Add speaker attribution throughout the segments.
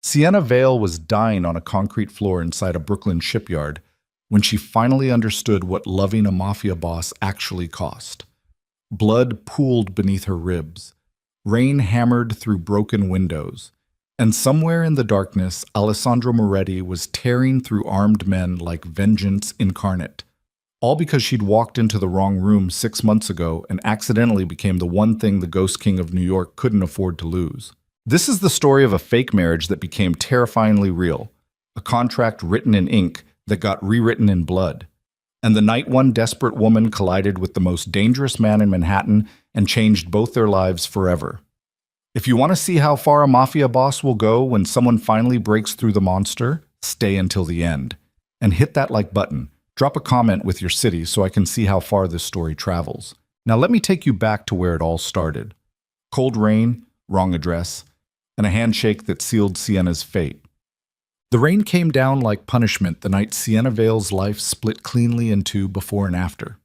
Speaker 1: Sienna Vale was dying on a concrete floor inside a Brooklyn shipyard when she finally understood what loving a mafia boss actually cost. Blood pooled beneath her ribs. Rain hammered through broken windows. And somewhere in the darkness, Alessandro Moretti was tearing through armed men like vengeance incarnate. All because she'd walked into the wrong room 6 months ago and accidentally became the one thing the Ghost King of New York couldn't afford to lose. This is the story of a fake marriage that became terrifyingly real, a contract written in ink that got rewritten in blood. And the night one desperate woman collided with the most dangerous man in Manhattan and changed both their lives forever. If you want to see how far a mafia boss will go when someone finally breaks through the monster, stay until the end. And hit that like button. Drop a comment with your city so I can see how far this story travels. Now let me take you back to where it all started. Cold rain, wrong address, and a handshake that sealed Sienna's fate. The rain came down like punishment the night Sienna Vale's life split cleanly in two before and after.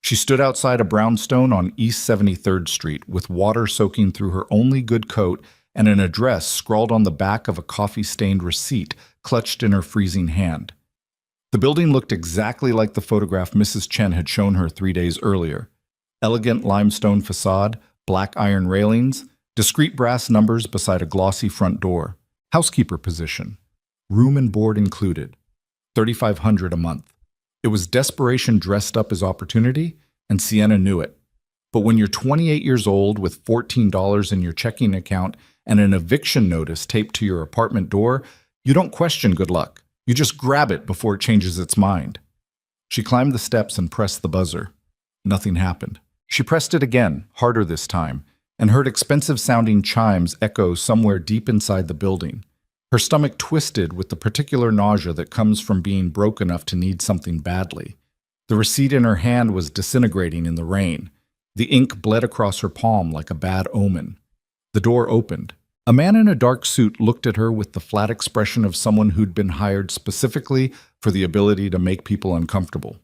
Speaker 1: She stood outside a brownstone on East 73rd Street with water soaking through her only good coat and an address scrawled on the back of a coffee-stained receipt clutched in her freezing hand. The building looked exactly like the photograph Mrs. Chen had shown her 3 days earlier. Elegant limestone facade, black iron railings, discreet brass numbers beside a glossy front door. Housekeeper position. Room and board included. $3,500 a month. It was desperation dressed up as opportunity, and Sienna knew it. But when you're 28 years old with $14 in your checking account and an eviction notice taped to your apartment door, you don't question good luck. You just grab it before it changes its mind. She climbed the steps and pressed the buzzer. Nothing happened. She pressed it again, harder this time, and heard expensive-sounding chimes echo somewhere deep inside the building. Her stomach twisted with the particular nausea that comes from being broke enough to need something badly. The receipt in her hand was disintegrating in the rain. The ink bled across her palm like a bad omen. The door opened. A man in a dark suit looked at her with the flat expression of someone who'd been hired specifically for the ability to make people uncomfortable.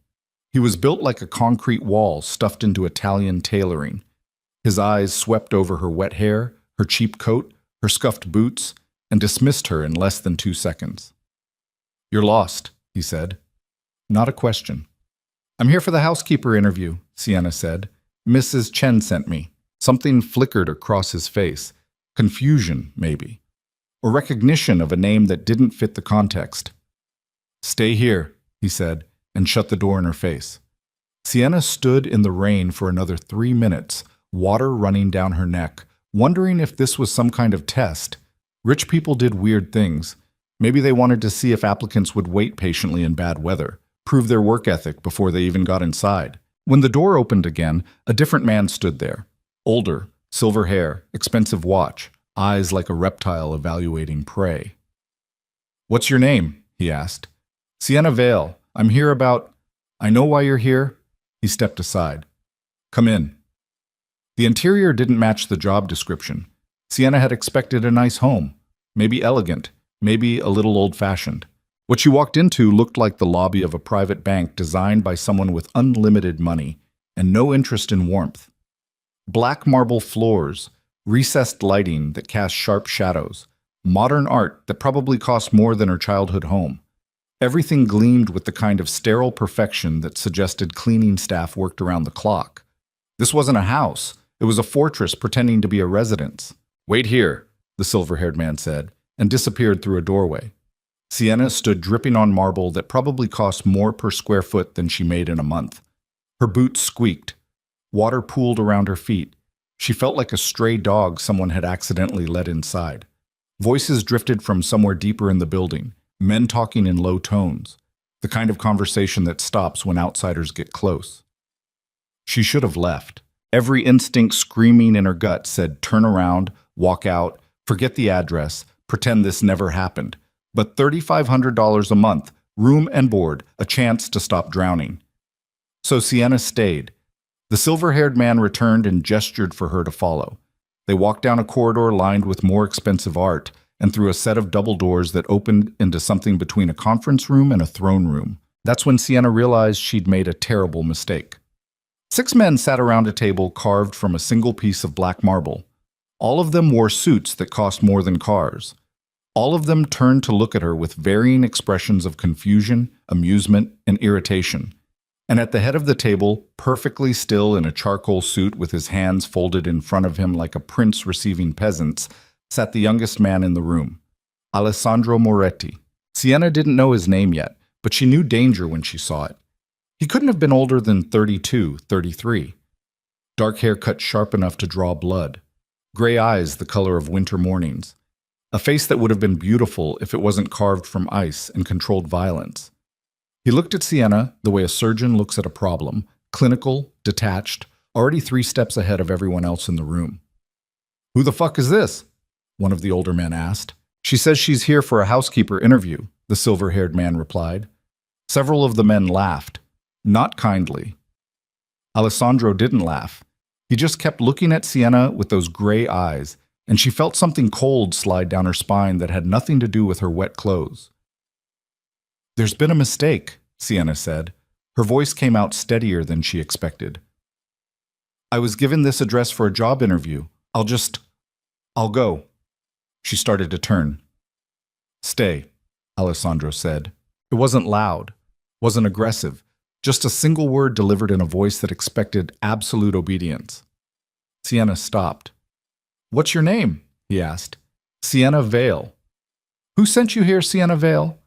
Speaker 1: He was built like a concrete wall stuffed into Italian tailoring. His eyes swept over her wet hair, her cheap coat, her scuffed boots, and dismissed her in less than 2 seconds. "You're lost," he said. Not a question. "I'm here for the housekeeper interview," Sienna said. "Mrs. Chen sent me." Something flickered across his face. Confusion, maybe. Or recognition of a name that didn't fit the context. "Stay here," he said, and shut the door in her face. Sienna stood in the rain for another 3 minutes, water running down her neck, wondering if this was some kind of test. Rich people did weird things. Maybe they wanted to see if applicants would wait patiently in bad weather, prove their work ethic before they even got inside. When the door opened again, a different man stood there. Older, silver hair, expensive watch, eyes like a reptile evaluating prey. "What's your name?" he asked. "Sienna Vale. I'm here about—" "I know why you're here." He stepped aside. "Come in." The interior didn't match the job description. Sienna had expected a nice home, maybe elegant, maybe a little old-fashioned. What she walked into looked like the lobby of a private bank designed by someone with unlimited money and no interest in warmth. Black marble floors, recessed lighting that cast sharp shadows, modern art that probably cost more than her childhood home. Everything gleamed with the kind of sterile perfection that suggested cleaning staff worked around the clock. This wasn't a house. It was a fortress pretending to be a residence. "Wait here," the silver-haired man said, and disappeared through a doorway. Sienna stood dripping on marble that probably cost more per square foot than she made in a month. Her boots squeaked. Water pooled around her feet. She felt like a stray dog someone had accidentally let inside. Voices drifted from somewhere deeper in the building, men talking in low tones, the kind of conversation that stops when outsiders get close. She should have left. Every instinct screaming in her gut said turn around, walk out, forget the address, pretend this never happened. But $3,500 a month, room and board, a chance to stop drowning. So Sienna stayed. The silver-haired man returned and gestured for her to follow. They walked down a corridor lined with more expensive art and through a set of double doors that opened into something between a conference room and a throne room. That's when Sienna realized she'd made a terrible mistake. 6 men sat around a table carved from a single piece of black marble. All of them wore suits that cost more than cars. All of them turned to look at her with varying expressions of confusion, amusement, and irritation. And at the head of the table, perfectly still in a charcoal suit with his hands folded in front of him like a prince receiving peasants, sat the youngest man in the room, Alessandro Moretti. Sienna didn't know his name yet, but she knew danger when she saw it. He couldn't have been older than 32, 33. Dark hair cut sharp enough to draw blood. Gray eyes the color of winter mornings. A face that would have been beautiful if it wasn't carved from ice and controlled violence. He looked at Sienna the way a surgeon looks at a problem, clinical, detached, already 3 steps ahead of everyone else in the room. "Who the fuck is this?" one of the older men asked. "She says she's here for a housekeeper interview," the silver-haired man replied. Several of the men laughed, not kindly. Alessandro didn't laugh. He just kept looking at Sienna with those gray eyes, and she felt something cold slide down her spine that had nothing to do with her wet clothes. "There's been a mistake," Sienna said. Her voice came out steadier than she expected. "I was given this address for a job interview. I'll go." She started to turn. "Stay," Alessandro said. It wasn't loud, wasn't aggressive, just a single word delivered in a voice that expected absolute obedience. Sienna stopped. "What's your name?" he asked. "Sienna Vale." "Who sent you here, Sienna Vale?"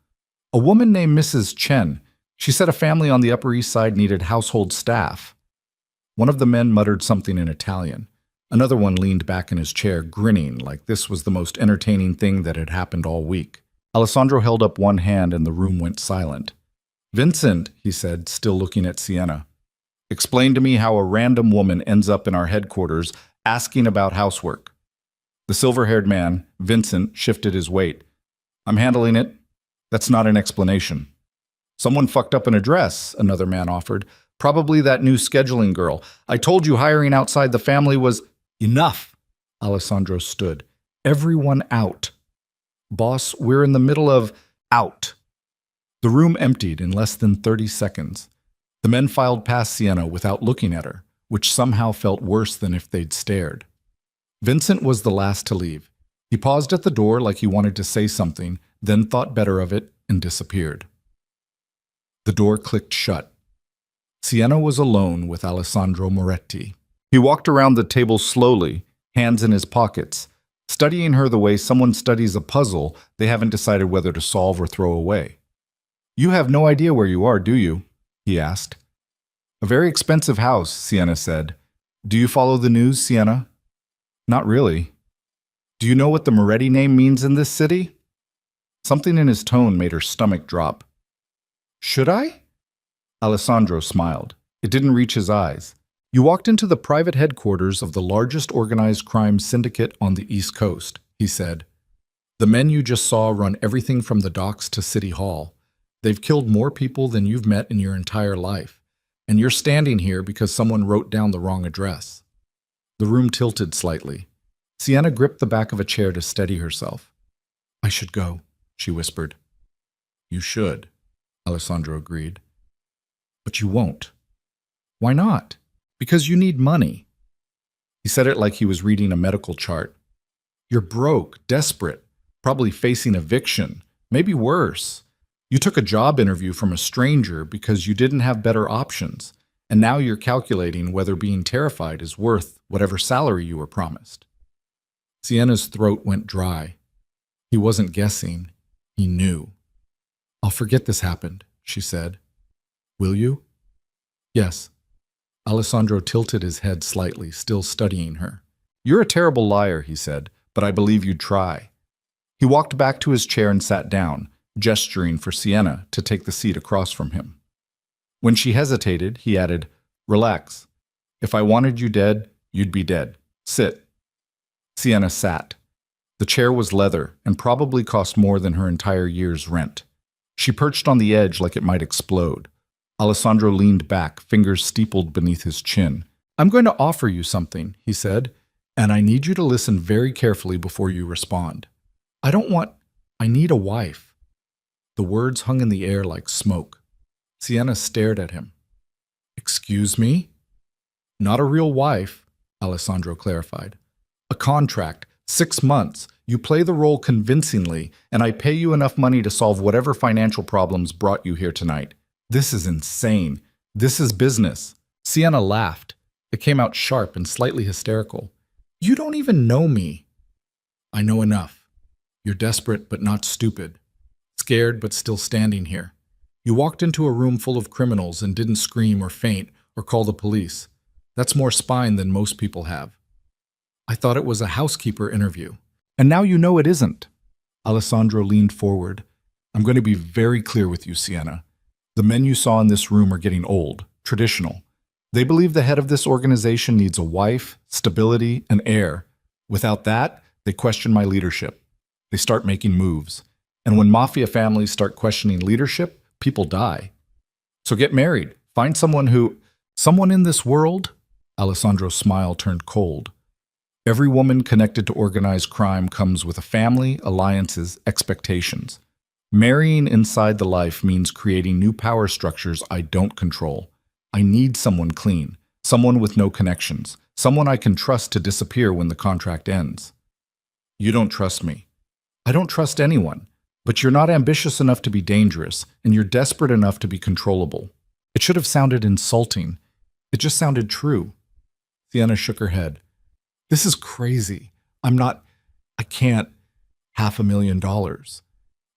Speaker 1: "A woman named Mrs. Chen. She said a family on the Upper East Side needed household staff." One of the men muttered something in Italian. Another one leaned back in his chair, grinning like this was the most entertaining thing that had happened all week. Alessandro held up one hand and the room went silent. "Vincent," he said, still looking at Sienna. "Explain to me how a random woman ends up in our headquarters asking about housework." The silver-haired man, Vincent, shifted his weight. "I'm handling it. That's not an explanation." "Someone fucked up an address," another man offered. "Probably that new scheduling girl. I told you hiring outside the family was—" "Enough!" Alessandro stood. "Everyone out. Boss, we're in the middle of out." The room emptied in less than 30 seconds. The men filed past Sienna without looking at her, which somehow felt worse than if they'd stared. Vincent was the last to leave. He paused at the door like he wanted to say something, then thought better of it and disappeared. The door clicked shut. Sienna was alone with Alessandro Moretti. He walked around the table slowly, hands in his pockets, studying her the way someone studies a puzzle they haven't decided whether to solve or throw away. "You have no idea where you are, do you?" he asked. "A very expensive house," Sienna said. "Do you follow the news, Sienna?" "Not really." "Do you know what the Moretti name means in this city?" Something in his tone made her stomach drop. "Should I?" Alessandro smiled. It didn't reach his eyes. "You walked into the private headquarters of the largest organized crime syndicate on the East Coast," he said. "The men you just saw run everything from the docks to City Hall. They've killed more people than you've met in your entire life, and you're standing here because someone wrote down the wrong address." The room tilted slightly. Sienna gripped the back of a chair to steady herself. "I should go," she whispered. "You should," Alessandro agreed. "But you won't." "Why not?" "Because you need money." He said it like he was reading a medical chart. "You're broke, desperate, probably facing eviction, maybe worse. You took a job interview from a stranger because you didn't have better options, and now you're calculating whether being terrified is worth whatever salary you were promised." Sienna's throat went dry. He wasn't guessing. He knew. "I'll forget this happened," she said. "Will you?" "Yes." Alessandro tilted his head slightly, still studying her. "You're a terrible liar," he said, "but I believe you'd try." He walked back to his chair and sat down, gesturing for Sienna to take the seat across from him. When she hesitated, he added, "Relax. If I wanted you dead, you'd be dead. Sit." Sienna sat. The chair was leather and probably cost more than her entire year's rent. She perched on the edge like it might explode. Alessandro leaned back, fingers steepled beneath his chin. "I'm going to offer you something," he said, "and I need you to listen very carefully before you respond. I need a wife." The words hung in the air like smoke. Sienna stared at him. "Excuse me?" "Not a real wife," Alessandro clarified. "A contract, 6 months. You play the role convincingly, and I pay you enough money to solve whatever financial problems brought you here tonight. This is insane. This is business." Sienna laughed. It came out sharp and slightly hysterical. "You don't even know me." "I know enough. You're desperate but not stupid. Scared but still standing here. You walked into a room full of criminals and didn't scream or faint or call the police. That's more spine than most people have. I thought it was a housekeeper interview. And now you know it isn't." Alessandro leaned forward. "I'm going to be very clear with you, Sienna. The men you saw in this room are getting old, traditional. They believe the head of this organization needs a wife, stability, and heir. Without that, they question my leadership. They start making moves. And when mafia families start questioning leadership, people die. So get married. Find someone in this world." Alessandro's smile turned cold. "Every woman connected to organized crime comes with a family, alliances, expectations. Marrying inside the life means creating new power structures I don't control. I need someone clean, someone with no connections, someone I can trust to disappear when the contract ends." "You don't trust me." "I don't trust anyone. But you're not ambitious enough to be dangerous, and you're desperate enough to be controllable." It should have sounded insulting. It just sounded true. Sienna shook her head. "This is crazy. I can't. $500,000.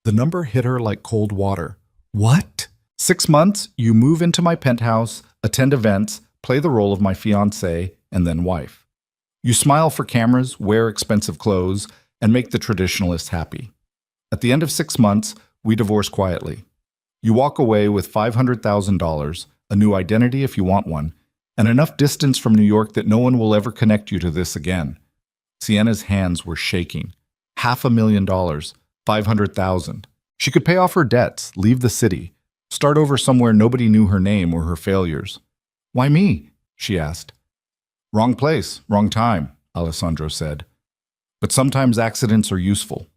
Speaker 1: The number hit her like cold water. "What?" 6 months, you move into my penthouse, attend events, play the role of my fiancée, and then wife. You smile for cameras, wear expensive clothes, and make the traditionalists happy. At the end of 6 months, we divorce quietly. You walk away with $500,000, a new identity if you want one, and enough distance from New York that no one will ever connect you to this again." Sienna's hands were shaking. $500,000, $500,000. She could pay off her debts, leave the city, start over somewhere nobody knew her name or her failures. "Why me?" she asked. "Wrong place, wrong time," Alessandro said. "But sometimes accidents are useful.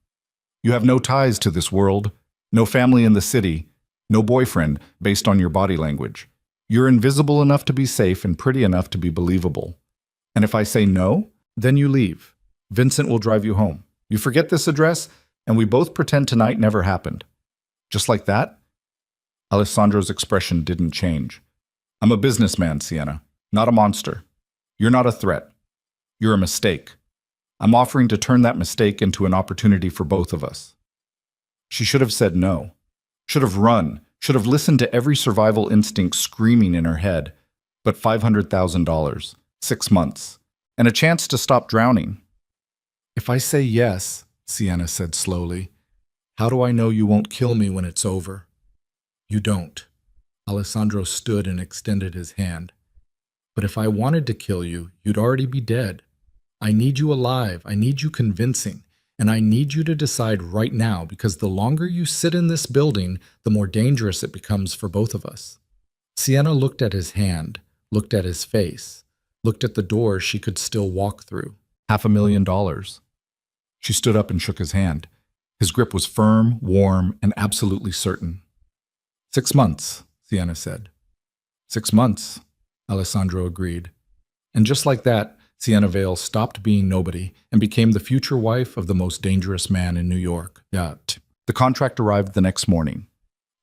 Speaker 1: You have no ties to this world, no family in the city, no boyfriend based on your body language. You're invisible enough to be safe and pretty enough to be believable. And if I say no, then you leave. Vincent will drive you home. You forget this address, and we both pretend tonight never happened." "Just like that?" Alessandro's expression didn't change. "I'm a businessman, Sienna, not a monster. You're not a threat. You're a mistake. I'm offering to turn that mistake into an opportunity for both of us." She should have said no. Should have run. Should have listened to every survival instinct screaming in her head. But $500,000, 6 months, and a chance to stop drowning. "If I say yes," Sienna said slowly, "how do I know you won't kill me when it's over?" "You don't." Alessandro stood and extended his hand. "But if I wanted to kill you, you'd already be dead. I need you alive. I need you convincing. And I need you to decide right now, because the longer you sit in this building, the more dangerous it becomes for both of us." Sienna looked at his hand, looked at his face, looked at the door she could still walk through. $500,000. She stood up and shook his hand. His grip was firm, warm, and absolutely certain. 6 months, Sienna said. 6 months, Alessandro agreed. And just like that, Sienna Vale stopped being nobody and became the future wife of the most dangerous man in New York. The contract arrived the next morning.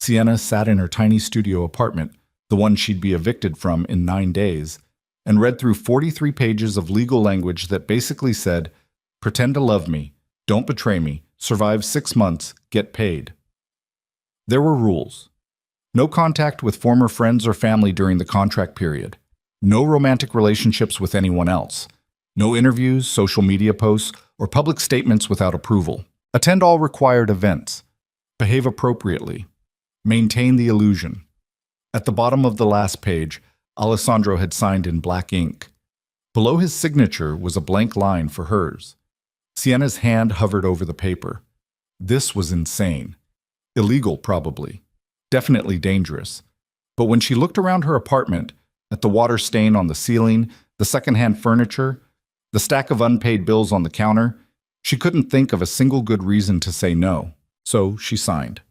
Speaker 1: Sienna sat in her tiny studio apartment, the one she'd be evicted from in 9 days, and read through 43 pages of legal language that basically said, "Pretend to love me, don't betray me, survive 6 months, get paid." There were rules. No contact with former friends or family during the contract period. No romantic relationships with anyone else. No interviews, social media posts, or public statements without approval. Attend all required events. Behave appropriately. Maintain the illusion. At the bottom of the last page, Alessandro had signed in black ink. Below his signature was a blank line for hers. Sienna's hand hovered over the paper. This was insane. Illegal, probably. Definitely dangerous. But when she looked around her apartment, at the water stain on the ceiling, the secondhand furniture, the stack of unpaid bills on the counter, she couldn't think of a single good reason to say no. So she signed.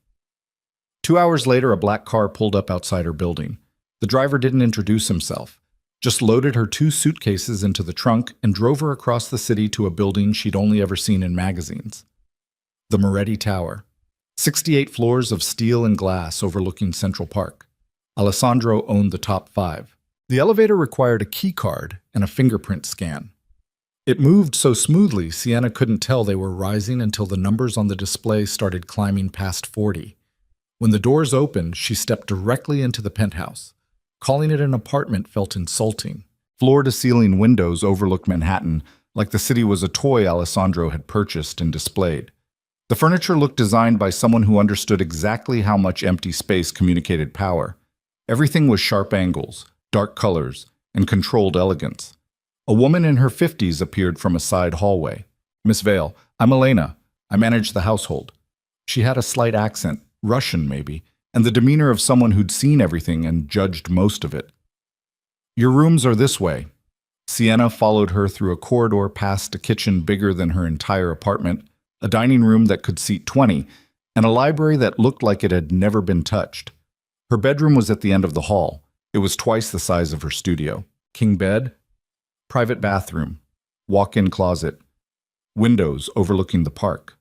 Speaker 1: 2 hours later, a black car pulled up outside her building. The driver didn't introduce himself, just loaded her 2 suitcases into the trunk and drove her across the city to a building she'd only ever seen in magazines. The Moretti Tower. 68 floors of steel and glass overlooking Central Park. Alessandro owned the top 5. The elevator required a key card and a fingerprint scan. It moved so smoothly, Sienna couldn't tell they were rising until the numbers on the display started climbing past 40. When the doors opened, she stepped directly into the penthouse. Calling it an apartment felt insulting. Floor-to-ceiling windows overlooked Manhattan, like the city was a toy Alessandro had purchased and displayed. The furniture looked designed by someone who understood exactly how much empty space communicated power. Everything was sharp angles, dark colors, and controlled elegance. A woman in her 50s appeared from a side hallway. "Miss Vale, I'm Elena. I manage the household." She had a slight accent, Russian maybe, and the demeanor of someone who'd seen everything and judged most of it. "Your rooms are this way." Sienna followed her through a corridor past a kitchen bigger than her entire apartment, a dining room that could seat 20, and a library that looked like it had never been touched. Her bedroom was at the end of the hall. It was twice the size of her studio. King bed, private bathroom, walk-in closet, windows overlooking the park.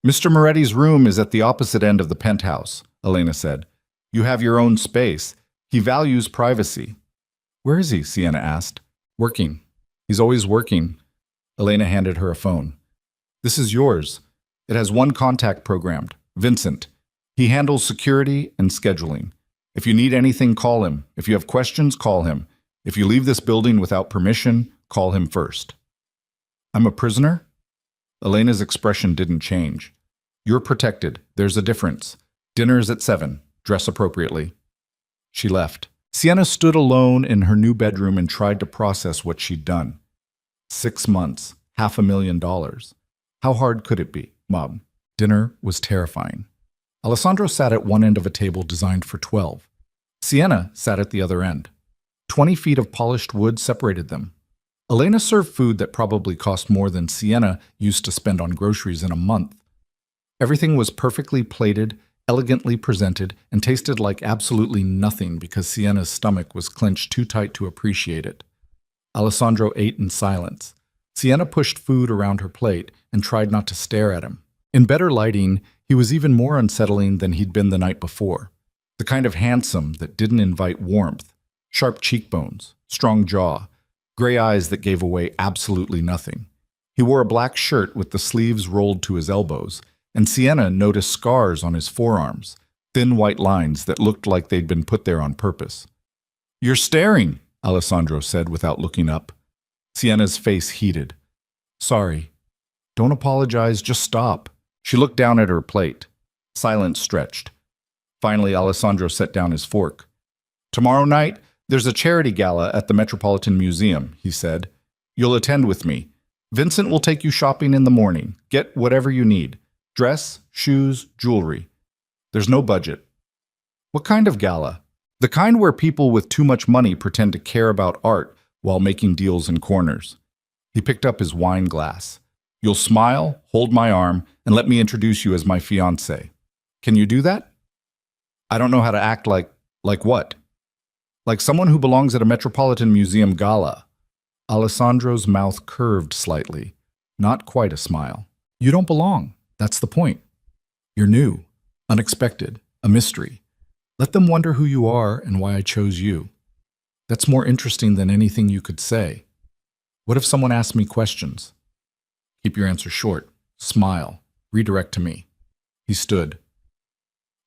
Speaker 1: "Mr. Moretti's room is at the opposite end of the penthouse," Elena said. "You have your own space. He values privacy." "Where is he?" Sienna asked. "Working. He's always working." Elena handed her a phone. "This is yours. It has one contact programmed, Vincent. He handles security and scheduling. If you need anything, call him. If you have questions, call him. If you leave this building without permission, call him first." "I'm a prisoner?" Elena's expression didn't change. "You're protected. There's a difference. Dinner's at 7. Dress appropriately." She left. Sienna stood alone in her new bedroom and tried to process what she'd done. 6 months, $500,000. How hard could it be, Mom? Dinner was terrifying. Alessandro sat at one end of a table designed for 12. Sienna sat at the other end. 20 feet of polished wood separated them. Elena served food that probably cost more than Sienna used to spend on groceries in a month. Everything was perfectly plated, elegantly presented, and tasted like absolutely nothing because Sienna's stomach was clenched too tight to appreciate it. Alessandro ate in silence. Sienna pushed food around her plate and tried not to stare at him. In better lighting, he was even more unsettling than he'd been the night before. The kind of handsome that didn't invite warmth. Sharp cheekbones, strong jaw, gray eyes that gave away absolutely nothing. He wore a black shirt with the sleeves rolled to his elbows, and Sienna noticed scars on his forearms, thin white lines that looked like they'd been put there on purpose. "You're staring," Alessandro said without looking up. Sienna's face heated. "Sorry." "Don't apologize, just stop." She looked down at her plate. Silence stretched. Finally, Alessandro set down his fork. "Tomorrow night, there's a charity gala at the Metropolitan Museum," he said. "You'll attend with me. Vincent will take you shopping in the morning. Get whatever you need. Dress, shoes, jewelry. There's no budget." "What kind of gala?" "The kind where people with too much money pretend to care about art while making deals in corners." He picked up his wine glass. "You'll smile, hold my arm, and let me introduce you as my fiancé. Can you do that?" "I don't know how to act like what?" "Like someone who belongs at a Metropolitan Museum gala." Alessandro's mouth curved slightly. Not quite a smile. "You don't belong. That's the point. You're new, unexpected, a mystery. Let them wonder who you are and why I chose you. That's more interesting than anything you could say. What if someone asked me questions?" "Keep your answer short. Smile. Redirect to me." He stood.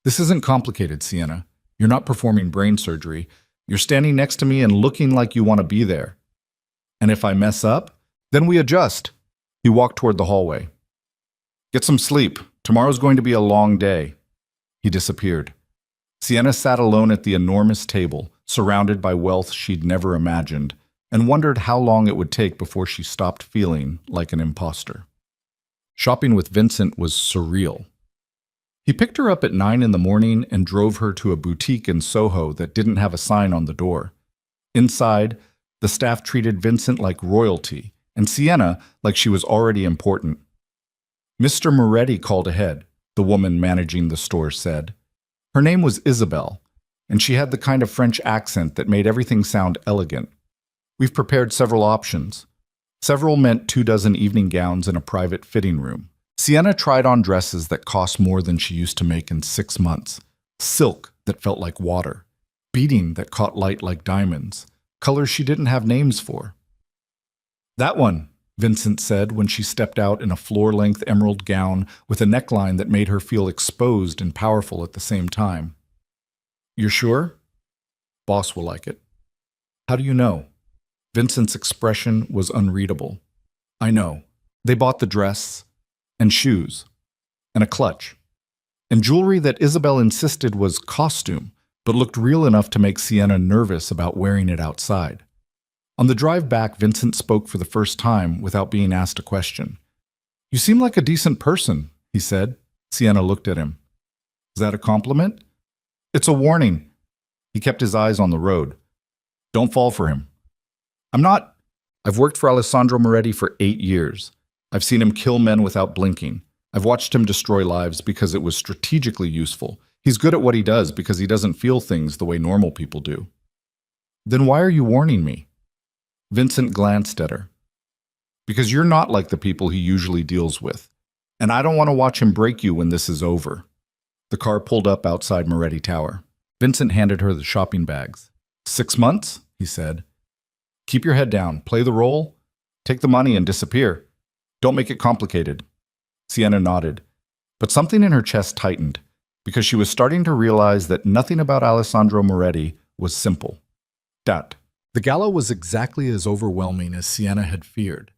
Speaker 1: "This isn't complicated, Sienna. You're not performing brain surgery. You're standing next to me and looking like you want to be there. And if I mess up, then we adjust." He walked toward the hallway. "Get some sleep. Tomorrow's going to be a long day." He disappeared. Sienna sat alone at the enormous table, surrounded by wealth she'd never imagined, and wondered how long it would take before she stopped feeling like an imposter. Shopping with Vincent was surreal. He picked her up at 9 in the morning and drove her to a boutique in Soho that didn't have a sign on the door. Inside, the staff treated Vincent like royalty, and Sienna like she was already important. "Mr. Moretti called ahead," the woman managing the store said. Her name was Isabel, and she had the kind of French accent that made everything sound elegant, We've prepared several options. Several meant 24 evening gowns in a private fitting room. Sienna tried on dresses that cost more than she used to make in 6 months. Silk that felt like water. Beading that caught light like diamonds. Colors she didn't have names for. "That one," Vincent said when she stepped out in a floor-length emerald gown with a neckline that made her feel exposed and powerful at the same time. "You're sure?" "Boss will like it." "How do you know?" Vincent's expression was unreadable. "I know. They bought the dress, and shoes, and a clutch, and jewelry that Isabel insisted was costume, but looked real enough to make Sienna nervous about wearing it outside. On the drive back, Vincent spoke for the first time without being asked a question. "You seem like a decent person," he said. Sienna looked at him. "Is that a compliment?" "It's a warning." He kept his eyes on the road. "Don't fall for him." "I'm not. I've worked for Alessandro Moretti for 8 years. I've seen him kill men without blinking. I've watched him destroy lives because it was strategically useful. He's good at what he does because he doesn't feel things the way normal people do." "Then why are you warning me?" Vincent glanced at her. "Because you're not like the people he usually deals with, and I don't want to watch him break you when this is over." The car pulled up outside Moretti Tower. Vincent handed her the shopping bags. 6 months?" he said. "Keep your head down, play the role, take the money and disappear. Don't make it complicated." Sienna nodded, but something in her chest tightened, because she was starting to realize that nothing about Alessandro Moretti was simple. The gala was exactly as overwhelming as Sienna had feared.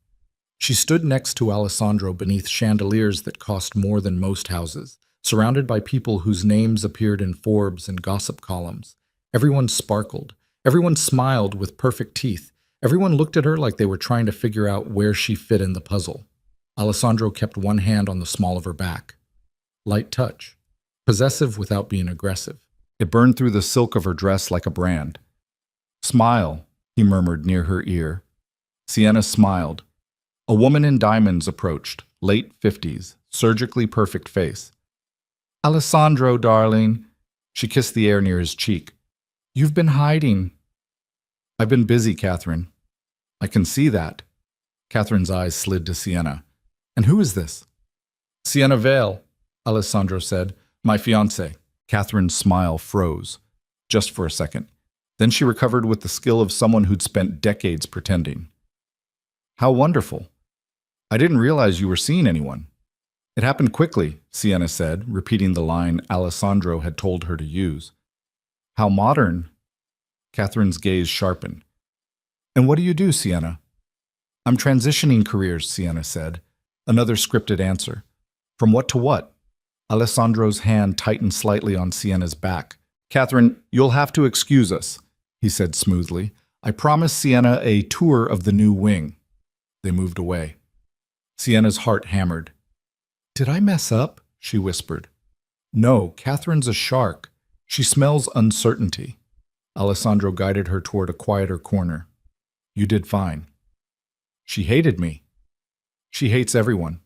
Speaker 1: She stood next to Alessandro beneath chandeliers that cost more than most houses, surrounded by people whose names appeared in Forbes and gossip columns. Everyone sparkled. Everyone smiled with perfect teeth. Everyone looked at her like they were trying to figure out where she fit in the puzzle. Alessandro kept one hand on the small of her back. Light touch. Possessive without being aggressive. It burned through the silk of her dress like a brand. "Smile," he murmured near her ear. Sienna smiled. A woman in diamonds approached, late 50s, surgically perfect face. "Alessandro, darling." She kissed the air near his cheek. "You've been hiding." "I've been busy, Catherine." "I can see that." Catherine's eyes slid to Sienna. "And who is this?" "Sienna Vale," Alessandro said. "My fiancé." Catherine's smile froze, just for a second. Then she recovered with the skill of someone who'd spent decades pretending. "How wonderful. I didn't realize you were seeing anyone." "It happened quickly," Sienna said, repeating the line Alessandro had told her to use. "How modern." Catherine's gaze sharpened. "And what do you do, Sienna?" "I'm transitioning careers," Sienna said. Another scripted answer. "From what to what?" Alessandro's hand tightened slightly on Sienna's back. "Catherine, you'll have to excuse us," he said smoothly. "I promised Sienna a tour of the new wing." They moved away. Sienna's heart hammered. "Did I mess up?" she whispered. "No, Catherine's a shark. She smells uncertainty." Alessandro guided her toward a quieter corner. "You did fine." "She hated me." "She hates everyone.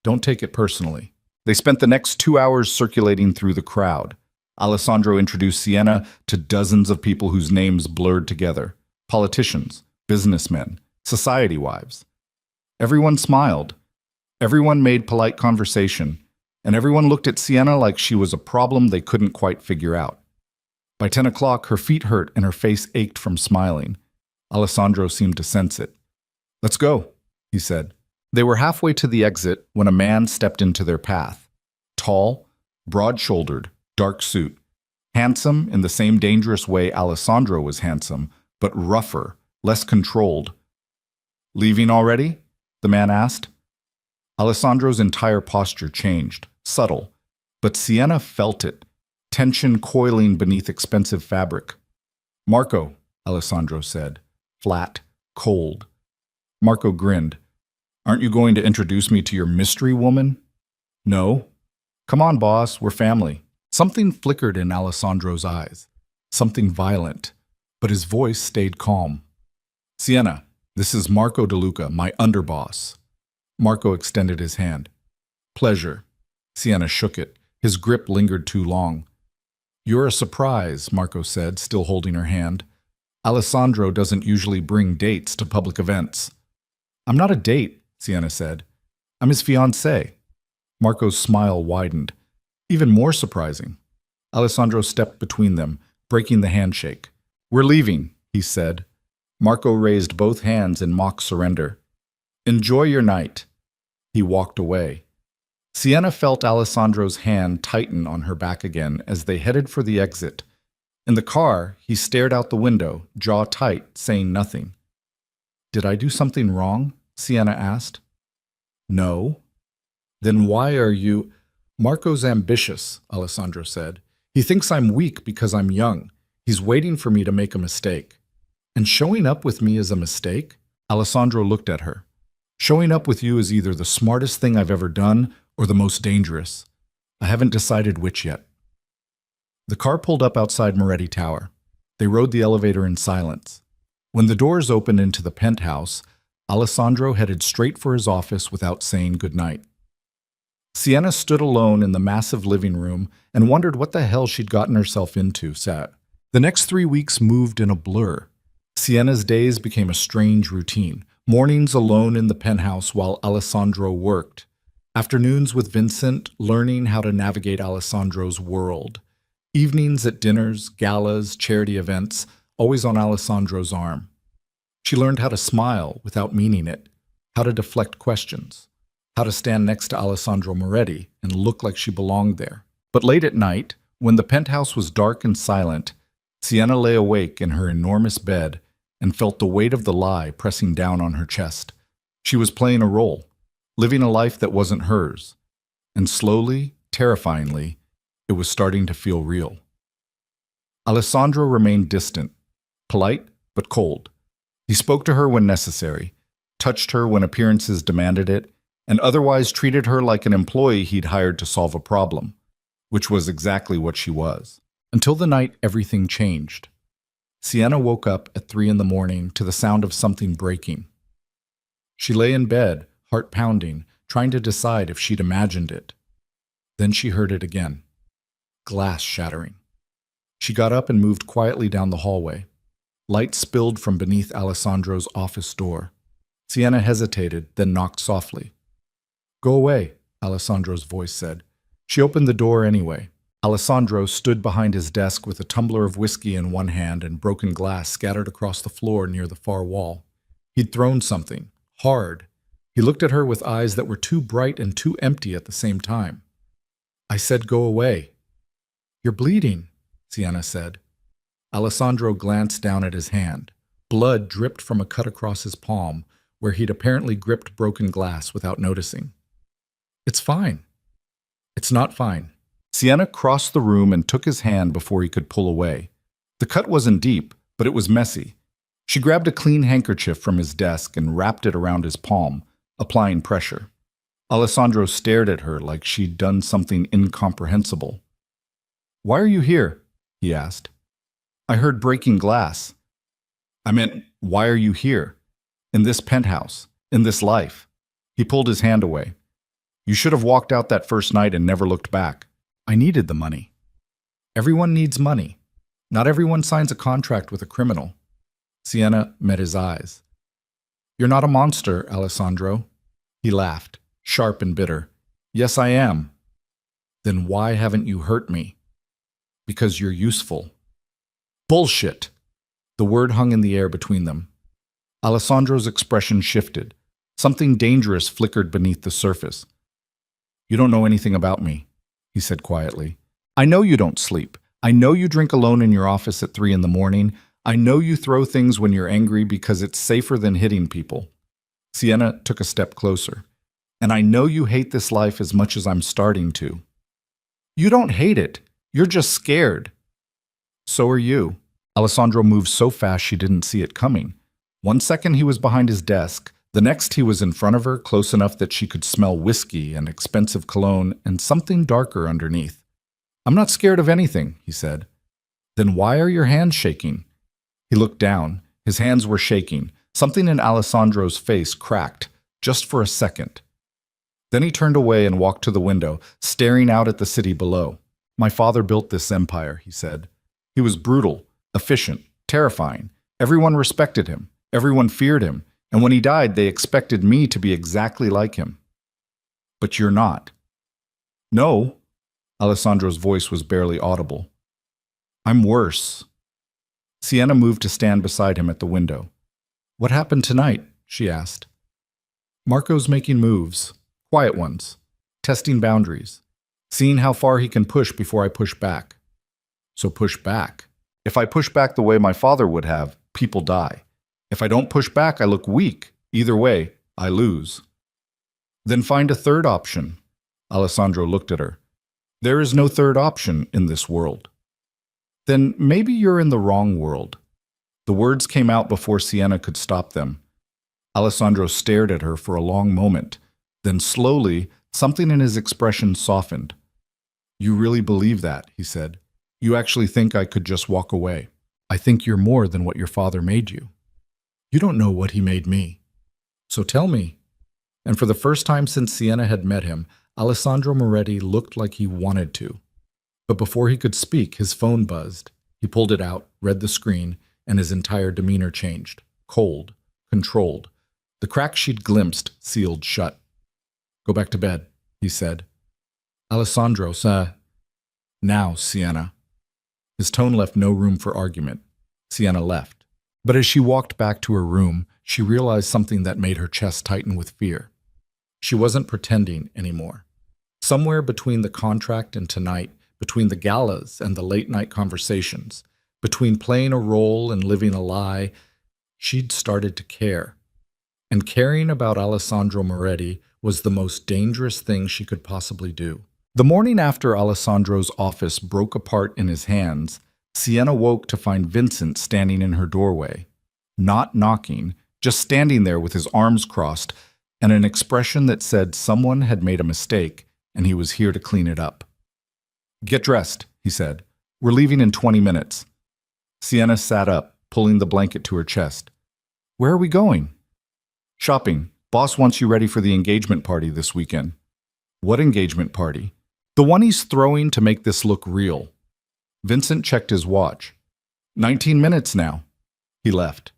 Speaker 1: Don't take it personally." They spent the next 2 hours circulating through the crowd. Alessandro introduced Sienna to dozens of people whose names blurred together. Politicians, businessmen, society wives. Everyone smiled. Everyone made polite conversation. And everyone looked at Sienna like she was a problem they couldn't quite figure out. By 10 o'clock, her feet hurt and her face ached from smiling. Alessandro seemed to sense it. "Let's go," he said. They were halfway to the exit when a man stepped into their path. Tall, broad-shouldered, dark suit. Handsome in the same dangerous way Alessandro was handsome, but rougher, less controlled. "Leaving already?" the man asked. Alessandro's entire posture changed, subtle, but Sienna felt it, tension coiling beneath expensive fabric. "Marco," Alessandro said, flat, cold. Marco grinned. "Aren't you going to introduce me to your mystery woman?" "No." "Come on, boss, we're family." Something flickered in Alessandro's eyes, something violent, but his voice stayed calm. "Sienna, this is Marco De Luca, my underboss." Marco extended his hand. "Pleasure." Sienna shook it. His grip lingered too long. "You're a surprise," Marco said, still holding her hand. Alessandro doesn't usually bring dates to public events. I'm not a date, Sienna said. I'm his fiancée. Marco's smile widened. Even more surprising. Alessandro stepped between them, breaking the handshake. We're leaving, he said. Marco raised both hands in mock surrender. Enjoy your night. He walked away. Sienna felt Alessandro's hand tighten on her back again as they headed for the exit. In the car, he stared out the window, jaw tight, saying nothing. Did I do something wrong? Sienna asked. No. Then why are you… Marco's ambitious, Alessandro said. He thinks I'm weak because I'm young. He's waiting for me to make a mistake. And showing up with me is a mistake? Alessandro looked at her. Showing up with you is either the smartest thing I've ever done or the most dangerous. I haven't decided which yet. The car pulled up outside Moretti Tower. They rode the elevator in silence. When the doors opened into the penthouse, Alessandro headed straight for his office without saying goodnight. Sienna stood alone in the massive living room and wondered what the hell she'd gotten herself into. The next 3 weeks moved in a blur. Sienna's days became a strange routine. Mornings alone in the penthouse while Alessandro worked. Afternoons with Vincent, learning how to navigate Alessandro's world. Evenings at dinners, galas, charity events, always on Alessandro's arm. She learned how to smile without meaning it, how to deflect questions, how to stand next to Alessandro Moretti and look like she belonged there. But late at night, when the penthouse was dark and silent, Sienna lay awake in her enormous bed and felt the weight of the lie pressing down on her chest. She was playing a role, living a life that wasn't hers, and slowly, terrifyingly, it was starting to feel real. Alessandro remained distant, polite but cold. He spoke to her when necessary, touched her when appearances demanded it, and otherwise treated her like an employee he'd hired to solve a problem, which was exactly what she was. Until the night everything changed. Sienna woke up at 3 a.m. to the sound of something breaking. She lay in bed, heart pounding, trying to decide if she'd imagined it. Then she heard it again. Glass shattering. She got up and moved quietly down the hallway. Light spilled from beneath Alessandro's office door. Sienna hesitated, then knocked softly. Go away, Alessandro's voice said. She opened the door anyway. Alessandro stood behind his desk with a tumbler of whiskey in one hand and broken glass scattered across the floor near the far wall. He'd thrown something, hard. He looked at her with eyes that were too bright and too empty at the same time. I said go away. You're bleeding, Sienna said. Alessandro glanced down at his hand. Blood dripped from a cut across his palm, where he'd apparently gripped broken glass without noticing. It's fine. It's not fine. Sienna crossed the room and took his hand before he could pull away. The cut wasn't deep, but it was messy. She grabbed a clean handkerchief from his desk and wrapped it around his palm, applying pressure. Alessandro stared at her like she'd done something incomprehensible. Why are you here? He asked. I heard breaking glass. I meant, why are you here? In this penthouse, in this life. He pulled his hand away. You should have walked out that first night and never looked back. I needed the money. Everyone needs money. Not everyone signs a contract with a criminal. Sienna met his eyes. You're not a monster, Alessandro. He laughed, sharp and bitter. Yes, I am. Then why haven't you hurt me? Because you're useful. Bullshit! The word hung in the air between them. Alessandro's expression shifted. Something dangerous flickered beneath the surface. You don't know anything about me, he said quietly. I know you don't sleep. I know you drink alone in your office at 3 a.m. I know you throw things when you're angry because it's safer than hitting people. Sienna took a step closer. And I know you hate this life as much as I'm starting to. You don't hate it. You're just scared. So are you. Alessandro moved so fast she didn't see it coming. 1 second he was behind his desk. The next he was in front of her, close enough that she could smell whiskey and expensive cologne and something darker underneath. I'm not scared of anything, he said. Then why are your hands shaking? He looked down. His hands were shaking. Something in Alessandro's face cracked, just for a second. Then he turned away and walked to the window, staring out at the city below. My father built this empire, he said. He was brutal, efficient, terrifying. Everyone respected him. Everyone feared him. And when he died, they expected me to be exactly like him. But you're not. No. Alessandro's voice was barely audible. I'm worse. Sienna moved to stand beside him at the window. What happened tonight? She asked. Marco's making moves, quiet ones, testing boundaries, seeing how far he can push before I push back. So push back. If I push back the way my father would have, people die. If I don't push back, I look weak. Either way, I lose. Then find a third option. Alessandro looked at her. There is no third option in this world. Then maybe you're in the wrong world. The words came out before Sienna could stop them. Alessandro stared at her for a long moment. Then slowly, something in his expression softened. You really believe that, he said. You actually think I could just walk away. I think you're more than what your father made you. You don't know what he made me. So tell me. And for the first time since Sienna had met him, Alessandro Moretti looked like he wanted to. But before he could speak, his phone buzzed. He pulled it out, read the screen, and his entire demeanor changed. Cold, controlled. The crack she'd glimpsed sealed shut. Go back to bed, he said. Alessandro, Now, Sienna. His tone left no room for argument. Sienna left. But as she walked back to her room, she realized something that made her chest tighten with fear. She wasn't pretending anymore. Somewhere between the contract and tonight, between the galas and the late-night conversations, between playing a role and living a lie, she'd started to care. And caring about Alessandro Moretti was the most dangerous thing she could possibly do. The morning after Alessandro's office broke apart in his hands, Sienna woke to find Vincent standing in her doorway. Not knocking, just standing there with his arms crossed and an expression that said someone had made a mistake and he was here to clean it up. Get dressed, he said. We're leaving in 20 minutes. Sienna sat up, pulling the blanket to her chest. Where are we going? Shopping. Boss wants you ready for the engagement party this weekend. What engagement party? The one he's throwing to make this look real. Vincent checked his watch. 19 minutes now. He left.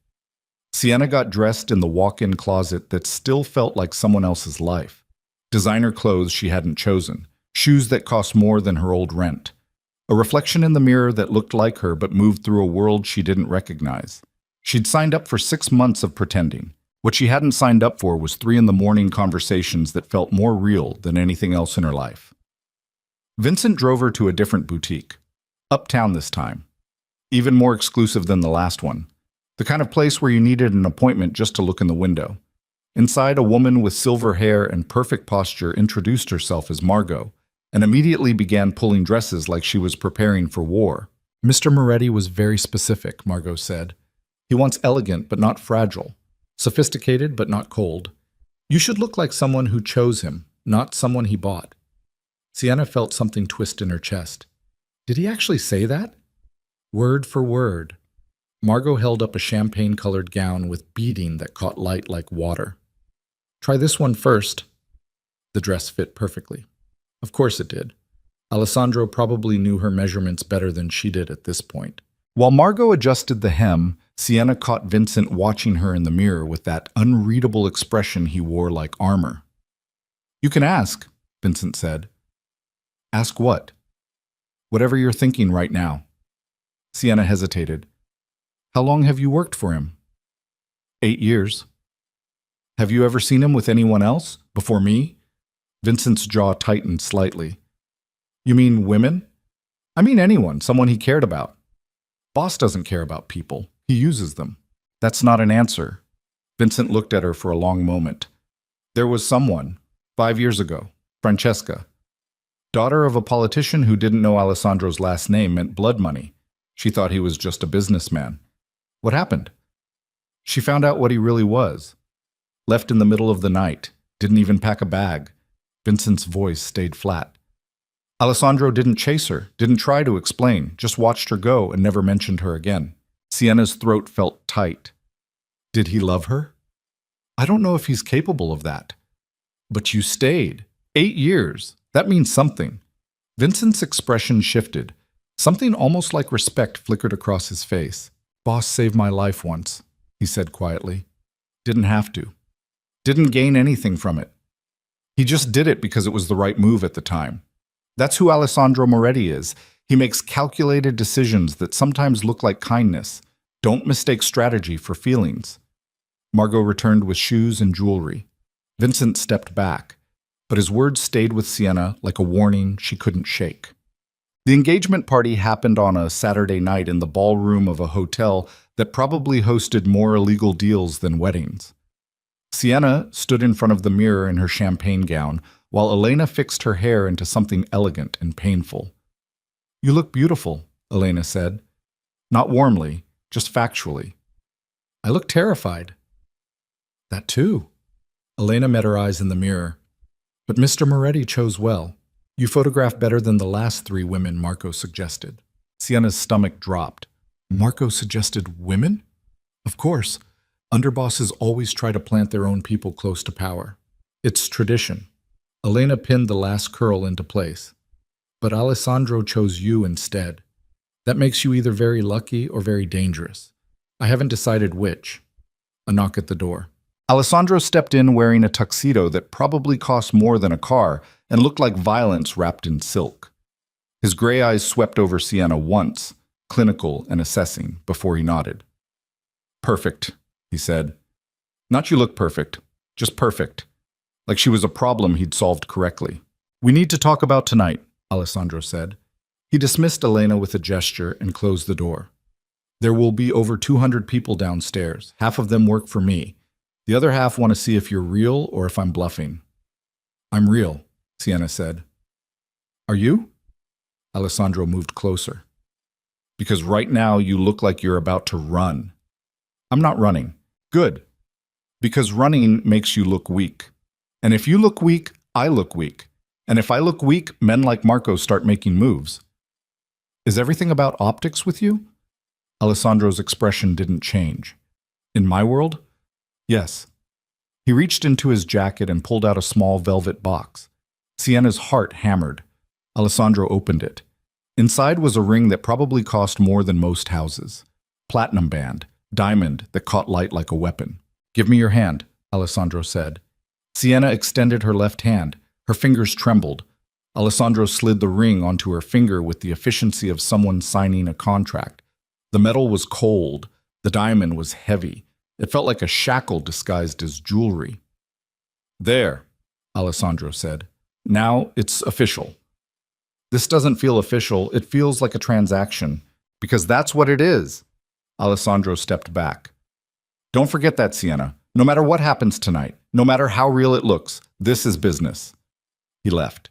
Speaker 1: Sienna got dressed in the walk-in closet that still felt like someone else's life. Designer clothes she hadn't chosen. Shoes that cost more than her old rent. A reflection in the mirror that looked like her but moved through a world she didn't recognize. She'd signed up for 6 months of pretending. What she hadn't signed up for was 3 a.m. conversations that felt more real than anything else in her life. Vincent drove her to a different boutique. Uptown this time. Even more exclusive than the last one. The kind of place where you needed an appointment just to look in the window. Inside, a woman with silver hair and perfect posture introduced herself as Margot, and immediately began pulling dresses like she was preparing for war. Mr. Moretti was very specific, Margot said. He wants elegant but not fragile. Sophisticated but not cold. You should look like someone who chose him, not someone he bought. Sienna felt something twist in her chest. Did he actually say that? Word for word. Margot held up a champagne-colored gown with beading that caught light like water. Try this one first. The dress fit perfectly. Of course it did. Alessandro probably knew her measurements better than she did at this point. While Margot adjusted the hem, Sienna caught Vincent watching her in the mirror with that unreadable expression he wore like armor. You can ask, Vincent said. Ask what? Whatever you're thinking right now. Sienna hesitated. How long have you worked for him? 8 years. Have you ever seen him with anyone else? Before me? Vincent's jaw tightened slightly. You mean women? I mean anyone, someone he cared about. Boss doesn't care about people. He uses them. That's not an answer. Vincent looked at her for a long moment. There was someone, 5 years ago, Francesca. Daughter of a politician who didn't know Alessandro's last name meant blood money. She thought he was just a businessman. What happened? She found out what he really was. Left in the middle of the night. Didn't even pack a bag. Vincent's voice stayed flat. Alessandro didn't chase her, didn't try to explain, just watched her go and never mentioned her again. Sienna's throat felt tight. Did he love her? I don't know if he's capable of that. But you stayed. 8 years. That means something. Vincent's expression shifted. Something almost like respect flickered across his face. Boss saved my life once, he said quietly. Didn't have to. Didn't gain anything from it. He just did it because it was the right move at the time. That's who Alessandro Moretti is. He makes calculated decisions that sometimes look like kindness. Don't mistake strategy for feelings. Margot returned with shoes and jewelry. Vincent stepped back, but his words stayed with Sienna like a warning she couldn't shake. The engagement party happened on a Saturday night in the ballroom of a hotel that probably hosted more illegal deals than weddings. Sienna stood in front of the mirror in her champagne gown, while Elena fixed her hair into something elegant and painful. "You look beautiful," Elena said. Not warmly, just factually. "I look terrified." "That too." Elena met her eyes in the mirror. "But Mr. Moretti chose well. You photograph better than the last 3 women," Marco suggested. Sienna's stomach dropped. Marco suggested women? Of course. Underbosses always try to plant their own people close to power. It's tradition. Elena pinned the last curl into place. But Alessandro chose you instead. That makes you either very lucky or very dangerous. I haven't decided which. A knock at the door. Alessandro stepped in wearing a tuxedo that probably cost more than a car and looked like violence wrapped in silk. His gray eyes swept over Sienna once, clinical and assessing, before he nodded. "Perfect," he said. "Not you look perfect, just perfect. Like she was a problem he'd solved correctly." "We need to talk about tonight," Alessandro said. He dismissed Elena with a gesture and closed the door. "There will be over 200 people downstairs. Half of them work for me. The other half want to see if you're real or if I'm bluffing." "I'm real," Sienna said. "Are you?" Alessandro moved closer. "Because right now you look like you're about to run." "I'm not running." "Good. Because running makes you look weak. And if you look weak, I look weak. And if I look weak, men like Marco start making moves." "Is everything about optics with you?" Alessandro's expression didn't change. "In my world? Yes." He reached into his jacket and pulled out a small velvet box. Sienna's heart hammered. Alessandro opened it. Inside was a ring that probably cost more than most houses. Platinum band, diamond that caught light like a weapon. "Give me your hand," Alessandro said. Sienna extended her left hand. Her fingers trembled. Alessandro slid the ring onto her finger with the efficiency of someone signing a contract. The metal was cold. The diamond was heavy. It felt like a shackle disguised as jewelry. "There," Alessandro said. "Now it's official." "This doesn't feel official. It feels like a transaction. Because that's what it is." Alessandro stepped back. "Don't forget that, Sienna. No matter what happens tonight, no matter how real it looks, this is business." He left.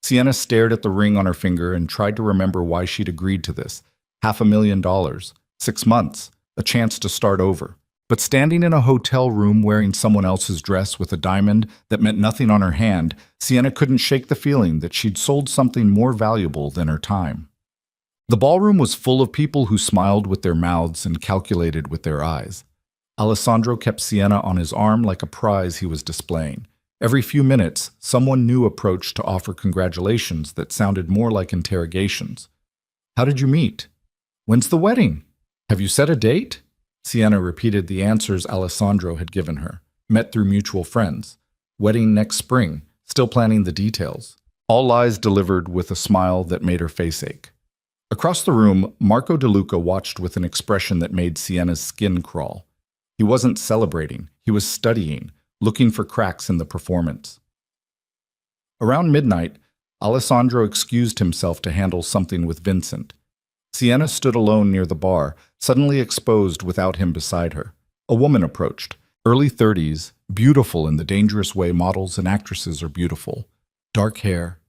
Speaker 1: Sienna stared at the ring on her finger and tried to remember why she'd agreed to this. $500,000, 6 months, a chance to start over. But standing in a hotel room wearing someone else's dress with a diamond that meant nothing on her hand, Sienna couldn't shake the feeling that she'd sold something more valuable than her time. The ballroom was full of people who smiled with their mouths and calculated with their eyes. Alessandro kept Sienna on his arm like a prize he was displaying. Every few minutes, someone new approached to offer congratulations that sounded more like interrogations. "How did you meet?" "When's the wedding?" "Have you set a date?" Sienna repeated the answers Alessandro had given her. "Met through mutual friends. Wedding next spring. Still planning the details." All lies delivered with a smile that made her face ache. Across the room, Marco De Luca watched with an expression that made Sienna's skin crawl. He wasn't celebrating. He was studying, looking for cracks in the performance. Around midnight, Alessandro excused himself to handle something with Vincent. Sienna stood alone near the bar, suddenly exposed without him beside her. A woman approached, early 30s, beautiful in the dangerous way models and actresses are beautiful. Dark hair,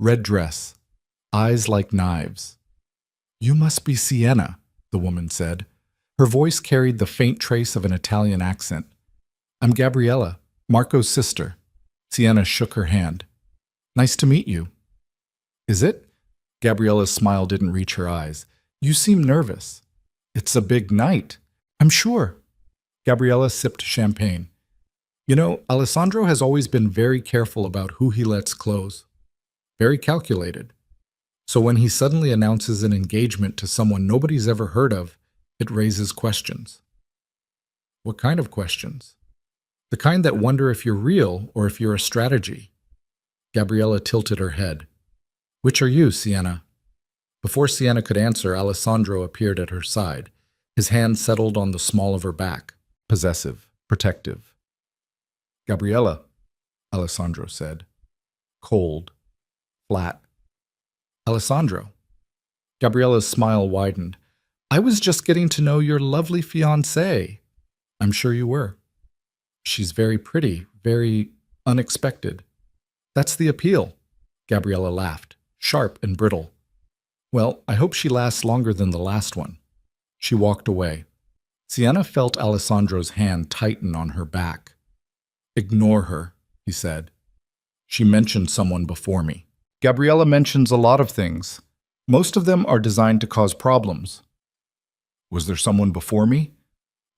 Speaker 1: red dress, eyes like knives. "You must be Sienna," the woman said. Her voice carried the faint trace of an Italian accent. "I'm Gabriella, Marco's sister." Sienna shook her hand. "Nice to meet you." "Is it?" Gabriella's smile didn't reach her eyes. "You seem nervous." "It's a big night." "I'm sure." Gabriella sipped champagne. "You know, Alessandro has always been very careful about who he lets close. Very calculated. So when he suddenly announces an engagement to someone nobody's ever heard of, It raises questions. What kind of questions? The kind that wonder if you're real or if you're a strategy. Gabriella tilted her head. Which are you, Sienna? Before Sienna could answer, Alessandro appeared at her side. His hand settled on the small of her back. Possessive, protective. Gabriella, Alessandro said. Cold, flat. Alessandro. Gabriella's smile widened. I was just getting to know your lovely fiancée. I'm sure you were. She's very pretty, very unexpected. That's the appeal. Gabriella laughed, sharp and brittle. Well, I hope she lasts longer than the last one. She walked away. Sienna felt Alessandro's hand tighten on her back. Ignore her, he said. She mentioned someone before me. Gabriella mentions a lot of things. Most of them are designed to cause problems. Was there someone before me?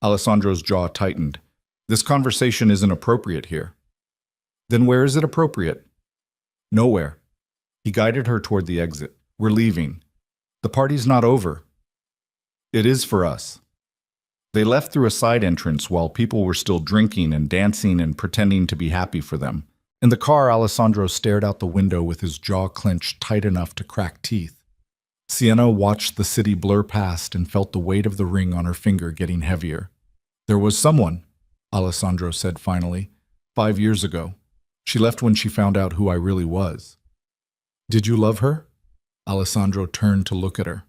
Speaker 1: Alessandro's jaw tightened. This conversation isn't appropriate here. Then where is it appropriate? Nowhere. He guided her toward the exit. We're leaving. The party's not over. It is for us. They left through a side entrance while people were still drinking and dancing and pretending to be happy for them. In the car, Alessandro stared out the window with his jaw clenched tight enough to crack teeth. Sienna watched the city blur past and felt the weight of the ring on her finger getting heavier. There was someone, Alessandro said finally, 5 years ago. She left when she found out who I really was. Did you love her? Alessandro turned to look at her.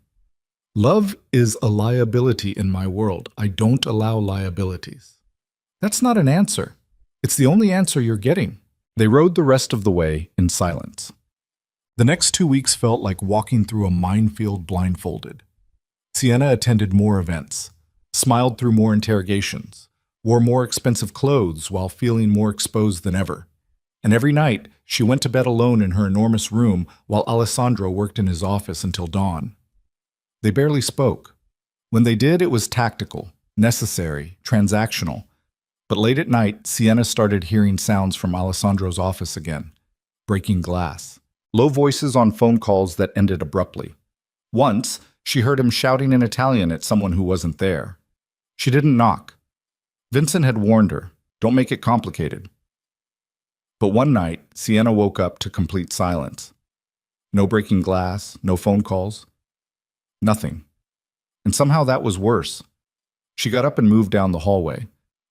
Speaker 1: Love is a liability in my world. I don't allow liabilities. That's not an answer. It's the only answer you're getting. They rode the rest of the way in silence. The next 2 weeks felt like walking through a minefield blindfolded. Sienna attended more events, smiled through more interrogations, wore more expensive clothes while feeling more exposed than ever. And every night, she went to bed alone in her enormous room while Alessandro worked in his office until dawn. They barely spoke. When they did, it was tactical, necessary, transactional. But late at night, Sienna started hearing sounds from Alessandro's office again, breaking glass. Low voices on phone calls that ended abruptly. Once, she heard him shouting in Italian at someone who wasn't there. She didn't knock. Vincent had warned her, don't make it complicated. But one night, Sienna woke up to complete silence. No breaking glass, no phone calls. Nothing. And somehow that was worse. She got up and moved down the hallway.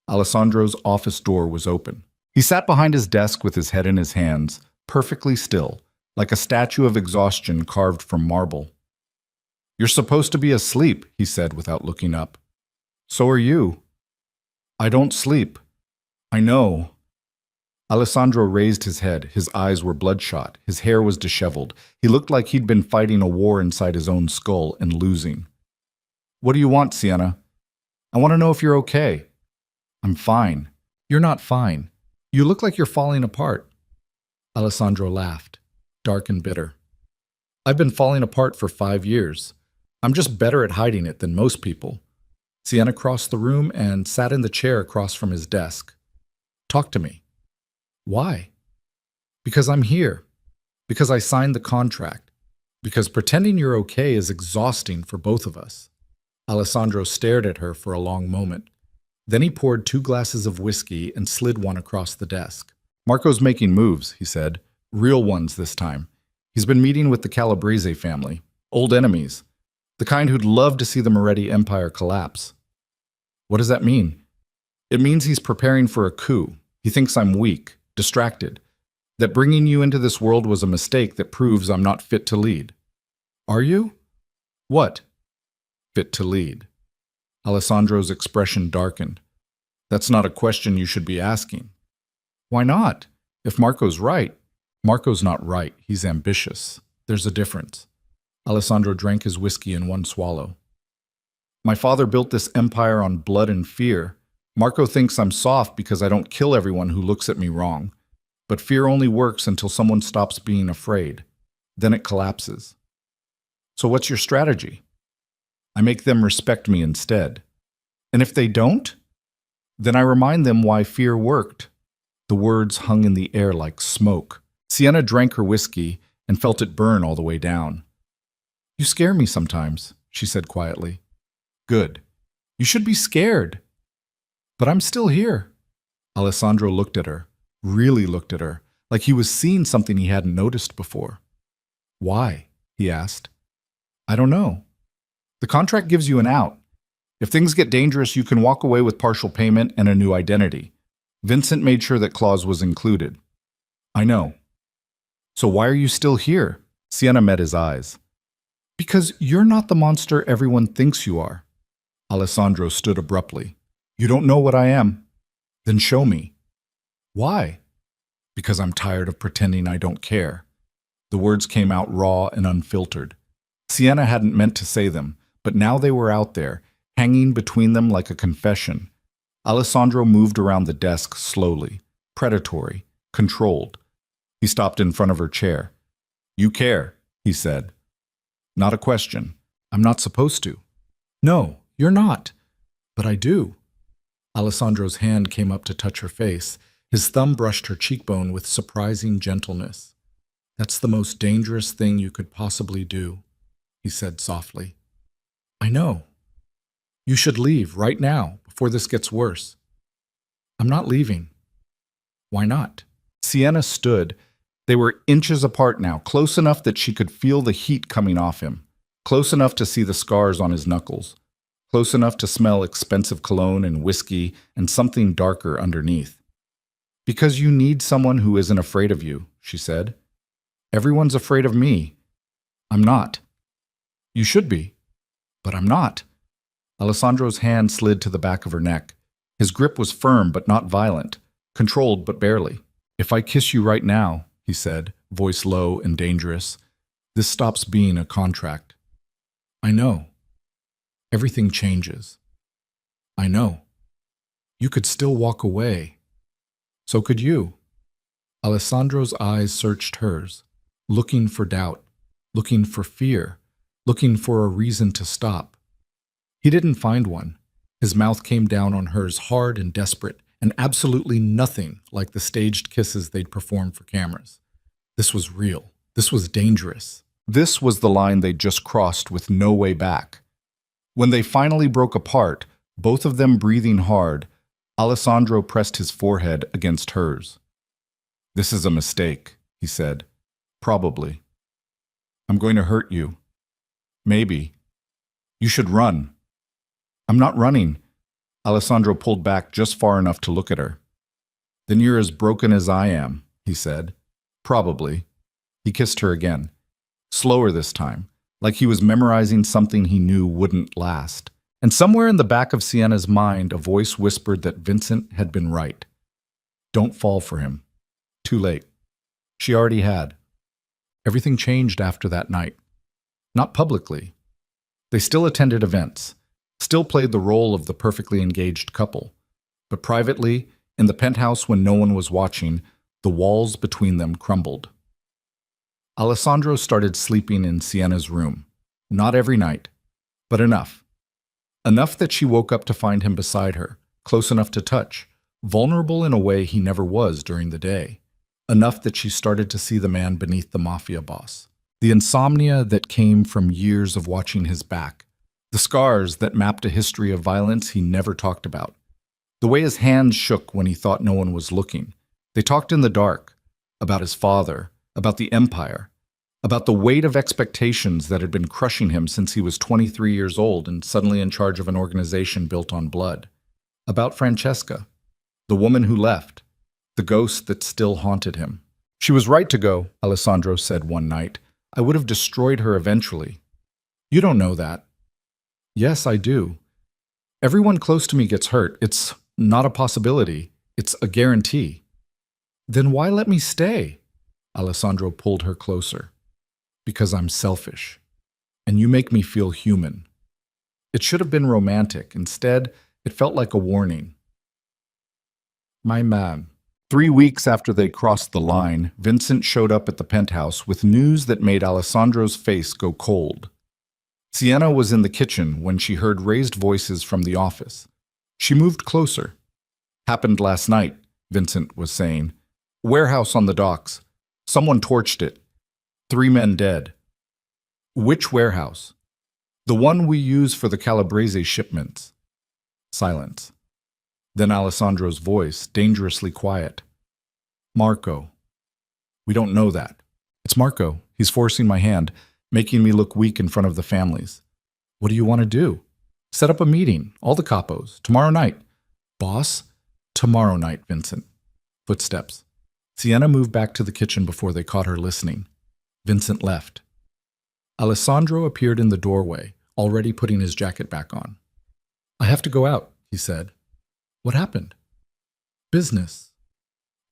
Speaker 1: Alessandro's office door was open. He sat behind his desk with his head in his hands, perfectly still, like a statue of exhaustion carved from marble. You're supposed to be asleep, he said without looking up. So are you. I don't sleep. I know. Alessandro raised his head. His eyes were bloodshot. His hair was disheveled. He looked like he'd been fighting a war inside his own skull and losing. What do you want, Sienna? I want to know if you're okay. I'm fine. You're not fine. You look like you're falling apart. Alessandro laughed, dark and bitter. I've been falling apart for 5 years. I'm just better at hiding it than most people. Sienna crossed the room and sat in the chair across from his desk. Talk to me. Why? Because I'm here. Because I signed the contract. Because pretending you're okay is exhausting for both of us. Alessandro stared at her for a long moment. Then he poured 2 glasses of whiskey and slid one across the desk. Marco's making moves, he said. Real ones this time. He's been meeting with the Calabrese family. Old enemies. The kind who'd love to see the Moretti Empire collapse. What does that mean? It means he's preparing for a coup. He thinks I'm weak, distracted. That bringing you into this world was a mistake that proves I'm not fit to lead. Are you? What? Fit to lead. Alessandro's expression darkened. That's not a question you should be asking. Why not? If Marco's right. Marco's not right. He's ambitious. There's a difference. Alessandro drank his whiskey in one swallow. My father built this empire on blood and fear. Marco thinks I'm soft because I don't kill everyone who looks at me wrong. But fear only works until someone stops being afraid. Then it collapses. So what's your strategy? I make them respect me instead. And if they don't? Then I remind them why fear worked. The words hung in the air like smoke. Sienna drank her whiskey and felt it burn all the way down. You scare me sometimes, she said quietly. Good. You should be scared. But I'm still here. Alessandro looked at her, really looked at her, like he was seeing something he hadn't noticed before. Why? He asked. I don't know. The contract gives you an out. If things get dangerous, you can walk away with partial payment and a new identity. Vincent made sure that clause was included. I know. So why are you still here? Sienna met his eyes. Because you're not the monster everyone thinks you are. Alessandro stood abruptly. You don't know what I am? Then show me. Why? Because I'm tired of pretending I don't care. The words came out raw and unfiltered. Sienna hadn't meant to say them, but now they were out there, hanging between them like a confession. Alessandro moved around the desk slowly, predatory, controlled. He stopped in front of her chair. You care, he said. Not a question. I'm not supposed to. No, you're not. But I do. Alessandro's hand came up to touch her face. His thumb brushed her cheekbone with surprising gentleness. That's the most dangerous thing you could possibly do, he said softly. I know. You should leave right now, before this gets worse. I'm not leaving. Why not? Sienna stood. They were inches apart now, close enough that she could feel the heat coming off him, close enough to see the scars on his knuckles, close enough to smell expensive cologne and whiskey and something darker underneath. Because you need someone who isn't afraid of you, she said. Everyone's afraid of me. I'm not. You should be. But I'm not. Alessandro's hand slid to the back of her neck. His grip was firm but not violent, controlled but barely. If I kiss you right now, he said, voice low and dangerous, this stops being a contract. I know. Everything changes. I know. You could still walk away. So could you. Alessandro's eyes searched hers, looking for doubt, looking for fear, looking for a reason to stop. He didn't find one. His mouth came down on hers hard and desperate, and absolutely nothing like the staged kisses they'd performed for cameras. This was real. This was dangerous. This was the line they'd just crossed with no way back. When they finally broke apart, both of them breathing hard, Alessandro pressed his forehead against hers. This is a mistake, he said. Probably. I'm going to hurt you. Maybe. You should run. I'm not running. Alessandro pulled back just far enough to look at her. Then you're as broken as I am, he said. Probably. He kissed her again. Slower this time, like he was memorizing something he knew wouldn't last. And somewhere in the back of Sienna's mind, a voice whispered that Vincent had been right. Don't fall for him. Too late. She already had. Everything changed after that night. Not publicly. They still attended events, still played the role of the perfectly engaged couple. But privately, in the penthouse when no one was watching, the walls between them crumbled. Alessandro started sleeping in Sienna's room. Not every night, but enough. Enough that she woke up to find him beside her, close enough to touch, vulnerable in a way he never was during the day. Enough that she started to see the man beneath the mafia boss. The insomnia that came from years of watching his back. The scars that mapped a history of violence he never talked about. The way his hands shook when he thought no one was looking. They talked in the dark, about his father, about the empire, about the weight of expectations that had been crushing him since he was 23 years old and suddenly in charge of an organization built on blood. About Francesca, the woman who left, the ghost that still haunted him. She was right to go, Alessandro said one night. I would have destroyed her eventually. You don't know that. Yes, I do. Everyone close to me gets hurt. It's not a possibility. It's a guarantee. Then why let me stay? Alessandro pulled her closer. Because I'm selfish. And you make me feel human. It should have been romantic. Instead, it felt like a warning. My man. 3 weeks after they crossed the line, Vincent showed up at the penthouse with news that made Alessandro's face go cold. Sienna was in the kitchen when she heard raised voices from the office. She moved closer. Happened last night, Vincent was saying. Warehouse on the docks. Someone torched it. 3 men dead. Which warehouse? The one we use for the Calabrese shipments. Silence. Then Alessandro's voice, dangerously quiet. Marco. We don't know that. It's Marco. He's forcing my hand, making me look weak in front of the families. What do you want to do? Set up a meeting, all the capos, tomorrow night. Boss? Tomorrow night, Vincent. Footsteps. Sienna moved back to the kitchen before they caught her listening. Vincent left. Alessandro appeared in the doorway, already putting his jacket back on. I have to go out, he said. What happened? Business.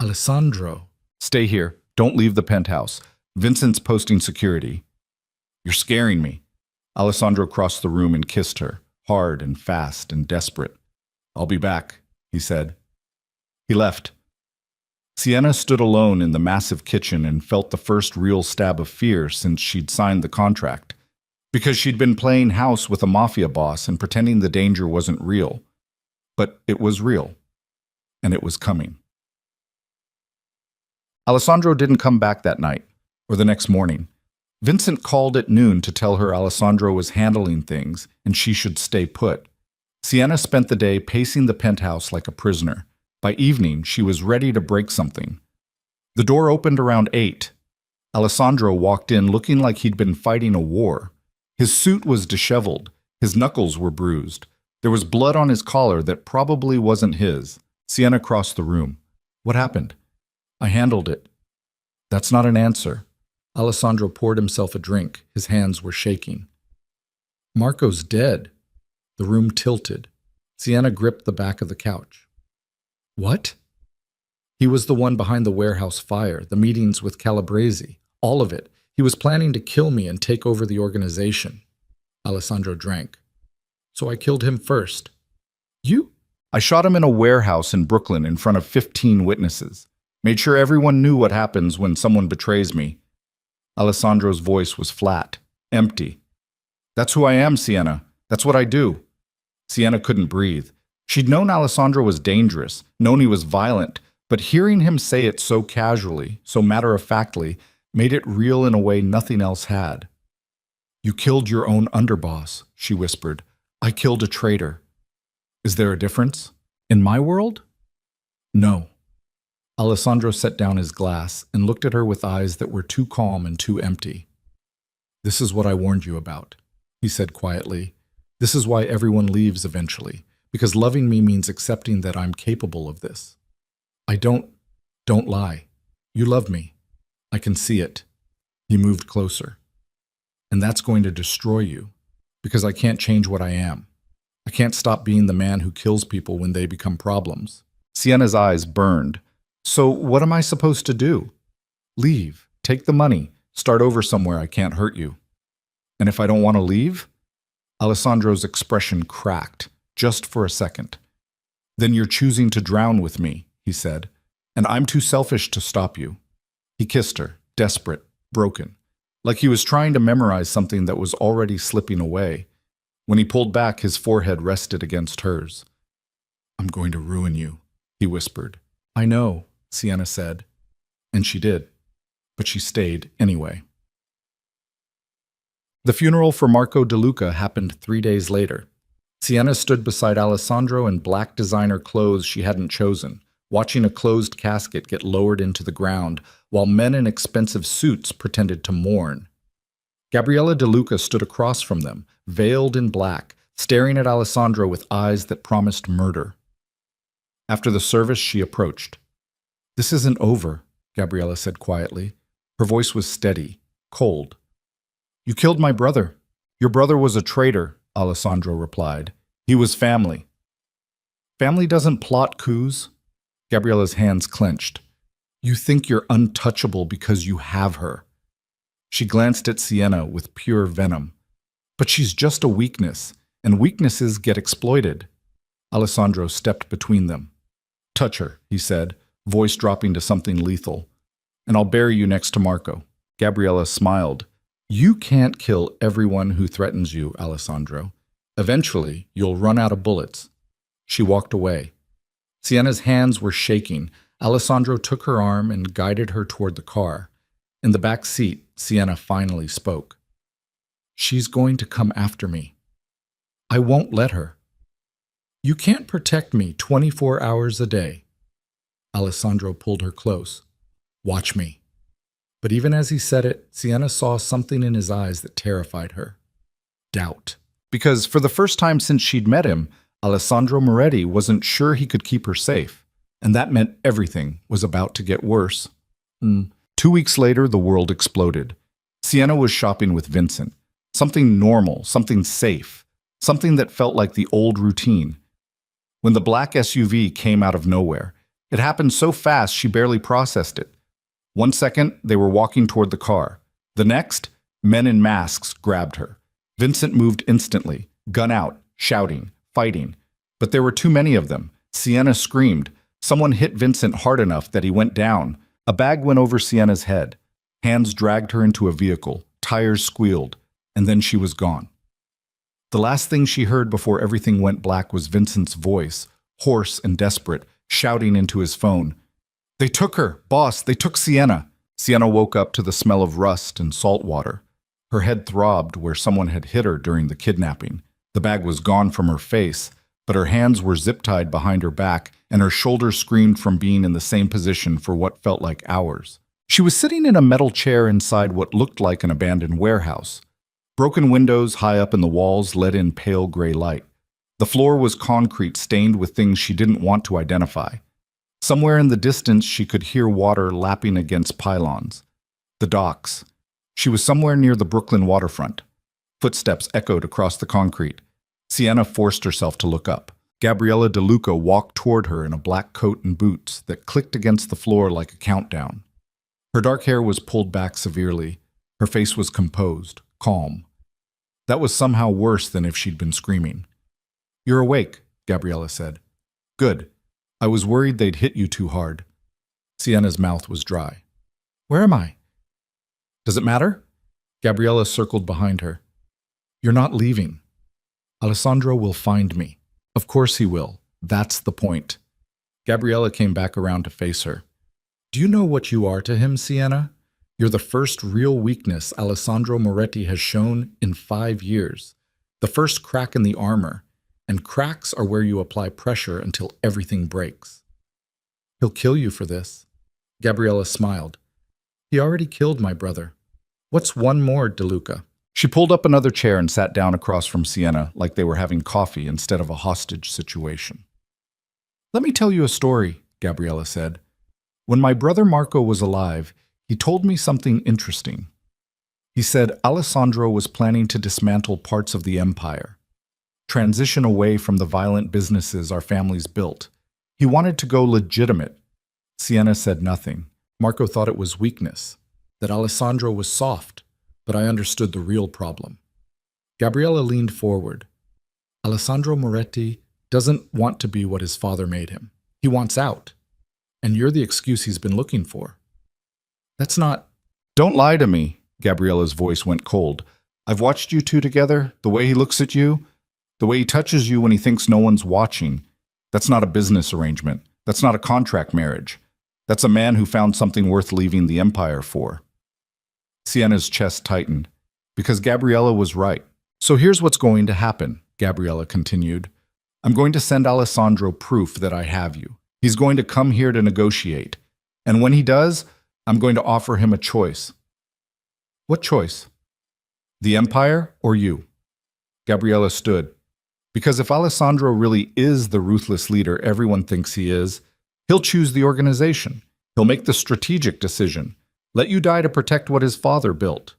Speaker 1: Alessandro. Stay here. Don't leave the penthouse. Vincent's posting security. You're scaring me. Alessandro crossed the room and kissed her, hard and fast and desperate. I'll be back, he said. He left. Sienna stood alone in the massive kitchen and felt the first real stab of fear since she'd signed the contract. Because she'd been playing house with a mafia boss and pretending the danger wasn't real. But it was real. And it was coming. Alessandro didn't come back that night, or the next morning. Vincent called at noon to tell her Alessandro was handling things and she should stay put. Sienna spent the day pacing the penthouse like a prisoner. By evening, she was ready to break something. The door opened around 8. Alessandro walked in looking like he'd been fighting a war. His suit was disheveled. His knuckles were bruised. There was blood on his collar that probably wasn't his. Sienna crossed the room. What happened? I handled it. That's not an answer. Alessandro poured himself a drink. His hands were shaking. Marco's dead. The room tilted. Sienna gripped the back of the couch. What? He was the one behind the warehouse fire, the meetings with Calabrese, all of it. He was planning to kill me and take over the organization. Alessandro drank. So I killed him first. You? I shot him in a warehouse in Brooklyn in front of 15 witnesses. Made sure everyone knew what happens when someone betrays me. Alessandro's voice was flat, empty. That's who I am, Sienna. That's what I do. Sienna couldn't breathe. She'd known Alessandro was dangerous, known he was violent, but hearing him say it so casually, so matter-of-factly, made it real in a way nothing else had. You killed your own underboss, she whispered. I killed a traitor. Is there a difference? In my world? No. Alessandro set down his glass and looked at her with eyes that were too calm and too empty. This is what I warned you about, he said quietly. This is why everyone leaves eventually, because loving me means accepting that I'm capable of this. Don't lie. You love me. I can see it. He moved closer. And that's going to destroy you, because I can't change what I am. I can't stop being the man who kills people when they become problems. Sienna's eyes burned. So what am I supposed to do? Leave. Take the money. Start over somewhere I can't hurt you. And if I don't want to leave? Alessandro's expression cracked, just for a second. Then you're choosing to drown with me, he said, and I'm too selfish to stop you. He kissed her, desperate, broken, like he was trying to memorize something that was already slipping away. When he pulled back, his forehead rested against hers. I'm going to ruin you, he whispered. I know, Sienna said. And she did. But she stayed anyway. The funeral for Marco De Luca happened 3 days later. Sienna stood beside Alessandro in black designer clothes she hadn't chosen, watching a closed casket get lowered into the ground, while men in expensive suits pretended to mourn. Gabriella De Luca stood across from them, veiled in black, staring at Alessandro with eyes that promised murder. After the service, she approached. This isn't over, Gabriella said quietly. Her voice was steady, cold. You killed my brother. Your brother was a traitor, Alessandro replied. He was family. Family doesn't plot coups. Gabriella's hands clenched. You think you're untouchable because you have her. She glanced at Sienna with pure venom. But she's just a weakness, and weaknesses get exploited. Alessandro stepped between them. Touch her, he said, voice dropping to something lethal. And I'll bury you next to Marco. Gabriella smiled. You can't kill everyone who threatens you, Alessandro. Eventually, you'll run out of bullets. She walked away. Sienna's hands were shaking. Alessandro took her arm and guided her toward the car. In the back seat, Sienna finally spoke. She's going to come after me. I won't let her. You can't protect me 24 hours a day. Alessandro pulled her close. Watch me. But even as he said it, Sienna saw something in his eyes that terrified her. Doubt. Because for the first time since she'd met him, Alessandro Moretti wasn't sure he could keep her safe. And that meant everything was about to get worse. 2 weeks later, the world exploded. Sienna was shopping with Vincent. Something normal, something safe, something that felt like the old routine. When the black SUV came out of nowhere, it happened so fast she barely processed it. 1 second, they were walking toward the car. The next, men in masks grabbed her. Vincent moved instantly, gun out, shouting, fighting. But there were too many of them. Sienna screamed. Someone hit Vincent hard enough that he went down. A bag went over Sienna's head. Hands dragged her into a vehicle. Tires squealed. And then she was gone. The last thing she heard before everything went black was Vincent's voice, hoarse and desperate, shouting into his phone. They took her, boss, they took Sienna. Sienna woke up to the smell of rust and salt water. Her head throbbed where someone had hit her during the kidnapping. The bag was gone from her face, but her hands were zip-tied behind her back, and her shoulders screamed from being in the same position for what felt like hours. She was sitting in a metal chair inside what looked like an abandoned warehouse. Broken windows high up in the walls let in pale gray light. The floor was concrete stained with things she didn't want to identify. Somewhere in the distance, she could hear water lapping against pylons. The docks. She was somewhere near the Brooklyn waterfront. Footsteps echoed across the concrete. Sienna forced herself to look up. Gabriella DeLuca walked toward her in a black coat and boots that clicked against the floor like a countdown. Her dark hair was pulled back severely. Her face was composed, calm. That was somehow worse than if she'd been screaming. "You're awake," Gabriella said. "Good. I was worried they'd hit you too hard." Sienna's mouth was dry. "Where am I?" "Does it matter?" Gabriella circled behind her. "You're not leaving. Alessandro will find me." "Of course he will. That's the point." Gabriella came back around to face her. "Do you know what you are to him, Sienna? You're the first real weakness Alessandro Moretti has shown in 5 years. The first crack in the armor. And cracks are where you apply pressure until everything breaks." "He'll kill you for this." Gabriella smiled. "He already killed my brother. What's one more, DeLuca?" She pulled up another chair and sat down across from Sienna like they were having coffee instead of a hostage situation. "Let me tell you a story," Gabriella said. "When my brother Marco was alive, he told me something interesting. He said Alessandro was planning to dismantle parts of the empire, transition away from the violent businesses our families built. He wanted to go legitimate." Sienna said nothing. Marco thought it was weakness, that Alessandro was soft, but I understood the real problem. Gabriella leaned forward. "Alessandro Moretti doesn't want to be what his father made him. He wants out. And you're the excuse he's been looking for." "That's not—" "Don't lie to me." Gabriella's voice went cold. "I've watched you two together, the way he looks at you, the way he touches you when he thinks no one's watching. That's not a business arrangement. That's not a contract marriage. That's a man who found something worth leaving the empire for." Sienna's chest tightened, because Gabriella was right. "So here's what's going to happen," Gabriella continued. "I'm going to send Alessandro proof that I have you. He's going to come here to negotiate. And when he does, I'm going to offer him a choice." "What choice?" "The empire or you?" Gabriella stood. "Because if Alessandro really is the ruthless leader everyone thinks he is, he'll choose the organization. He'll make the strategic decision. Let you die to protect what his father built.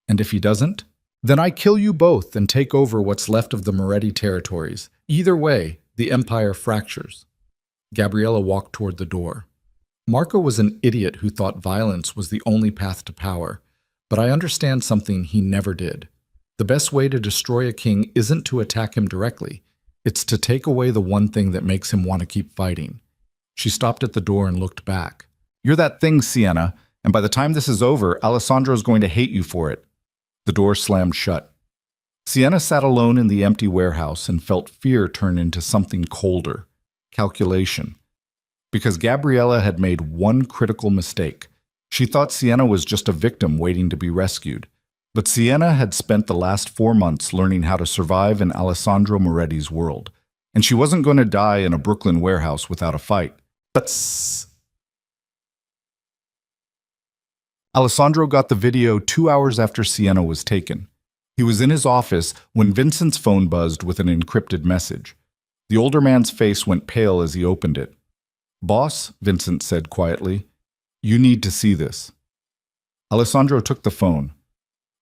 Speaker 1: And if he doesn't, then I kill you both and take over what's left of the Moretti territories. Either way, the empire fractures." Gabriella walked toward the door. Marco was an idiot who thought violence was the only path to power, but I understand something he never did. The best way to destroy a king isn't to attack him directly. It's to take away the one thing that makes him want to keep fighting. She stopped at the door and looked back. "You're that thing, Sienna, and by the time this is over, Alessandro's going to hate you for it." The door slammed shut. Sienna sat alone in the empty warehouse and felt fear turn into something colder. Calculation. Because Gabriella had made one critical mistake. She thought Sienna was just a victim waiting to be rescued. But Sienna had spent the last 4 months learning how to survive in Alessandro Moretti's world. And she wasn't going to die in a Brooklyn warehouse without a fight. But Alessandro got the video 2 hours after Sienna was taken. He was in his office when Vincent's phone buzzed with an encrypted message. The older man's face went pale as he opened it. "Boss," Vincent said quietly, "you need to see this." Alessandro took the phone.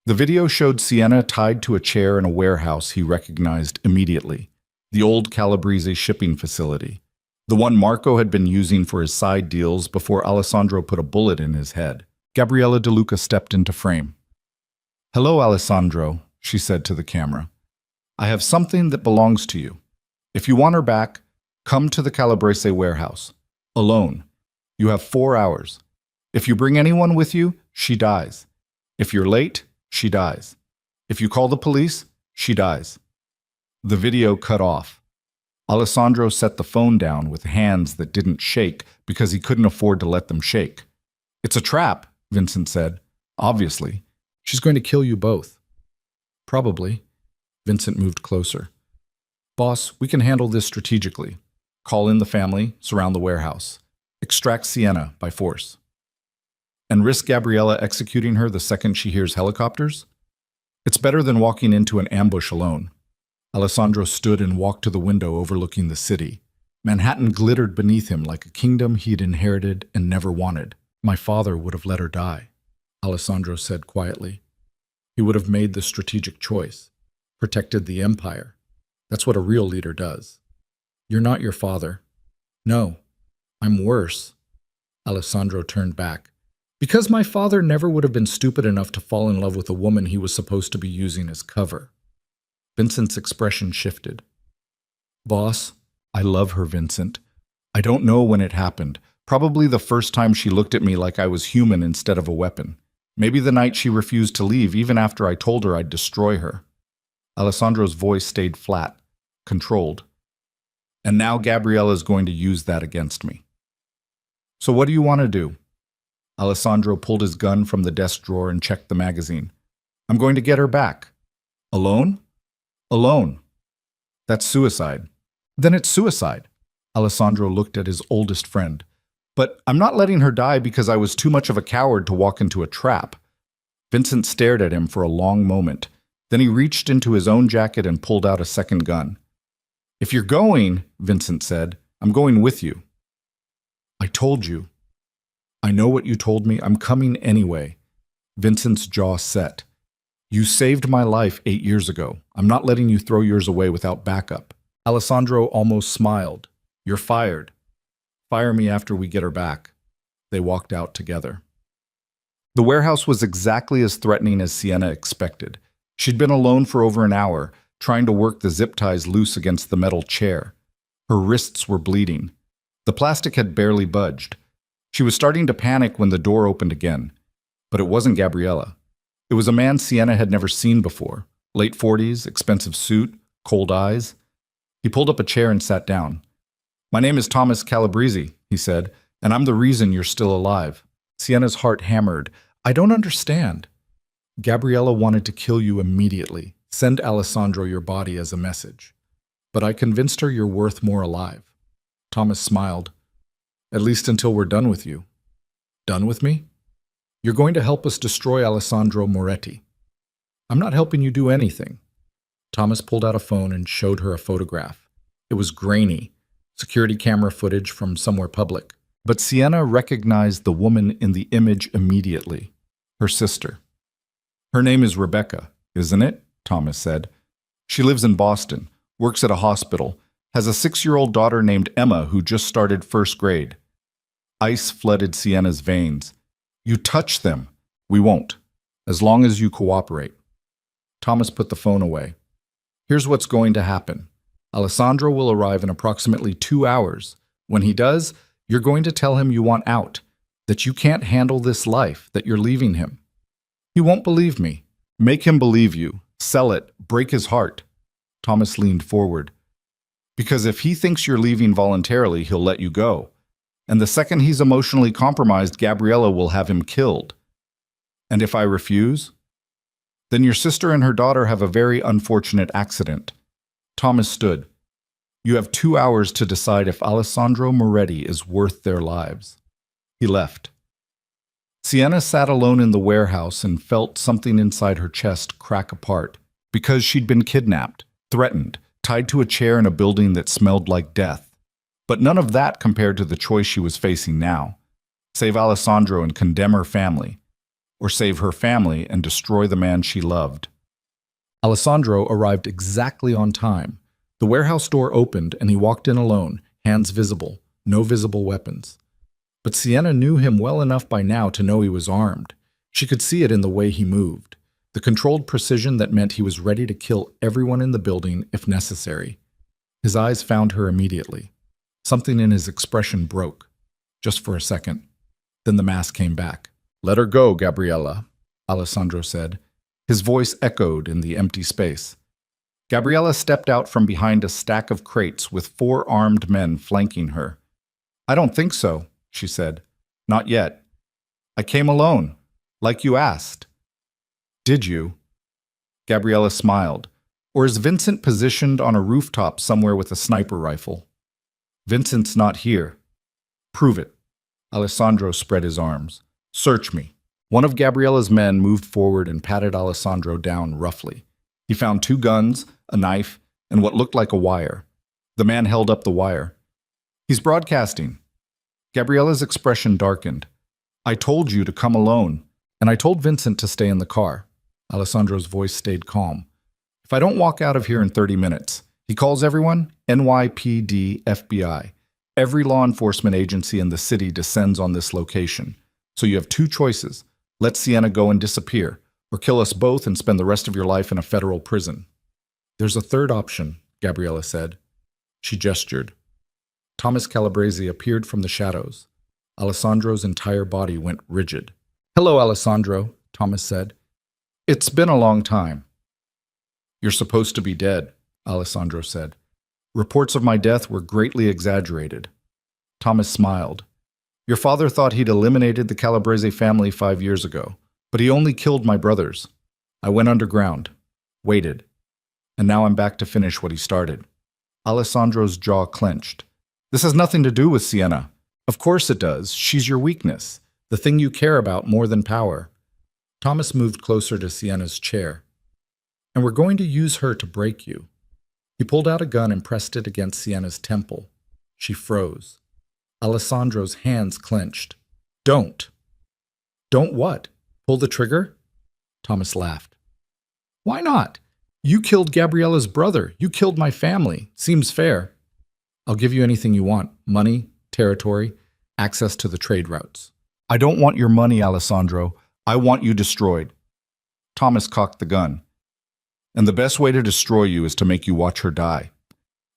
Speaker 1: The video showed Sienna tied to a chair in a warehouse he recognized immediately. The old Calabrese shipping facility. The one Marco had been using for his side deals before Alessandro put a bullet in his head. Gabriella De Luca stepped into frame. "Hello, Alessandro," she said to the camera. "I have something that belongs to you. If you want her back, come to the Calabrese warehouse. Alone. You have 4 hours. If you bring anyone with you, she dies. If you're late, she dies. If you call the police, she dies." The video cut off. Alessandro set the phone down with hands that didn't shake because he couldn't afford to let them shake. "It's a trap," Vincent said. "Obviously. She's going to kill you both." "Probably." Vincent moved closer. "Boss, we can handle this strategically. Call in the family, surround the warehouse. Extract Sienna by force. And risk Gabriella executing her the second she hears helicopters? It's better than walking into an ambush alone." Alessandro stood and walked to the window overlooking the city. Manhattan glittered beneath him like a kingdom he'd inherited and never wanted. "My father would have let her die," Alessandro said quietly. "He would have made the strategic choice, protected the empire. That's what a real leader does." "You're not your father." "No, I'm worse." Alessandro turned back. "Because my father never would have been stupid enough to fall in love with a woman he was supposed to be using as cover." Vincent's expression shifted. "Boss, I love her, Vincent. I don't know when it happened. Probably the first time she looked at me like I was human instead of a weapon. Maybe the night she refused to leave even after I told her I'd destroy her." Alessandro's voice stayed flat, controlled. "And now Gabriella's going to use that against me. So what do you want to do?" Alessandro pulled his gun from the desk drawer and checked the magazine. "I'm going to get her back." "Alone?" "Alone." "That's suicide." "Then it's suicide." Alessandro looked at his oldest friend. "But I'm not letting her die because I was too much of a coward to walk into a trap." Vincent stared at him for a long moment. Then he reached into his own jacket and pulled out a second gun. "If you're going," Vincent said, "I'm going with you." "I told you." "I know what you told me. I'm coming anyway." Vincent's jaw set. "You saved my life 8 years ago. I'm not letting you throw yours away without backup." Alessandro almost smiled. "You're fired. Fire me after we get her back." They walked out together. The warehouse was exactly as threatening as Sienna expected. She'd been alone for over an hour, trying to work the zip ties loose against the metal chair. Her wrists were bleeding. The plastic had barely budged. She was starting to panic when the door opened again. But it wasn't Gabriella. It was a man Sienna had never seen before. Late 40s, expensive suit, cold eyes. He pulled up a chair and sat down. "My name is Thomas Calabrese," he said, "and I'm the reason you're still alive." Sienna's heart hammered. "I don't understand." "Gabriella wanted to kill you immediately. Send Alessandro your body as a message. But I convinced her you're worth more alive." Thomas smiled. "At least until we're done with you." "Done with me?" "You're going to help us destroy Alessandro Moretti." "I'm not helping you do anything." Thomas pulled out a phone and showed her a photograph. It was grainy, security camera footage from somewhere public. But Sienna recognized the woman in the image immediately. Her sister. "Her name is Rebecca, isn't it?" Thomas said. "She lives in Boston, works at a hospital, has a 6-year-old daughter named Emma who just started first grade." Ice flooded Sienna's veins. "You touch them." "We won't, as long as you cooperate." Thomas put the phone away. "Here's what's going to happen. Alessandro will arrive in approximately 2 hours. When he does, you're going to tell him you want out, that you can't handle this life, that you're leaving him. He won't believe me. Make him believe you. Sell it. Break his heart." Thomas leaned forward. "Because if he thinks you're leaving voluntarily, he'll let you go. And the second he's emotionally compromised, Gabriella will have him killed. And if I refuse? Then your sister and her daughter have a very unfortunate accident." Thomas stood. You have 2 hours to decide if Alessandro Moretti is worth their lives. He left. Sienna sat alone in the warehouse and felt something inside her chest crack apart because she'd been kidnapped, threatened, tied to a chair in a building that smelled like death. But none of that compared to the choice she was facing now. Save Alessandro and condemn her family, or save her family and destroy the man she loved. Alessandro arrived exactly on time. The warehouse door opened and he walked in alone, hands visible, no visible weapons. But Sienna knew him well enough by now to know he was armed. She could see it in the way he moved, the controlled precision that meant he was ready to kill everyone in the building if necessary. His eyes found her immediately. Something in his expression broke, just for a second. Then the mask came back. "Let her go, Gabriella," Alessandro said. His voice echoed in the empty space. Gabriella stepped out from behind a stack of crates with 4 armed men flanking her. "I don't think so," she said. "Not yet. I came alone, like you asked." "Did you?" Gabriella smiled. "Or is Vincent positioned on a rooftop somewhere with a sniper rifle?" "Vincent's not here." "Prove it." Alessandro spread his arms. "Search me." One of Gabriella's men moved forward and patted Alessandro down roughly. He found 2 guns, a knife, and what looked like a wire. The man held up the wire. "He's broadcasting." Gabriella's expression darkened. "I told you to come alone, and I told Vincent to stay in the car." Alessandro's voice stayed calm. "If I don't walk out of here in 30 minutes, he calls everyone, NYPD, FBI. Every law enforcement agency in the city descends on this location. So you have 2 choices. Let Sienna go and disappear, or kill us both and spend the rest of your life in a federal prison." "There's a third option," Gabriella said. She gestured. Thomas Calabrese appeared from the shadows. Alessandro's entire body went rigid. "Hello, Alessandro," Thomas said. "It's been a long time." "You're supposed to be dead," Alessandro said. "Reports of my death were greatly exaggerated." Thomas smiled. "Your father thought he'd eliminated the Calabrese family 5 years ago, but he only killed my brothers. I went underground, waited, and now I'm back to finish what he started." Alessandro's jaw clenched. "This has nothing to do with Sienna." "Of course it does. She's your weakness, the thing you care about more than power." Thomas moved closer to Sienna's chair. "And we're going to use her to break you." He pulled out a gun and pressed it against Sienna's temple. She froze. Alessandro's hands clenched. "Don't." "Don't what? Pull the trigger?" Thomas laughed. "Why not? You killed Gabriella's brother. You killed my family. Seems fair. I'll give you anything you want. Money, territory, access to the trade routes." "I don't want your money, Alessandro. I want you destroyed." Thomas cocked the gun. "And the best way to destroy you is to make you watch her die."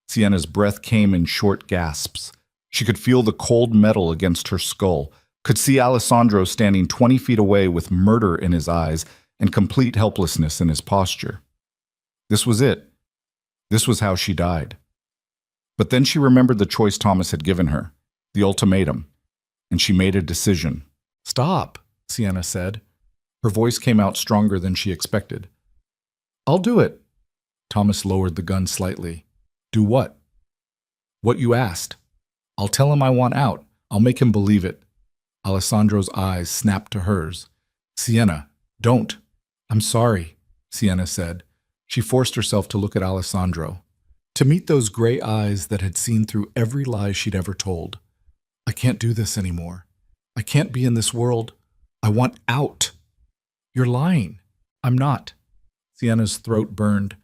Speaker 1: Sienna's breath came in short gasps. She could feel the cold metal against her skull, could see Alessandro standing 20 feet away with murder in his eyes and complete helplessness in his posture. This was it. This was how she died. But then she remembered the choice Thomas had given her, the ultimatum, and she made a decision. "Stop," Sienna said. Her voice came out stronger than she expected. "I'll do it." Thomas lowered the gun slightly. "Do what?" "What you asked. I'll tell him I want out. I'll make him believe it." Alessandro's eyes snapped to hers. "Sienna, don't." "I'm sorry," Sienna said. She forced herself to look at Alessandro, to meet those gray eyes that had seen through every lie she'd ever told. "I can't do this anymore. I can't be in this world. I want out." "You're lying." "I'm not." Sienna's throat burned.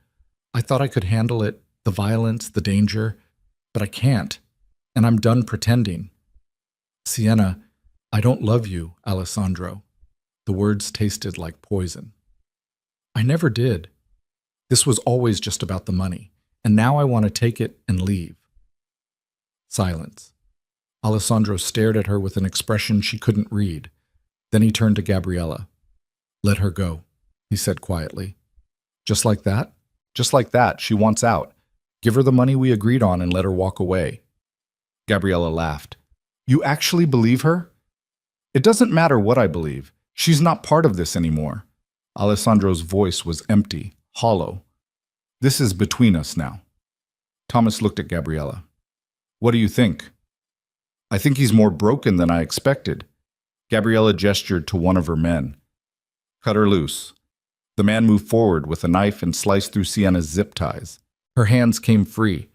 Speaker 1: "I thought I could handle it, the violence, the danger, but I can't, and I'm done pretending." "Sienna, I don't love you, Alessandro." The words tasted like poison. "I never did. This was always just about the money, and now I want to take it and leave." Silence. Alessandro stared at her with an expression she couldn't read. Then he turned to Gabriella. "Let her go," he said quietly. "Just like that?" "Just like that. She wants out. Give her the money we agreed on and let her walk away." Gabriella laughed. "You actually believe her?" "It doesn't matter what I believe. She's not part of this anymore." Alessandro's voice was empty, hollow. "This is between us now." Thomas looked at Gabriella. What do you think? I think he's more broken than I expected. Gabriella gestured to one of her men. Cut her loose. The man moved forward with a knife and sliced through Sienna's zip ties. Her hands came free.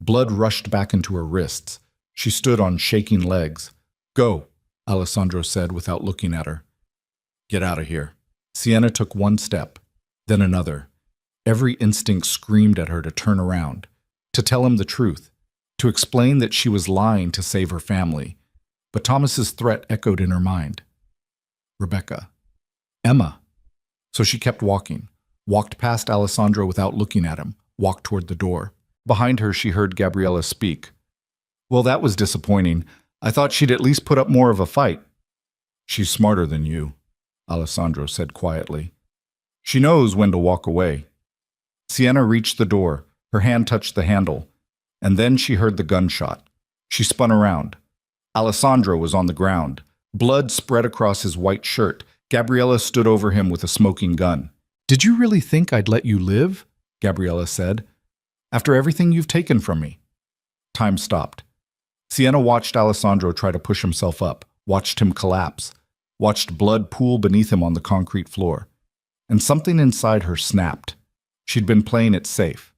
Speaker 1: Blood rushed back into her wrists. She stood on shaking legs. Go, Alessandro said without looking at her. Get out of here. Sienna took one step, then another. Every instinct screamed at her to turn around, to tell him the truth, to explain that she was lying to save her family. But Thomas's threat echoed in her mind. Rebecca. Emma. So she kept walking, walked past Alessandro without looking at him, walked toward the door. Behind her, she heard Gabriella speak. Well, that was disappointing. I thought she'd at least put up more of a fight. She's smarter than you, Alessandro said quietly. She knows when to walk away. Sienna reached the door. Her hand touched the handle. And then she heard the gunshot. She spun around. Alessandro was on the ground. Blood spread across his white shirt. Gabriella stood over him with a smoking gun. Did you really think I'd let you live? Gabriella said. After everything you've taken from me. Time stopped. Sienna watched Alessandro try to push himself up, watched him collapse, watched blood pool beneath him on the concrete floor. And something inside her snapped. She'd been playing it safe,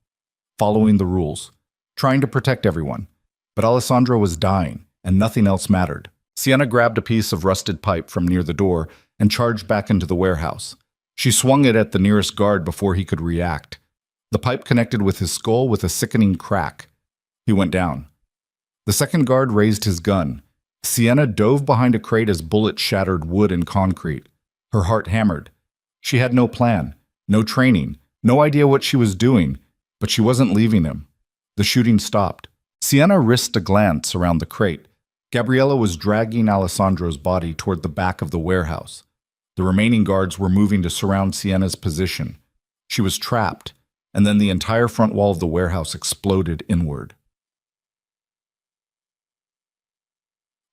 Speaker 1: following the rules, trying to protect everyone. But Alessandro was dying, and nothing else mattered. Sienna grabbed a piece of rusted pipe from near the door and charged back into the warehouse. She swung it at the nearest guard before he could react. The pipe connected with his skull with a sickening crack. He went down. The second guard raised his gun. Sienna dove behind a crate as bullets shattered wood and concrete. Her heart hammered. She had no plan, no training, no idea what she was doing, but she wasn't leaving him. The shooting stopped. Sienna risked a glance around the crate. Gabriella was dragging Alessandro's body toward the back of the warehouse. The remaining guards were moving to surround Sienna's position. She was trapped, and then the entire front wall of the warehouse exploded inward.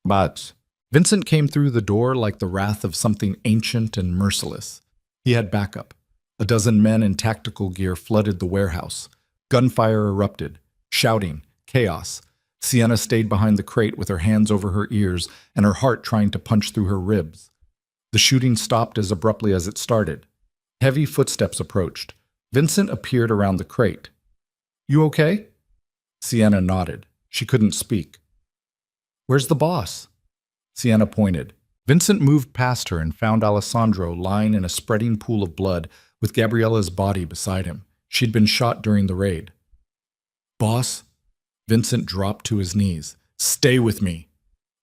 Speaker 1: But Vincent came through the door like the wrath of something ancient and merciless. He had backup. A dozen men in tactical gear flooded the warehouse. Gunfire erupted. Shouting. Chaos. Sienna stayed behind the crate with her hands over her ears and her heart trying to punch through her ribs. The shooting stopped as abruptly as it started. Heavy footsteps approached. Vincent appeared around the crate. You okay? Sienna nodded. She couldn't speak. Where's the boss? Sienna pointed. Vincent moved past her and found Alessandro lying in a spreading pool of blood with Gabriella's body beside him. She'd been shot during the raid. Boss? Vincent dropped to his knees. Stay with me.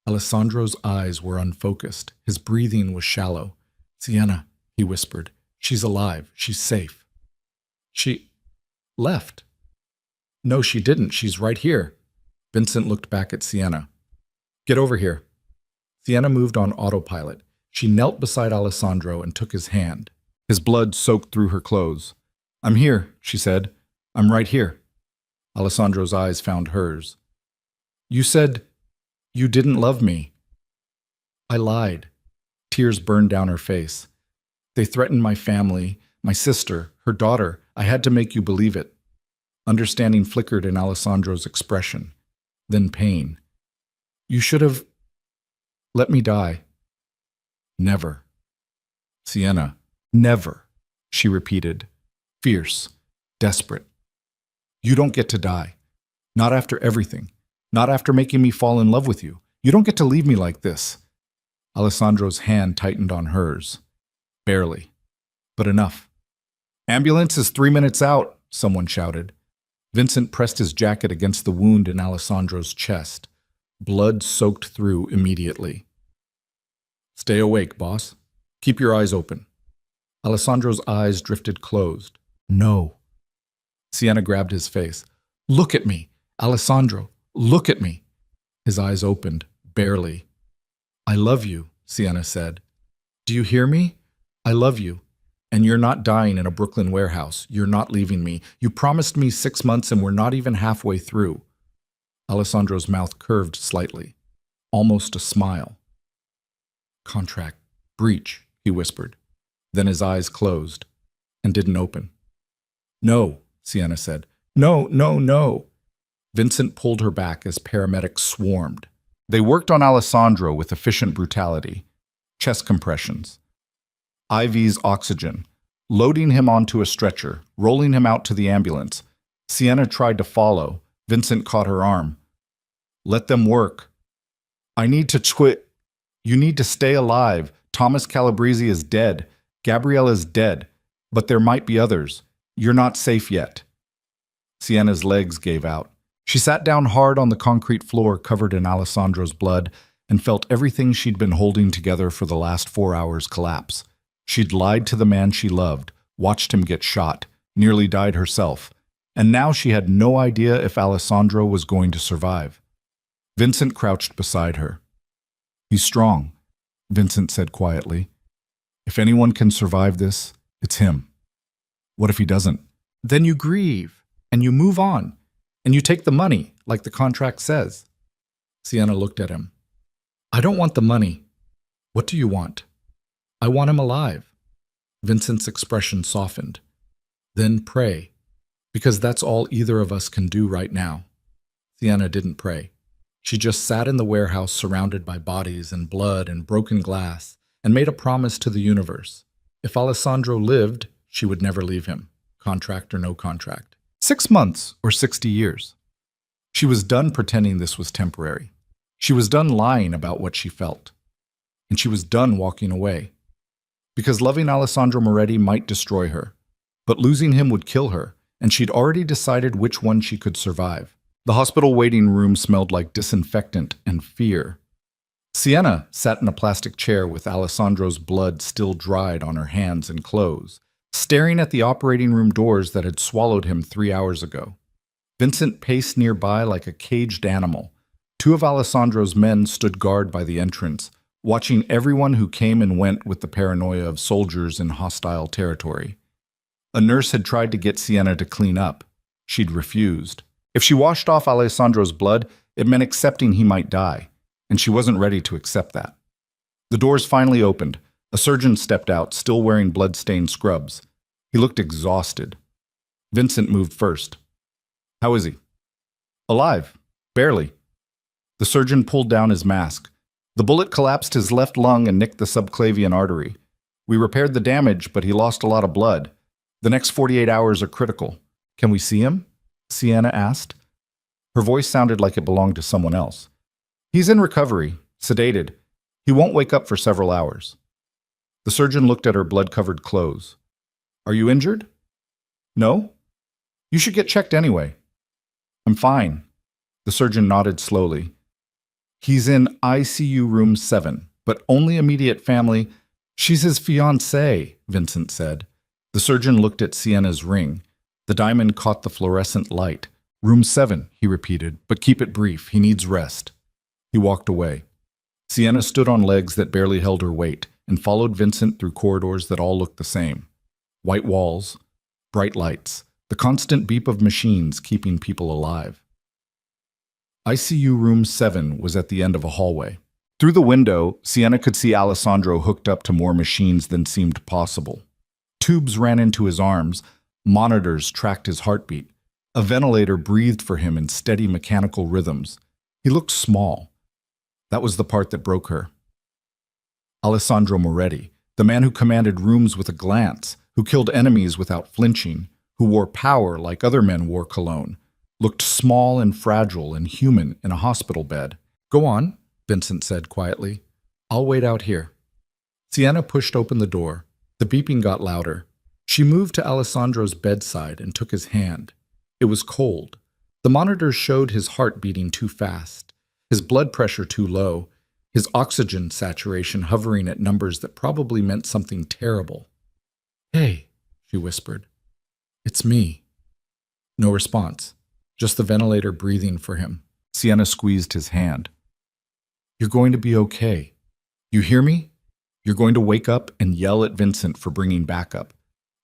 Speaker 1: Alessandro's eyes were unfocused. His breathing was shallow. Sienna, he whispered. She's alive. She's safe. She left. No, she didn't. She's right here. Vincent looked back at Sienna. Get over here. Sienna moved on autopilot. She knelt beside Alessandro and took his hand. His blood soaked through her clothes. I'm here, she said. I'm right here. Alessandro's eyes found hers. You said you didn't love me. I lied. Tears burned down her face. They threatened my family, my sister, her daughter. I had to make you believe it. Understanding flickered in Alessandro's expression. Then pain. You should have let me die. Never. Sienna, never, she repeated, fierce, desperate. You don't get to die. Not after everything. Not after making me fall in love with you. You don't get to leave me like this. Alessandro's hand tightened on hers. Barely. But enough. Ambulance is 3 minutes out, someone shouted. Vincent pressed his jacket against the wound in Alessandro's chest. Blood soaked through immediately. Stay awake, boss. Keep your eyes open. Alessandro's eyes drifted closed. No. Sienna grabbed his face. Look at me. Alessandro, look at me. His eyes opened, barely. I love you, Sienna said. Do you hear me? I love you. And you're not dying in a Brooklyn warehouse. You're not leaving me. You promised me 6 months and we're not even halfway through. Alessandro's mouth curved slightly. Almost a smile. Contract. Breach, he whispered. Then his eyes closed and didn't open. No, Sienna said. No, no, no. Vincent pulled her back as paramedics swarmed. They worked on Alessandro with efficient brutality. Chest compressions, IVs oxygen, loading him onto a stretcher, rolling him out to the ambulance. Sienna tried to follow. Vincent caught her arm. Let them work. I need to quit. You need to stay alive. Thomas Calabrese is dead. Gabrielle is dead. But there might be others. You're not safe yet. Sienna's legs gave out. She sat down hard on the concrete floor covered in Alessandro's blood and felt everything she'd been holding together for the last 4 hours collapse. She'd lied to the man she loved, watched him get shot, nearly died herself, and now she had no idea if Alessandro was going to survive. Vincent crouched beside her. He's strong, Vincent said quietly. If anyone can survive this, it's him. What if he doesn't? Then you grieve, and you move on, and you take the money, like the contract says. Sienna looked at him. I don't want the money. What do you want? I want him alive. Vincent's expression softened. Then pray, because that's all either of us can do right now. Sienna didn't pray. She just sat in the warehouse surrounded by bodies and blood and broken glass and made a promise to the universe. If Alessandro lived, she would never leave him, contract or no contract. 6 months or 60 years. She was done pretending this was temporary. She was done lying about what she felt. And she was done walking away. Because loving Alessandro Moretti might destroy her, but losing him would kill her, and she'd already decided which one she could survive. The hospital waiting room smelled like disinfectant and fear. Sienna sat in a plastic chair with Alessandro's blood still dried on her hands and clothes, staring at the operating room doors that had swallowed him 3 hours ago. Vincent paced nearby like a caged animal. 2 of Alessandro's men stood guard by the entrance, watching everyone who came and went with the paranoia of soldiers in hostile territory. A nurse had tried to get Sienna to clean up. She'd refused. If she washed off Alessandro's blood, it meant accepting he might die, and she wasn't ready to accept that. The doors finally opened. A surgeon stepped out, still wearing blood-stained scrubs. He looked exhausted. Vincent moved first. How is he? Alive. Barely. The surgeon pulled down his mask. The bullet collapsed his left lung and nicked the subclavian artery. We repaired the damage, but he lost a lot of blood. The next 48 hours are critical. Can we see him? Sienna asked. Her voice sounded like it belonged to someone else. He's in recovery, sedated. He won't wake up for several hours. The surgeon looked at her blood-covered clothes. Are you injured? No? You should get checked anyway. I'm fine. The surgeon nodded slowly. He's in ICU room 7, but only immediate family. She's his fiancée, Vincent said. The surgeon looked at Sienna's ring. The diamond caught the fluorescent light. Room 7, he repeated, but keep it brief. He needs rest. He walked away. Sienna stood on legs that barely held her weight and followed Vincent through corridors that all looked the same. White walls, bright lights, the constant beep of machines keeping people alive. ICU room 7 was at the end of a hallway. Through the window, Sienna could see Alessandro hooked up to more machines than seemed possible. Tubes ran into his arms, monitors tracked his heartbeat. A ventilator breathed for him in steady mechanical rhythms. He looked small. That was the part that broke her. Alessandro Moretti, the man who commanded rooms with a glance, who killed enemies without flinching, who wore power like other men wore cologne, looked small and fragile and human in a hospital bed. Go on, Vincent said quietly. I'll wait out here. Sienna pushed open the door. The beeping got louder. She moved to Alessandro's bedside and took his hand. It was cold. The monitors showed his heart beating too fast, his blood pressure too low, his oxygen saturation hovering at numbers that probably meant something terrible. Hey, she whispered. It's me. No response. Just the ventilator breathing for him. Sienna squeezed his hand. You're going to be okay. You hear me? You're going to wake up and yell at Vincent for bringing backup.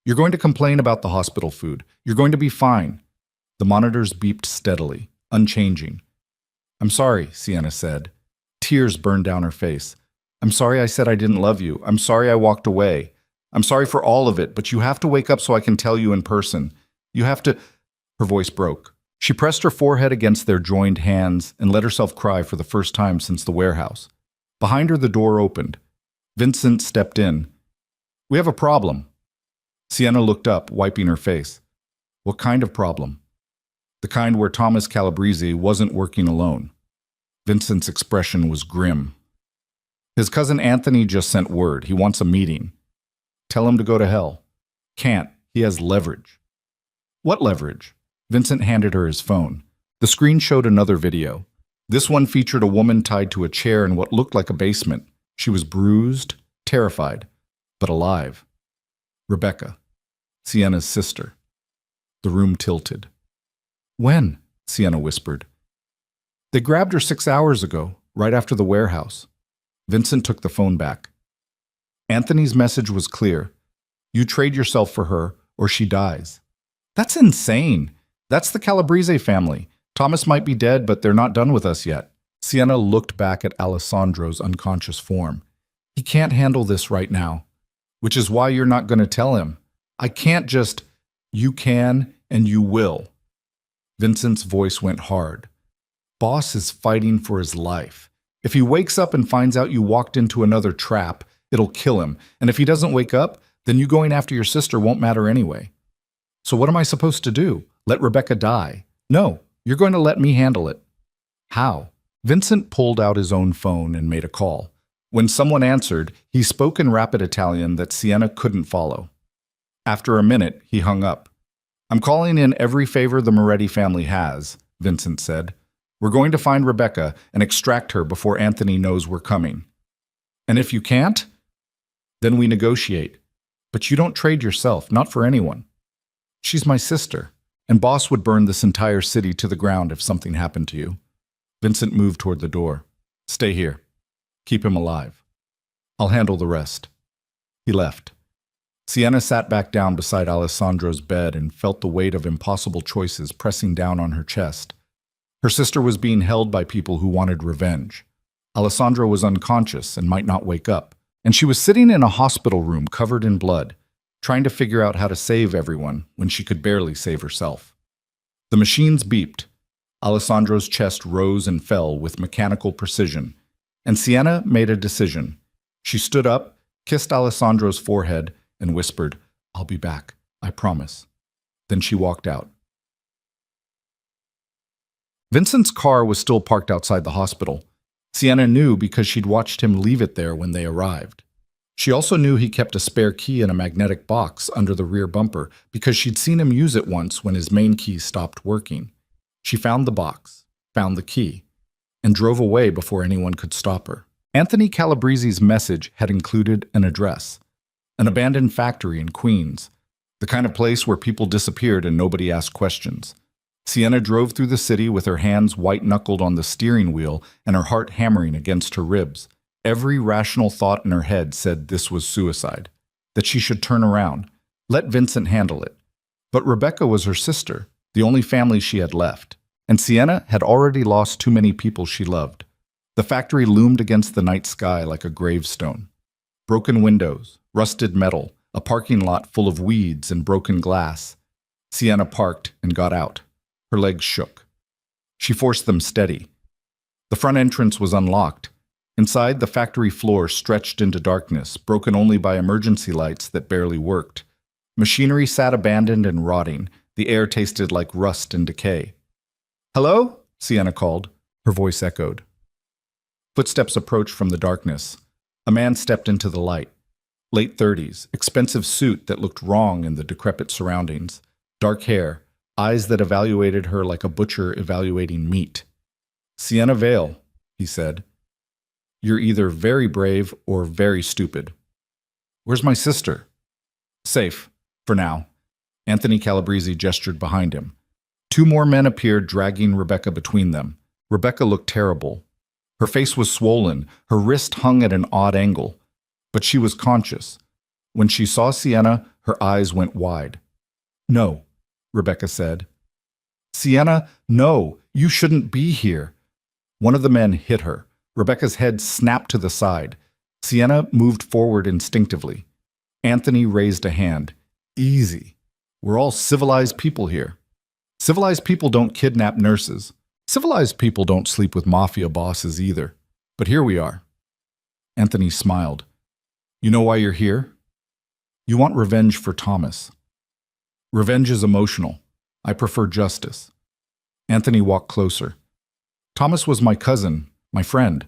Speaker 1: You're going to complain about the hospital food. You're going to be fine. The monitors beeped steadily, unchanging. I'm sorry, Sienna said. Tears burned down her face. I'm sorry I said I didn't love you. I'm sorry I walked away. I'm sorry for all of it, but you have to wake up so I can tell you in person. You have to... Her voice broke. She pressed her forehead against their joined hands and let herself cry for the first time since the warehouse. Behind her, the door opened. Vincent stepped in. "We have a problem." Sienna looked up, wiping her face. "What kind of problem?" "The kind where Thomas Calabrese wasn't working alone." Vincent's expression was grim. "His cousin Anthony just sent word. He wants a meeting." "Tell him to go to hell." "Can't. He has leverage." "What leverage?" Vincent handed her his phone. The screen showed another video. This one featured a woman tied to a chair in what looked like a basement. She was bruised, terrified, but alive. Rebecca, Sienna's sister. The room tilted. "When?" Sienna whispered. "They grabbed her 6 hours ago, right after the warehouse." Vincent took the phone back. Anthony's message was clear. "You trade yourself for her, or she dies." "That's insane. That's the Calabrese family. Thomas might be dead, but they're not done with us yet." Sienna looked back at Alessandro's unconscious form. "He can't handle this right now, which is why you're not going to tell him. I can't just—" "You can, and you will." Vincent's voice went hard. "Boss is fighting for his life. If he wakes up and finds out you walked into another trap, it'll kill him. And if he doesn't wake up, then you going after your sister won't matter anyway. So what am I supposed to do? Let Rebecca die? No, you're going to let me handle it." "How?" Vincent pulled out his own phone and made a call. When someone answered, he spoke in rapid Italian that Sienna couldn't follow. After a minute, he hung up. "I'm calling in every favor the Moretti family has," Vincent said. "We're going to find Rebecca and extract her before Anthony knows we're coming. And if you can't, then we negotiate. But you don't trade yourself, not for anyone. She's my sister, and Boss would burn this entire city to the ground if something happened to you." Vincent moved toward the door. "Stay here. Keep him alive. I'll handle the rest." He left. Sienna sat back down beside Alessandro's bed and felt the weight of impossible choices pressing down on her chest. Her sister was being held by people who wanted revenge. Alessandro was unconscious and might not wake up, and she was sitting in a hospital room covered in blood, trying to figure out how to save everyone when she could barely save herself. The machines beeped. Alessandro's chest rose and fell with mechanical precision, and Sienna made a decision. She stood up, kissed Alessandro's forehead, and whispered, "I'll be back, I promise." Then she walked out. Vincent's car was still parked outside the hospital. Sienna knew because she'd watched him leave it there when they arrived. She also knew he kept a spare key in a magnetic box under the rear bumper because she'd seen him use it once when his main key stopped working. She found the box, found the key, and drove away before anyone could stop her. Anthony Calabrese's message had included an address, an abandoned factory in Queens, the kind of place where people disappeared and nobody asked questions. Sienna drove through the city with her hands white-knuckled on the steering wheel and her heart hammering against her ribs. Every rational thought in her head said this was suicide, that she should turn around, let Vincent handle it. But Rebecca was her sister, the only family she had left, and Sienna had already lost too many people she loved. The factory loomed against the night sky like a gravestone. Broken windows, rusted metal, a parking lot full of weeds and broken glass. Sienna parked and got out. Her legs shook. She forced them steady. The front entrance was unlocked. Inside, the factory floor stretched into darkness, broken only by emergency lights that barely worked. Machinery sat abandoned and rotting. The air tasted like rust and decay. "Hello?" Sienna called. Her voice echoed. Footsteps approached from the darkness. A man stepped into the light. Late 30s, expensive suit that looked wrong in the decrepit surroundings. Dark hair, eyes that evaluated her like a butcher evaluating meat. "Sienna Vale," he said. "You're either very brave or very stupid." "Where's my sister?" "Safe, for now." Anthony Calabrese gestured behind him. 2 more men appeared, dragging Rebecca between them. Rebecca looked terrible. Her face was swollen, her wrist hung at an odd angle. But she was conscious. When she saw Sienna, her eyes went wide. "No," Rebecca said. "Sienna, no, you shouldn't be here." One of the men hit her. Rebecca's head snapped to the side. Sienna moved forward instinctively. Anthony raised a hand. "Easy. We're all civilized people here." Civilized people don't kidnap nurses. Civilized people don't sleep with mafia bosses either. But here we are. Anthony smiled. You know why you're here? You want revenge for Thomas. Revenge is emotional. I prefer justice. Anthony walked closer. Thomas was my cousin, my friend.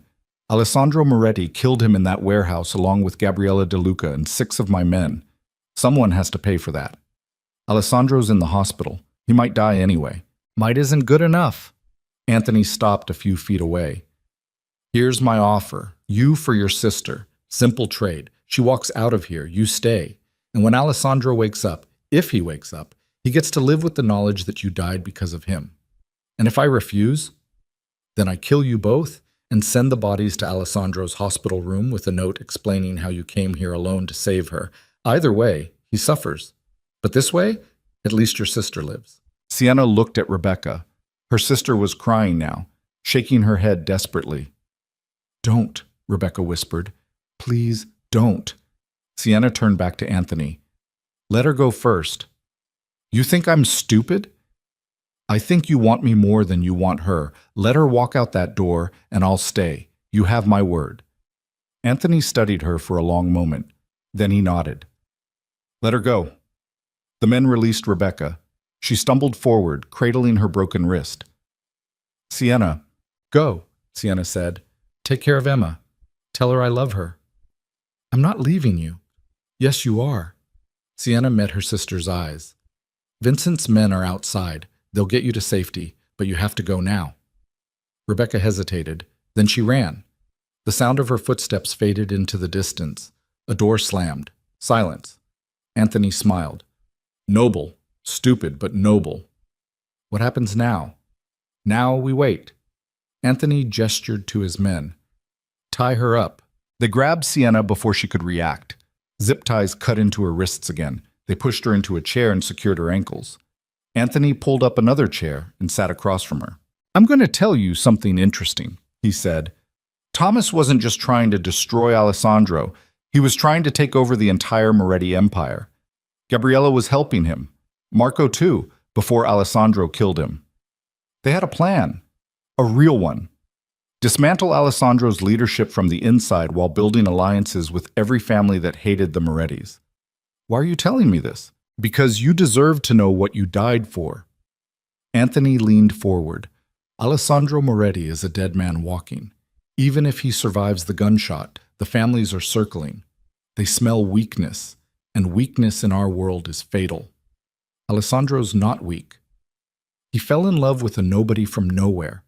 Speaker 1: Alessandro Moretti killed him in that warehouse along with Gabriella De Luca and 6 of my men. Someone has to pay for that. Alessandro's in the hospital. He might die anyway. Might isn't good enough. Anthony stopped a few feet away. Here's my offer. You for your sister. Simple trade. She walks out of here. You stay. And when Alessandro wakes up, if he wakes up, he gets to live with the knowledge that you died because of him. And if I refuse, then I kill you both and send the bodies to Alessandro's hospital room with a note explaining how you came here alone to save her. Either way, he suffers. But this way, at least your sister lives. Sienna looked at Rebecca. Her sister was crying now, shaking her head desperately. Don't, Rebecca whispered. Please don't. Sienna turned back to Anthony. Let her go first. You think I'm stupid? I think you want me more than you want her. Let her walk out that door, and I'll stay. You have my word. Anthony studied her for a long moment. Then he nodded. Let her go. The men released Rebecca. She stumbled forward, cradling her broken wrist. Sienna, go, Sienna said. Take care of Emma. Tell her I love her. I'm not leaving you. Yes, you are. Sienna met her sister's eyes. Vincent's men are outside. They'll get you to safety, but you have to go now. Rebecca hesitated. Then she ran. The sound of her footsteps faded into the distance. A door slammed. Silence. Anthony smiled. Noble. Stupid, but noble. What happens now? Now we wait. Anthony gestured to his men. Tie her up. They grabbed Sienna before she could react. Zip ties cut into her wrists again. They pushed her into a chair and secured her ankles. Anthony pulled up another chair and sat across from her. I'm going to tell you something interesting, he said. Thomas wasn't just trying to destroy Alessandro. He was trying to take over the entire Moretti Empire. Gabriella was helping him. Marco too, before Alessandro killed him. They had a plan. A real one. Dismantle Alessandro's leadership from the inside while building alliances with every family that hated the Morettis. Why are you telling me this? Because you deserve to know what you died for. Anthony leaned forward. Alessandro Moretti is a dead man walking. Even if he survives the gunshot, the families are circling. They smell weakness, and weakness in our world is fatal. Alessandro's not weak. He fell in love with a nobody from nowhere.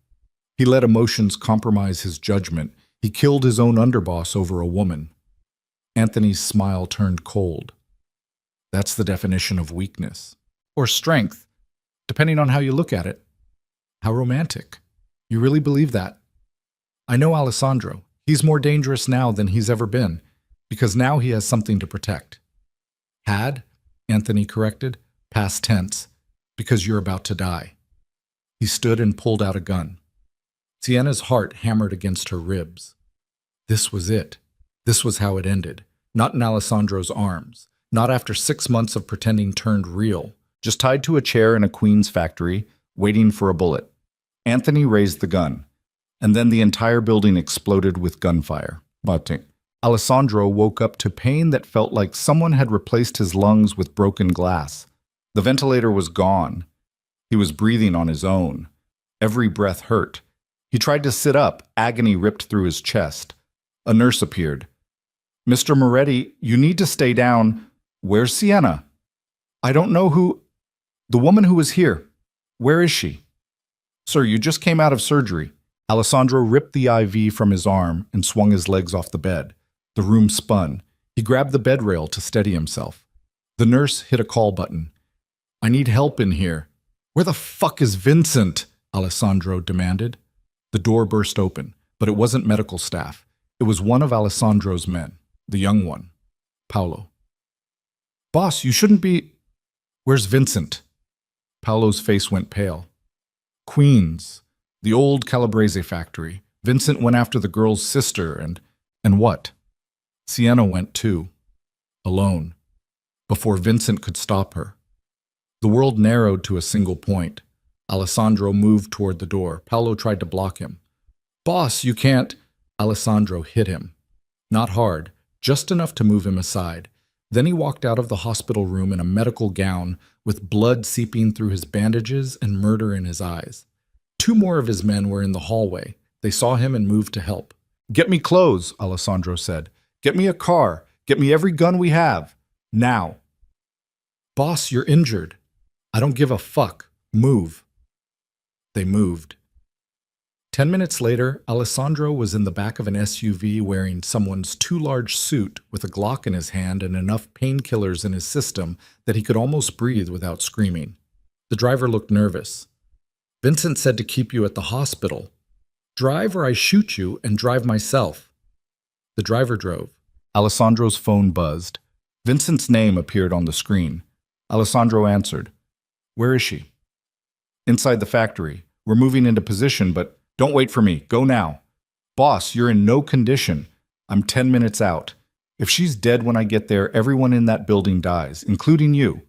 Speaker 1: He let emotions compromise his judgment. He killed his own underboss over a woman. Anthony's smile turned cold. That's the definition of weakness. Or strength, depending on how you look at it. How romantic. You really believe that? I know Alessandro. He's more dangerous now than he's ever been, because now he has something to protect. Had, Anthony corrected, past tense, because you're about to die. He stood and pulled out a gun. Sienna's heart hammered against her ribs. This was it. This was how it ended. Not in Alessandro's arms. Not after 6 months of pretending turned real. Just tied to a chair in a Queen's factory, waiting for a bullet. Anthony raised the gun. And then the entire building exploded with gunfire. Alessandro woke up to pain that felt like someone had replaced his lungs with broken glass. The ventilator was gone. He was breathing on his own. Every breath hurt. He tried to sit up, agony ripped through his chest. A nurse appeared. Mr. Moretti, you need to stay down. Where's Sienna? I don't know who... The woman who was here. Where is she? Sir, you just came out of surgery. Alessandro ripped the IV from his arm and swung his legs off the bed. The room spun. He grabbed the bed rail to steady himself. The nurse hit a call button. I need help in here. Where the fuck is Vincent? Alessandro demanded. The door burst open, but it wasn't medical staff. It was one of Alessandro's men, the young one, Paolo. Boss, you shouldn't be... Where's Vincent? Paolo's face went pale. Queens, the old Calabrese factory. Vincent went after the girl's sister and what? Sienna went too. Alone. Before Vincent could stop her. The world narrowed to a single point. Alessandro moved toward the door. Paolo tried to block him. Boss, you can't. Alessandro hit him. Not hard, just enough to move him aside. Then he walked out of the hospital room in a medical gown, with blood seeping through his bandages and murder in his eyes. Two more of his men were in the hallway. They saw him and moved to help. Get me clothes, Alessandro said. Get me a car. Get me every gun we have. Now. Boss, you're injured. I don't give a fuck. Move. They moved. 10 minutes later, Alessandro was in the back of an SUV wearing someone's too large suit with a Glock in his hand and enough painkillers in his system that he could almost breathe without screaming. The driver looked nervous. Vincent said to keep you at the hospital. Drive or I shoot you and drive myself. The driver drove. Alessandro's phone buzzed. Vincent's name appeared on the screen. Alessandro answered. Where is she? Inside the factory. We're moving into position, but don't wait for me. Go now. Boss, you're in no condition. I'm 10 minutes out. If she's dead when I get there, everyone in that building dies, including you.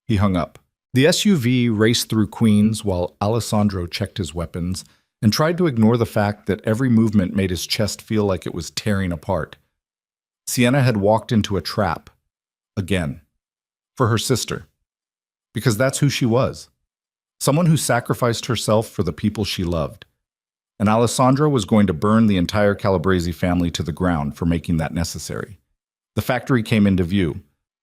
Speaker 1: He hung up. The SUV raced through Queens while Alessandro checked his weapons and tried to ignore the fact that every movement made his chest feel like it was tearing apart. Sienna had walked into a trap. Again. For her sister. Because that's who she was. Someone who sacrificed herself for the people she loved. And Alessandro was going to burn the entire Calabrese family to the ground for making that necessary. The factory came into view.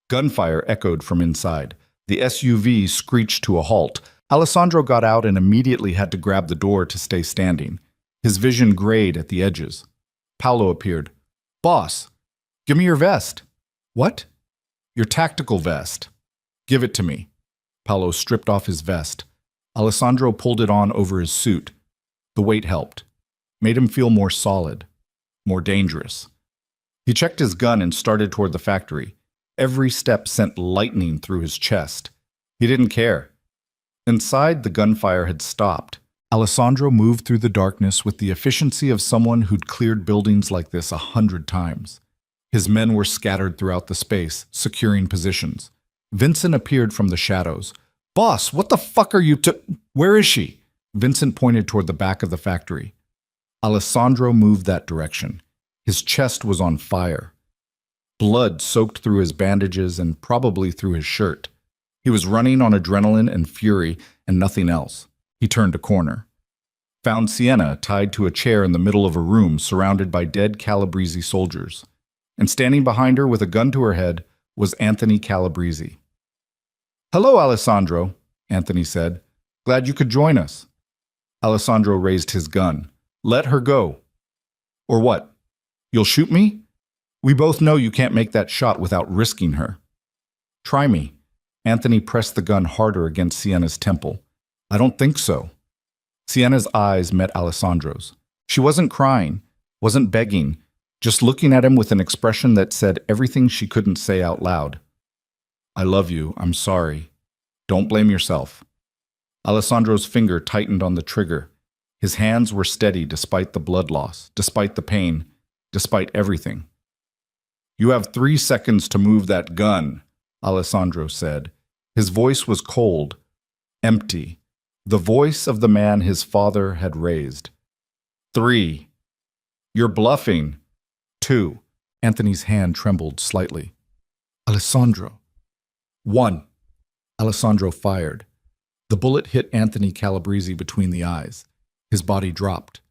Speaker 1: Gunfire echoed from inside. The SUV screeched to a halt. Alessandro got out and immediately had to grab the door to stay standing. His vision grayed at the edges. Paolo appeared. Boss, give me your vest. What? Your tactical vest. Give it to me. Paolo stripped off his vest. Alessandro pulled it on over his suit. The weight helped. Made him feel more solid. More dangerous. He checked his gun and started toward the factory. Every step sent lightning through his chest. He didn't care. Inside, the gunfire had stopped. Alessandro moved through the darkness with the efficiency of someone who'd cleared buildings like this 100 times. His men were scattered throughout the space, securing positions. Vincent appeared from the shadows. Boss, what the fuck are you Where is she? Vincent pointed toward the back of the factory. Alessandro moved that direction. His chest was on fire. Blood soaked through his bandages and probably through his shirt. He was running on adrenaline and fury and nothing else. He turned a corner. Found Sienna tied to a chair in the middle of a room surrounded by dead Calabrese soldiers. And standing behind her with a gun to her head was Anthony Calabrese. Hello, Alessandro, Anthony said. Glad you could join us. Alessandro raised his gun. Let her go. Or what? You'll shoot me? We both know you can't make that shot without risking her. Try me. Anthony pressed the gun harder against Sienna's temple. I don't think so. Sienna's eyes met Alessandro's. She wasn't crying, wasn't begging, just looking at him with an expression that said everything she couldn't say out loud. I love you. I'm sorry. Don't blame yourself. Alessandro's finger tightened on the trigger. His hands were steady despite the blood loss, despite the pain, despite everything. You have 3 seconds to move that gun, Alessandro said. His voice was cold, empty, the voice of the man his father had raised. 3. You're bluffing. 2. Anthony's hand trembled slightly. Alessandro. 1. Alessandro fired. The bullet hit Anthony Calabrese between the eyes. His body dropped.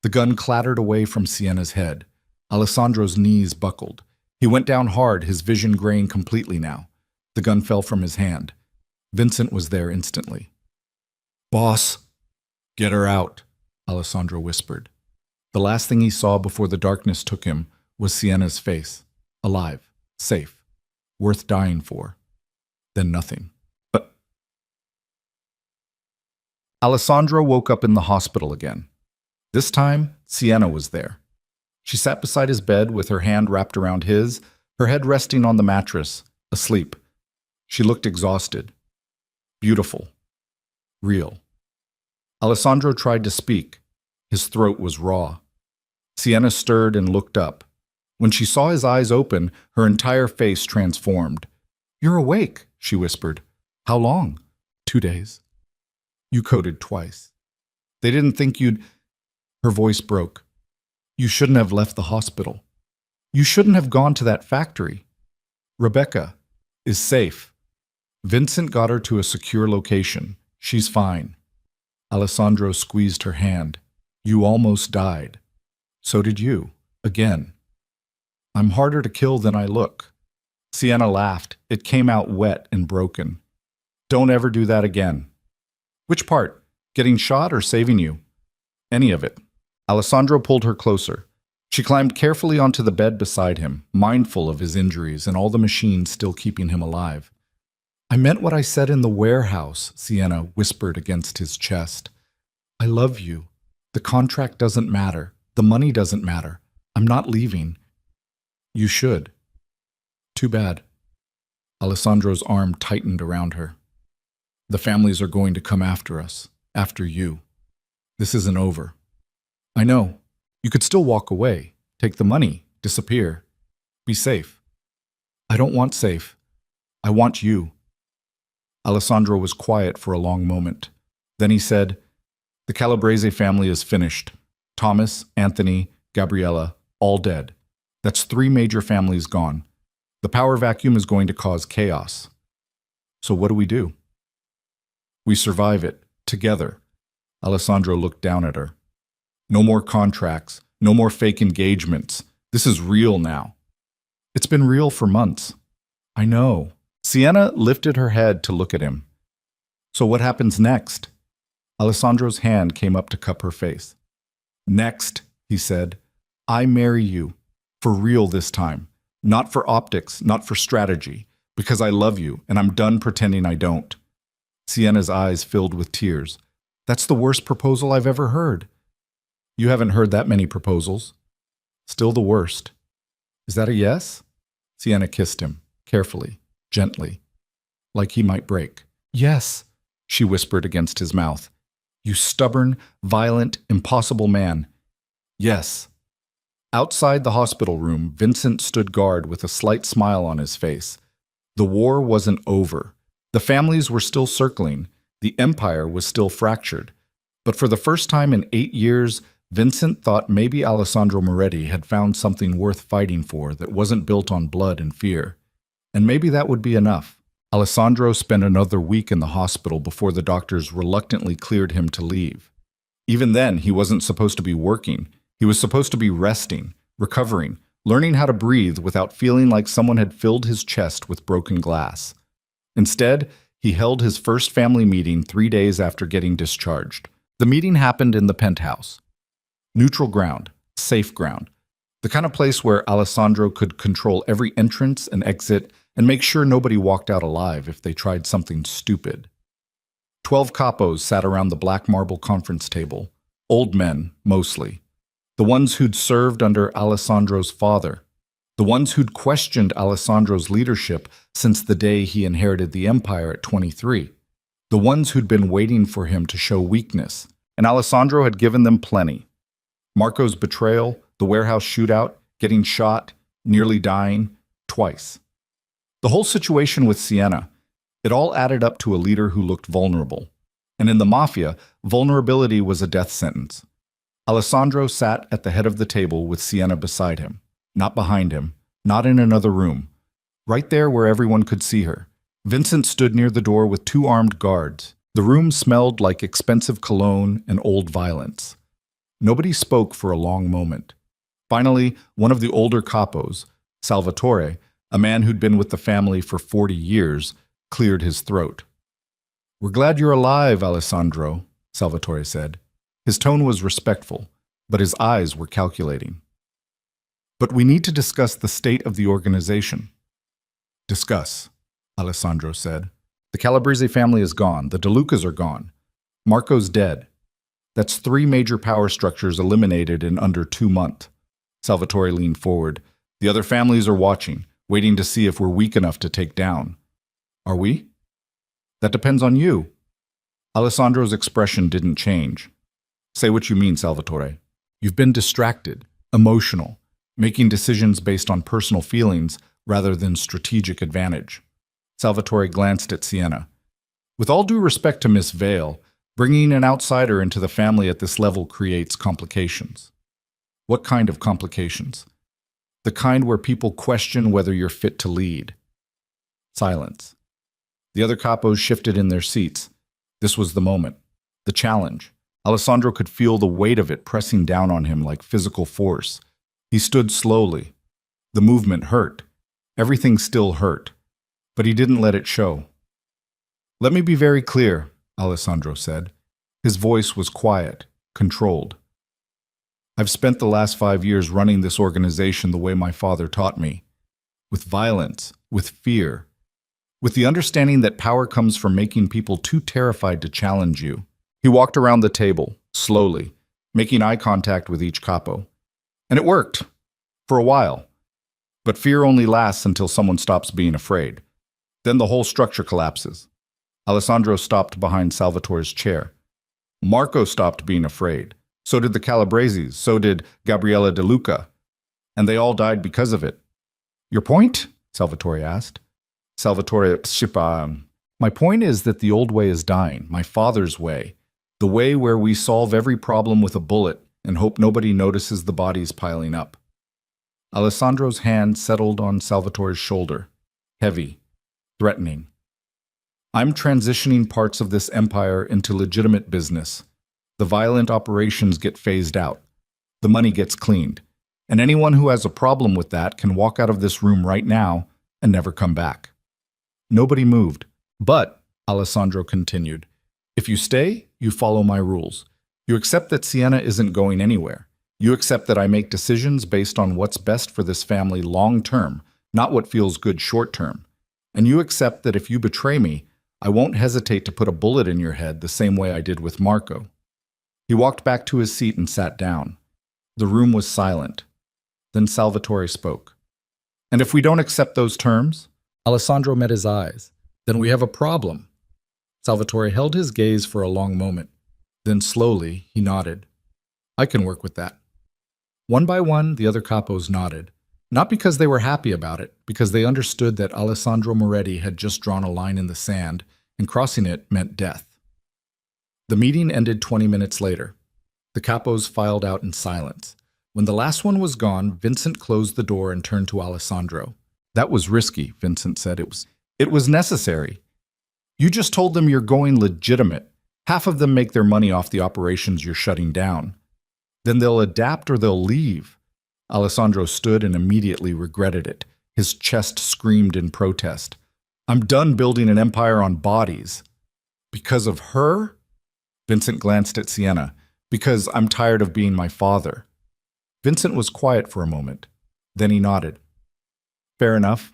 Speaker 1: The gun clattered away from Sienna's head. Alessandro's knees buckled. He went down hard, his vision graying completely now. The gun fell from his hand. Vincent was there instantly. Boss, get her out, Alessandro whispered. The last thing he saw before the darkness took him was Sienna's face. Alive, safe, worth dying for. Then nothing. But Alessandro woke up in the hospital again. This time, Sienna was there. She sat beside his bed with her hand wrapped around his, her head resting on the mattress, asleep. She looked exhausted. Beautiful. Real. Alessandro tried to speak. His throat was raw. Sienna stirred and looked up. When she saw his eyes open, her entire face transformed. You're awake, she whispered. How long? 2 days. You coded twice. They didn't think you'd... Her voice broke. You shouldn't have left the hospital. You shouldn't have gone to that factory. Rebecca is safe. Vincent got her to a secure location. She's fine. Alessandro squeezed her hand. You almost died. So did you. Again. I'm harder to kill than I look. Sienna laughed. It came out wet and broken. Don't ever do that again. Which part? Getting shot or saving you? Any of it. Alessandro pulled her closer. She climbed carefully onto the bed beside him, mindful of his injuries and all the machines still keeping him alive. I meant what I said in the warehouse, Sienna whispered against his chest. I love you. The contract doesn't matter. The money doesn't matter. I'm not leaving. You should. Too bad. Alessandro's arm tightened around her. The families are going to come after us, after you. This isn't over. I know. You could still walk away, take the money, disappear. Be safe. I don't want safe. I want you. Alessandro was quiet for a long moment. Then he said, The Calabrese family is finished. Thomas, Anthony, Gabriella, all dead. That's 3 major families gone. The power vacuum is going to cause chaos. So what do? We survive it, together. Alessandro looked down at her. No more contracts, no more fake engagements. This is real now. It's been real for months. I know. Sienna lifted her head to look at him. So what happens next? Alessandro's hand came up to cup her face. Next, he said, I marry you. For real this time. Not for optics, not for strategy. Because I love you, and I'm done pretending I don't. Sienna's eyes filled with tears. That's the worst proposal I've ever heard. You haven't heard that many proposals. Still the worst. Is that a yes? Sienna kissed him, carefully, gently, like he might break. Yes, she whispered against his mouth. You stubborn, violent, impossible man. Yes. Outside the hospital room, Vincent stood guard with a slight smile on his face. The war wasn't over. The families were still circling. The empire was still fractured. But for the first time in 8 years, Vincent thought maybe Alessandro Moretti had found something worth fighting for that wasn't built on blood and fear. And maybe that would be enough. Alessandro spent another week in the hospital before the doctors reluctantly cleared him to leave. Even then, he wasn't supposed to be working. He was supposed to be resting, recovering, learning how to breathe without feeling like someone had filled his chest with broken glass. Instead, he held his first family meeting 3 days after getting discharged. The meeting happened in the penthouse. Neutral ground, safe ground. The kind of place where Alessandro could control every entrance and exit and make sure nobody walked out alive if they tried something stupid. 12 capos sat around the black marble conference table. Old men, mostly. The ones who'd served under Alessandro's father. The ones who'd questioned Alessandro's leadership since the day he inherited the empire at 23. The ones who'd been waiting for him to show weakness. And Alessandro had given them plenty. Marco's betrayal, the warehouse shootout, getting shot, nearly dying, twice. The whole situation with Sienna, it all added up to a leader who looked vulnerable. And in the Mafia, vulnerability was a death sentence. Alessandro sat at the head of the table with Sienna beside him, not behind him, not in another room, right there where everyone could see her. Vincent stood near the door with 2 armed guards. The room smelled like expensive cologne and old violence. Nobody spoke for a long moment. Finally, one of the older capos, Salvatore, a man who'd been with the family for 40 years, cleared his throat. We're glad you're alive, Alessandro, Salvatore said. His tone was respectful, but his eyes were calculating. But we need to discuss the state of the organization. Discuss, Alessandro said. The Calabrese family is gone. The De Lucas are gone. Marco's dead. That's 3 major power structures eliminated in under 2 months. Salvatore leaned forward. The other families are watching, waiting to see if we're weak enough to take down. Are we? That depends on you. Alessandro's expression didn't change. Say what you mean, Salvatore. You've been distracted, emotional, making decisions based on personal feelings rather than strategic advantage. Salvatore glanced at Sienna. With all due respect to Miss Vale, Bringing an outsider into the family at this level creates complications. What kind of complications? The kind where people question whether you're fit to lead. Silence. The other capos shifted in their seats. This was the moment. The challenge. Alessandro could feel the weight of it pressing down on him like physical force. He stood slowly. The movement hurt. Everything still hurt. But he didn't let it show. "Let me be very clear," Alessandro said. His voice was quiet, controlled. "I've spent the last 5 years running this organization the way my father taught me. With violence, with fear, with the understanding that power comes from making people too terrified to challenge you." He walked around the table, slowly, making eye contact with each capo. And it worked. For a while. But fear only lasts until someone stops being afraid. Then the whole structure collapses. Alessandro stopped behind Salvatore's chair. Marco stopped being afraid. So did the Calabreses. So did Gabriella De Luca. And they all died because of it. "Your point?" Salvatore asked. Salvatore, "My point is that the old way is dying, my father's way. The way where we solve every problem with a bullet and hope nobody notices the bodies piling up." Alessandro's hand settled on Salvatore's shoulder, heavy, threatening. "I'm transitioning parts of this empire into legitimate business. The violent operations get phased out. The money gets cleaned. And anyone who has a problem with that can walk out of this room right now and never come back." Nobody moved. "But," Alessandro continued, "if you stay, you follow my rules. You accept that Siena isn't going anywhere. You accept that I make decisions based on what's best for this family long term, not what feels good short term. And you accept that if you betray me, I won't hesitate to put a bullet in your head the same way I did with Marco." He walked back to his seat and sat down. The room was silent. Then Salvatore spoke. "And if we don't accept those terms?" Alessandro met his eyes. "Then we have a problem." Salvatore held his gaze for a long moment. Then slowly, he nodded. "I can work with that." One by one, the other capos nodded. Not because they were happy about it, because they understood that Alessandro Moretti had just drawn a line in the sand, and crossing it meant death. The meeting ended 20 minutes later. The capos filed out in silence. When the last one was gone, Vincent closed the door and turned to Alessandro. "That was risky," Vincent said. It was necessary. You just told them you're going legitimate. Half of them make their money off the operations you're shutting down. Then they'll adapt or they'll leave." Alessandro stood and immediately regretted it. His chest screamed in protest. "I'm done building an empire on bodies." "Because of her?" Vincent glanced at Siena. "Because I'm tired of being my father." Vincent was quiet for a moment. Then he nodded. "Fair enough."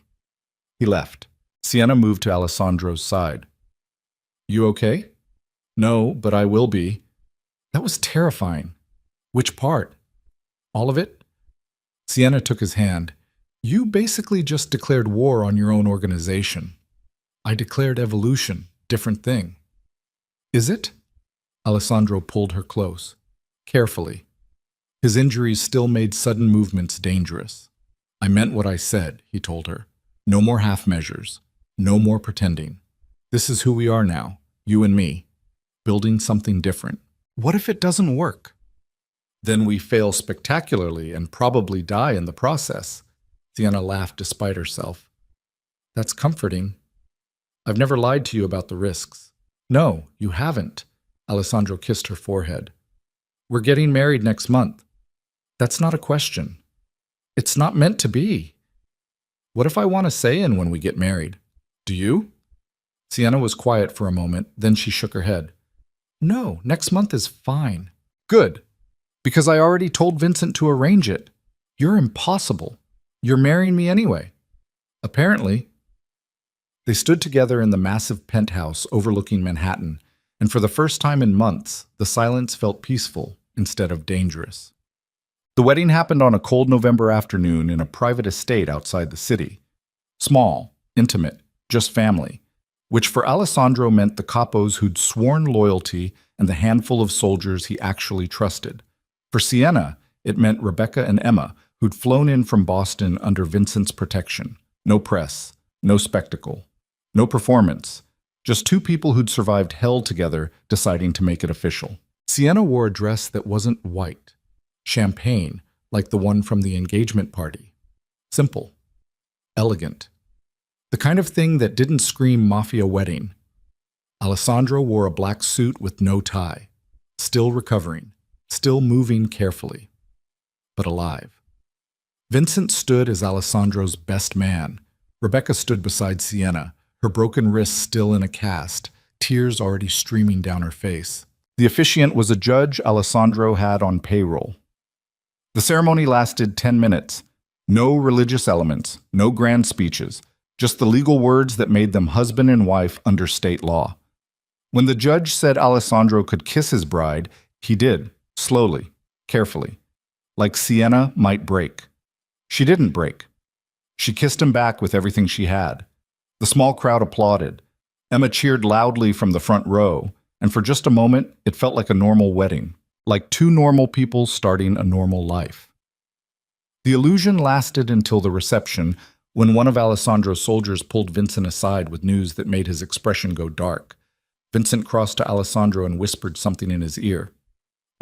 Speaker 1: He left. Siena moved to Alessandro's side. "You okay?" "No, but I will be." "That was terrifying." "Which part?" "All of it?" Siena took his hand. "You basically just declared war on your own organization." "I declared evolution. Different thing." "Is it?" Alessandro pulled her close, carefully. His injuries still made sudden movements dangerous. "I meant what I said," he told her. "No more half measures. No more pretending. This is who we are now, you and me, building something different. What if it doesn't work?" "Then we fail spectacularly and probably die in the process." Siena laughed despite herself. "That's comforting. I've never lied to you about the risks." "No, you haven't." Alessandro kissed her forehead. "We're getting married next month." "That's not a question." "It's not meant to be." "What if I want to say in when we get married?" "Do you?" Siena was quiet for a moment, then she shook her head. "No, next month is fine." "Good. Because I already told Vincent to arrange it." "You're impossible. You're marrying me anyway." "Apparently." They stood together in the massive penthouse overlooking Manhattan, and for the first time in months, the silence felt peaceful instead of dangerous. The wedding happened on a cold November afternoon in a private estate outside the city. Small, intimate, just family, which for Alessandro meant the capos who'd sworn loyalty and the handful of soldiers he actually trusted. For Siena, it meant Rebecca and Emma, who'd flown in from Boston under Vincent's protection. No press, no spectacle, no performance, Just two people who'd survived hell together deciding to make it official. Sienna wore a dress that wasn't white. Champagne, like the one from the engagement party. Simple. Elegant. The kind of thing that didn't scream mafia wedding. Alessandro wore a black suit with no tie. Still recovering. Still moving carefully. But alive. Vincent stood as Alessandro's best man. Rebecca stood beside Sienna, her broken wrist still in a cast, tears already streaming down her face. The officiant was a judge Alessandro had on payroll. The ceremony lasted 10 minutes. No religious elements, no grand speeches, just the legal words that made them husband and wife under state law. When the judge said Alessandro could kiss his bride, he did, slowly, carefully, like Sienna might break. She didn't break. She kissed him back with everything she had. The small crowd applauded. Emma cheered loudly from the front row, and for just a moment, it felt like a normal wedding, like two normal people starting a normal life. The illusion lasted until the reception, when one of Alessandro's soldiers pulled Vincent aside with news that made his expression go dark. Vincent crossed to Alessandro and whispered something in his ear.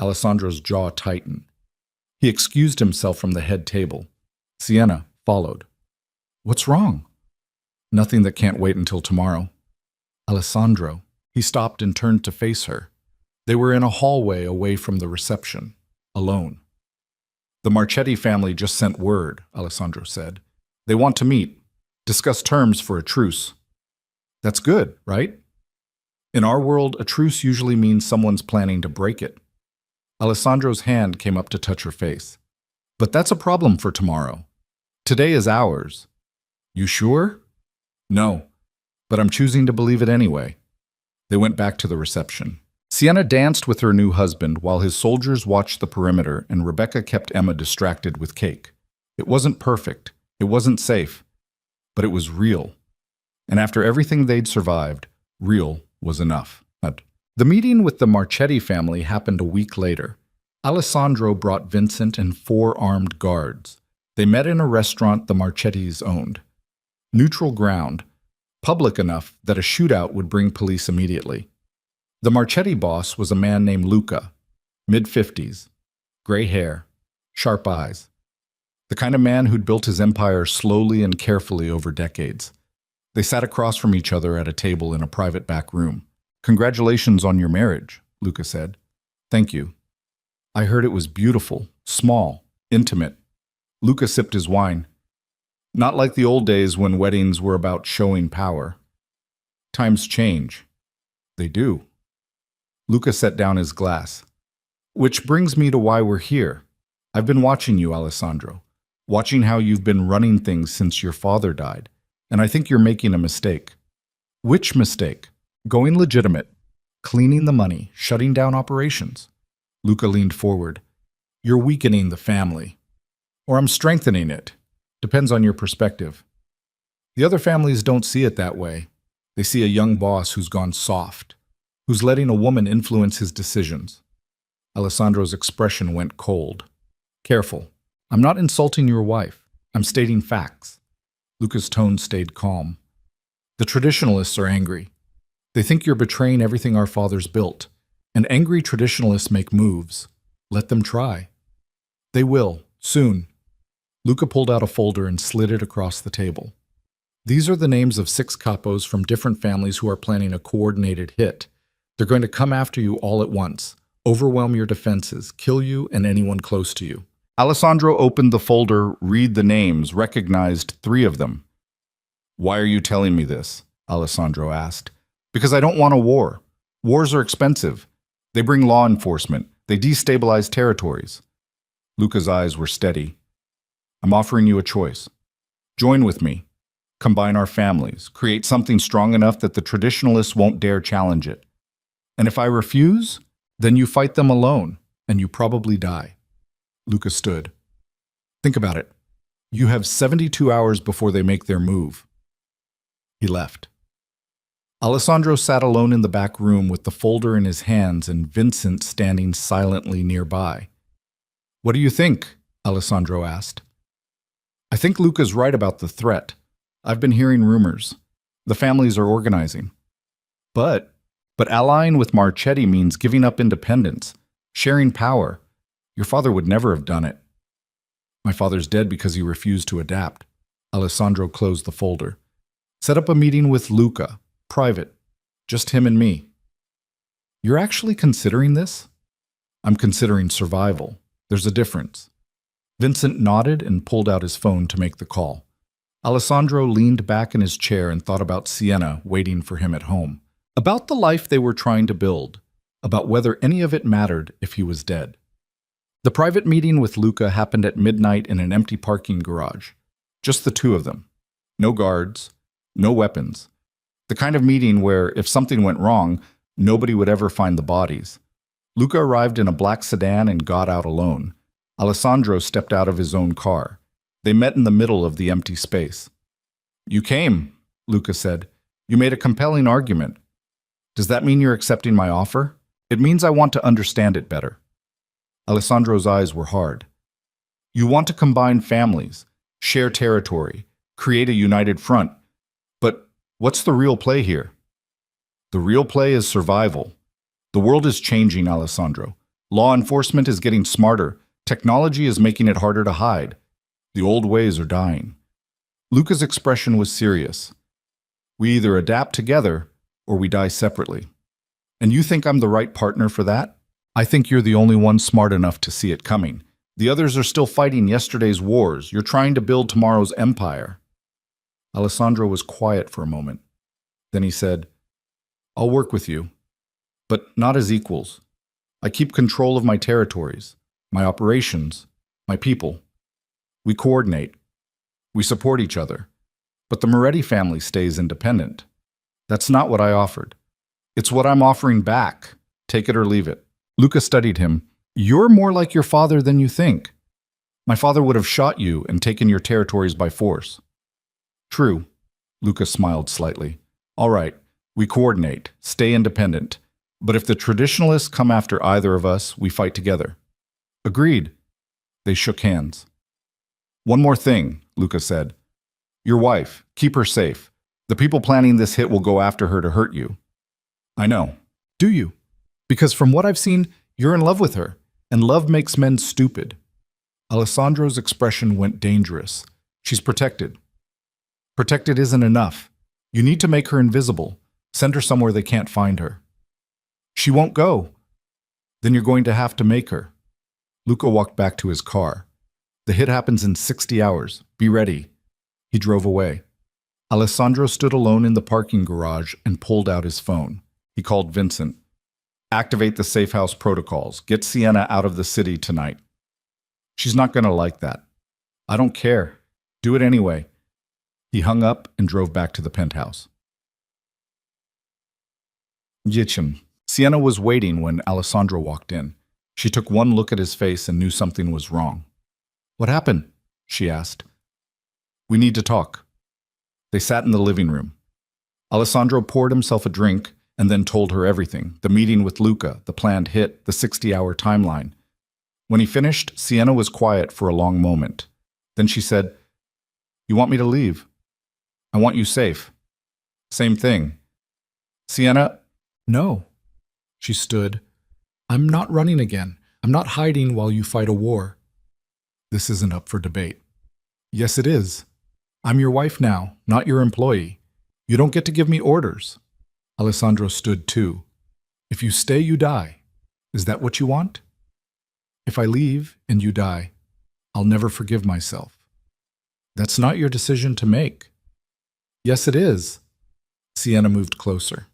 Speaker 1: Alessandro's jaw tightened. He excused himself from the head table. Sienna followed. "What's wrong?" "Nothing that can't wait until tomorrow." "Alessandro." He stopped and turned to face her. They were in a hallway away from the reception, alone. "The Marchetti family just sent word," Alessandro said. "They want to meet, discuss terms for a truce." "That's good, right?" "In our world, a truce usually means someone's planning to break it." Alessandro's hand came up to touch her face. "But that's a problem for tomorrow. Today is ours." "You sure?" "No, but I'm choosing to believe it anyway." They went back to the reception. Sienna danced with her new husband while his soldiers watched the perimeter, and Rebecca kept Emma distracted with cake. It wasn't perfect. It wasn't safe. But it was real. And after everything they'd survived, real was enough. The meeting with the Marchetti family happened a week later. Alessandro brought Vincent and 4 armed guards. They met in a restaurant the Marchettis owned. Neutral ground, public enough that a shootout would bring police immediately. The Marchetti boss was a man named Luca, mid-50s, gray hair, sharp eyes. The kind of man who'd built his empire slowly and carefully over decades. They sat across from each other at a table in a private back room. "Congratulations on your marriage," Luca said. "Thank you. I heard it was beautiful, small, intimate." Luca sipped his wine. "Not like the old days when weddings were about showing power. Times change." "They do." Luca set down his glass. "Which brings me to why we're here. I've been watching you, Alessandro, watching how you've been running things since your father died, and I think you're making a mistake." "Which mistake?" "Going legitimate, cleaning the money, shutting down operations." Luca leaned forward. "You're weakening the family. Or I'm strengthening it. Depends on your perspective. The other families don't see it that way. They see a young boss who's gone soft, who's letting a woman influence his decisions." Alessandro's expression went cold. "Careful. I'm not insulting your wife. I'm stating facts." Luca's tone stayed calm. "The traditionalists are angry. They think you're betraying everything our fathers built. And angry traditionalists make moves. Let them try." "They will, soon." Luca pulled out a folder and slid it across the table. "These are the names of 6 capos from different families who are planning a coordinated hit. They're going to come after you all at once, overwhelm your defenses, kill you and anyone close to you." Alessandro opened the folder, read the names, recognized 3 of them. "Why are you telling me this?" Alessandro asked. "Because I don't want a war. Wars are expensive. They bring law enforcement. They destabilize territories." Luca's eyes were steady. "I'm offering you a choice. Join with me. Combine our families. Create something strong enough that the traditionalists won't dare challenge it. And if I refuse, then you fight them alone, and you probably die." Luca stood. "Think about it. You have 72 hours before they make their move." He left. Alessandro sat alone in the back room with the folder in his hands and Vincent standing silently nearby. "What do you think?" Alessandro asked. "I think Luca's right about the threat. I've been hearing rumors. The families are organizing." But, but allying with Marchetti means giving up independence, sharing power. Your father would never have done it. My father's dead because he refused to adapt. Alessandro closed the folder. Set up a meeting with Luca, private, just him and me. You're actually considering this? I'm considering survival. There's a difference. Vincent nodded and pulled out his phone to make the call. Alessandro leaned back in his chair and thought about Sienna waiting for him at home. About the life they were trying to build. About whether any of it mattered if he was dead. The private meeting with Luca happened at midnight in an empty parking garage. Just the two of them. No guards, no weapons. The kind of meeting where, if something went wrong, nobody would ever find the bodies. Luca arrived in a black sedan and got out alone. Alessandro stepped out of his own car. They met in the middle of the empty space. You came, Luca said. You made a compelling argument. Does that mean you're accepting my offer? It means I want to understand it better. Alessandro's eyes were hard. You want to combine families, share territory, create a united front. But what's the real play here? The real play is survival. The world is changing, Alessandro. Law enforcement is getting smarter. Technology is making it harder to hide. The old ways are dying. Luca's expression was serious. We either adapt together or we die separately. And you think I'm the right partner for that? I think you're the only one smart enough to see it coming. The others are still fighting yesterday's wars. You're trying to build tomorrow's empire. Alessandro was quiet for a moment. Then he said, I'll work with you, but not as equals. I keep control of my territories, my operations, my people. We coordinate. We support each other. But the Moretti family stays independent. That's not what I offered. It's what I'm offering back. Take it or leave it. Luca studied him. You're more like your father than you think. My father would have shot you and taken your territories by force. True. Luca smiled slightly. All right, we coordinate, stay independent. But if the traditionalists come after either of us, we fight together. Agreed. They shook hands. One more thing, Luca said. Your wife, keep her safe. The people planning this hit will go after her to hurt you. I know. Do you? Because from what I've seen, you're in love with her, and love makes men stupid. Alessandro's expression went dangerous. She's protected. Protected isn't enough. You need to make her invisible. Send her somewhere they can't find her. She won't go. Then you're going to have to make her. Luca walked back to his car. The hit happens in 60 hours. Be ready. He drove away. Alessandro stood alone in the parking garage and pulled out his phone. He called Vincent. Activate the safe house protocols. Get Sienna out of the city tonight. She's not going to like that. I don't care. Do it anyway. He hung up and drove back to the penthouse. Yichim. Sienna was waiting when Alessandro walked in. She took one look at his face and knew something was wrong. What happened? She asked. We need to talk. They sat in the living room. Alessandro poured himself a drink and then told her everything, the meeting with Luca, the planned hit, the 60-hour timeline. When he finished, Sienna was quiet for a long moment. Then she said, You want me to leave? I want you safe. Same thing. Sienna? No. She stood. I'm not running again. I'm not hiding while you fight a war. This isn't up for debate. Yes, it is. I'm your wife now, not your employee. You don't get to give me orders. Alessandro stood too. If you stay, you die. Is that what you want? If I leave and you die, I'll never forgive myself. That's not your decision to make. Yes, it is. Sienna moved closer.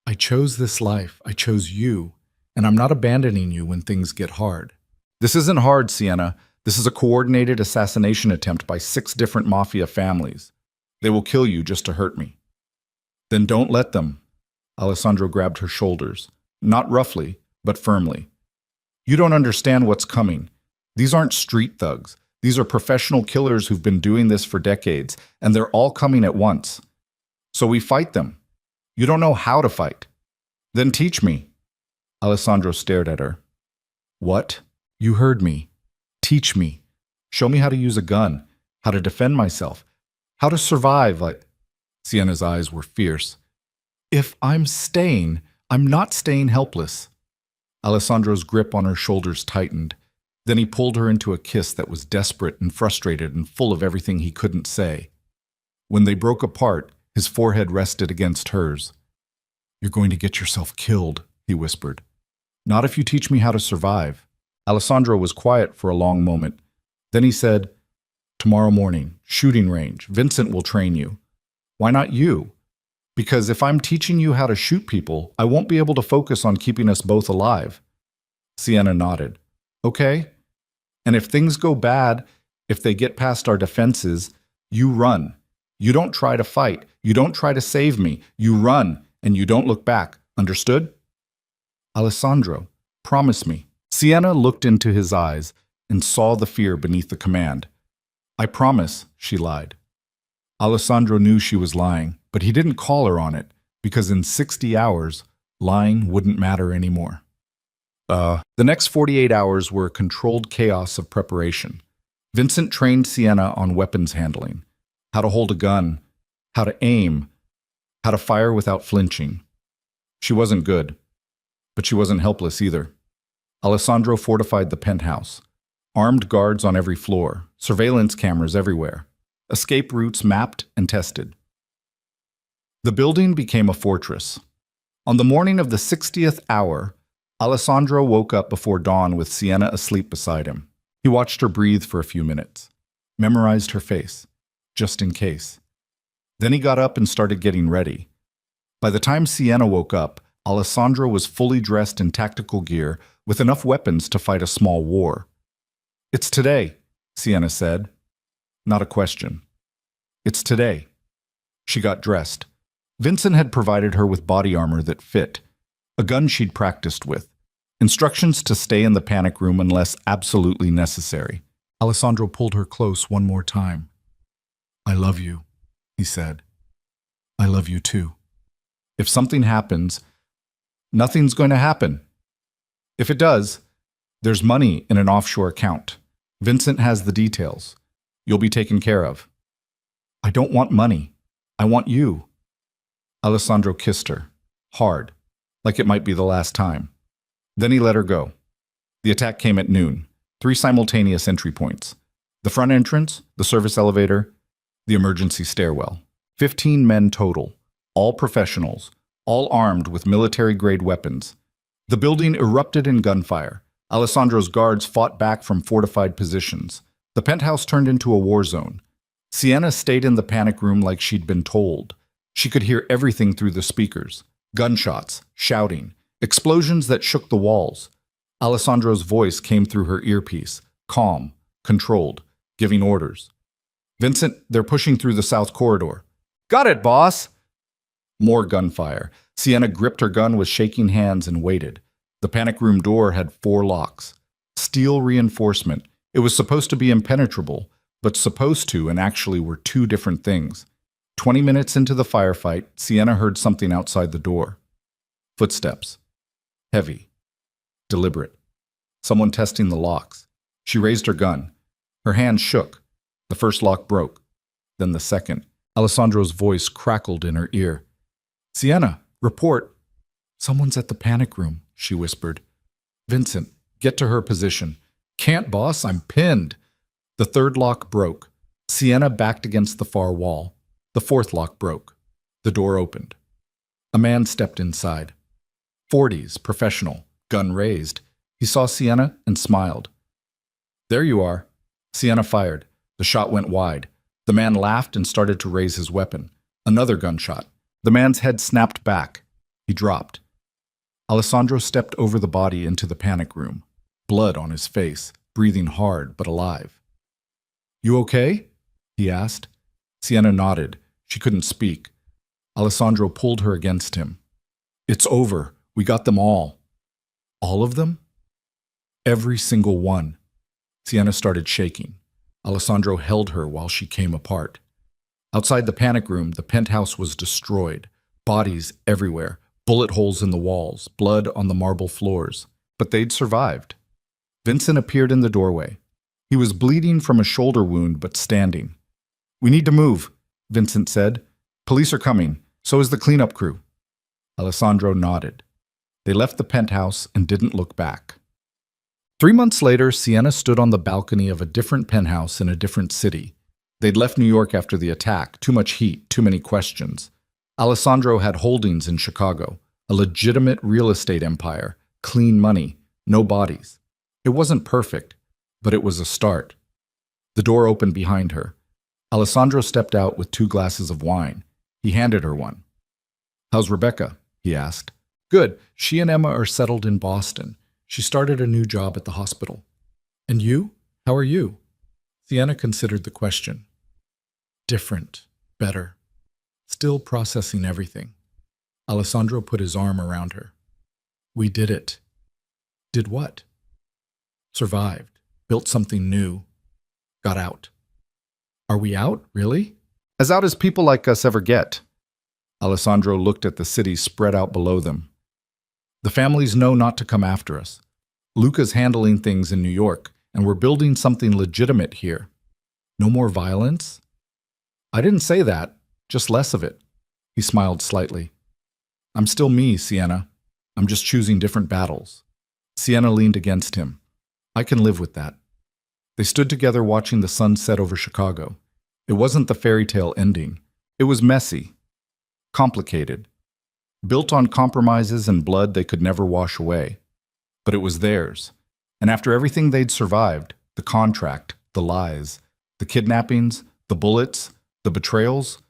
Speaker 1: I chose this life. I chose you, and I'm not abandoning you when things get hard. This isn't hard, Sienna. This is a coordinated assassination attempt by 6 different Mafia families. They will kill you just to hurt me. Then don't let them. Alessandro grabbed her shoulders, not roughly, but firmly. You don't understand what's coming. These aren't street thugs. These are professional killers who've been doing this for decades, and they're all coming at once. So we fight them. You don't know how to fight. Then teach me. Alessandro stared at her. What? You heard me. Teach me. Show me how to use a gun, how to defend myself, how to survive. Sienna's eyes were fierce. If I'm staying, I'm not staying helpless. Alessandro's grip on her shoulders tightened. Then he pulled her into a kiss that was desperate and frustrated and full of everything he couldn't say. When they broke apart, his forehead rested against hers. "You're going to get yourself killed," he whispered. "Not if you teach me how to survive." Alessandro was quiet for a long moment. Then he said, "Tomorrow morning, shooting range. Vincent will train you." "Why not you?" "Because if I'm teaching you how to shoot people, I won't be able to focus on keeping us both alive." Sienna nodded. "Okay. And if things go bad, if they get past our defenses, you run. You don't try to fight. You don't try to save me. You run, and you don't look back. Understood?" "Alessandro, promise me." Sienna looked into his eyes and saw the fear beneath the command. "I promise," she lied. Alessandro knew she was lying, but he didn't call her on it, because in 60 hours, lying wouldn't matter anymore. The next 48 hours were a controlled chaos of preparation. Vincent trained Sienna on weapons handling, how to hold a gun, how to aim, how to fire without flinching. She wasn't good, but she wasn't helpless either. Alessandro fortified the penthouse, armed guards on every floor, surveillance cameras everywhere, escape routes mapped and tested. The building became a fortress. On the morning of the 60th hour, Alessandro woke up before dawn with Sienna asleep beside him. He watched her breathe for a few minutes, memorized her face, just in case. Then he got up and started getting ready. By the time Sienna woke up, Alessandro was fully dressed in tactical gear with enough weapons to fight a small war. "It's today," Sienna said. Not a question. "It's today." She got dressed. Vincent had provided her with body armor that fit, a gun she'd practiced with, instructions to stay in the panic room unless absolutely necessary. Alessandro pulled her close one more time. "I love you," he said. "I love you too. If something happens, nothing's going to happen. If it does, there's money in an offshore account. Vincent has the details. You'll be taken care of." "I don't want money. I want you." Alessandro kissed her, hard, like it might be the last time. Then he let her go. The attack came at noon, 3 simultaneous entry points. The front entrance, the service elevator, the emergency stairwell. 15 men total, all professionals, all armed with military-grade weapons. The building erupted in gunfire. Alessandro's guards fought back from fortified positions. The penthouse turned into a war zone. Sienna stayed in the panic room like she'd been told. She could hear everything through the speakers. Gunshots, shouting, explosions that shook the walls. Alessandro's voice came through her earpiece, calm, controlled, giving orders. "Vincent, they're pushing through the south corridor." "Got it, boss!" More gunfire. Sienna gripped her gun with shaking hands and waited. The panic room door had 4 locks. Steel reinforcement. It was supposed to be impenetrable, but supposed to and actually were 2 different things. 20 minutes into the firefight, Sienna heard something outside the door. Footsteps. Heavy. Deliberate. Someone testing the locks. She raised her gun. Her hand shook. The first lock broke. Then the second. Alessandro's voice crackled in her ear. "Sienna, report." "Someone's at the panic room," she whispered. "Vincent, get to her position." "Can't, boss, I'm pinned." The third lock broke. Sienna backed against the far wall. The fourth lock broke. The door opened. A man stepped inside. 40s, professional, gun raised. He saw Sienna and smiled. "There you are." Sienna fired. The shot went wide. The man laughed and started to raise his weapon. Another gunshot. The man's head snapped back. He dropped. Alessandro stepped over the body into the panic room, blood on his face, breathing hard but alive. "You okay?" he asked. Sienna nodded. She couldn't speak. Alessandro pulled her against him. "It's over. We got them all." "All of them?" "Every single one." Sienna started shaking. Alessandro held her while she came apart. Outside the panic room, the penthouse was destroyed. Bodies everywhere, bullet holes in the walls, blood on the marble floors. But they'd survived. Vincent appeared in the doorway. He was bleeding from a shoulder wound, but standing. "We need to move," Vincent said. "Police are coming. So is the cleanup crew." Alessandro nodded. They left the penthouse and didn't look back. 3 months later, Sienna stood on the balcony of a different penthouse in a different city. They'd left New York after the attack, too much heat, too many questions. Alessandro had holdings in Chicago, a legitimate real estate empire, clean money, no bodies. It wasn't perfect, but it was a start. The door opened behind her. Alessandro stepped out with 2 glasses of wine. He handed her one. "How's Rebecca?" he asked. "Good. She and Emma are settled in Boston. She started a new job at the hospital." "And you? How are you?" Sienna considered the question. "Different. Better. Still processing everything." Alessandro put his arm around her. "We did it." "Did what?" "Survived. Built something new. Got out." "Are we out, really?" "As out as people like us ever get." Alessandro looked at the city spread out below them. "The families know not to come after us. Luca's handling things in New York, and we're building something legitimate here. No more violence?" "I didn't say that, just less of it." He smiled slightly. "I'm still me, Sienna. I'm just choosing different battles." Sienna leaned against him. "I can live with that." They stood together watching the sun set over Chicago. It wasn't the fairy tale ending. It was messy, complicated, built on compromises and blood they could never wash away. But it was theirs. And after everything they'd survived, the contract, the lies, the kidnappings, the bullets, the betrayals,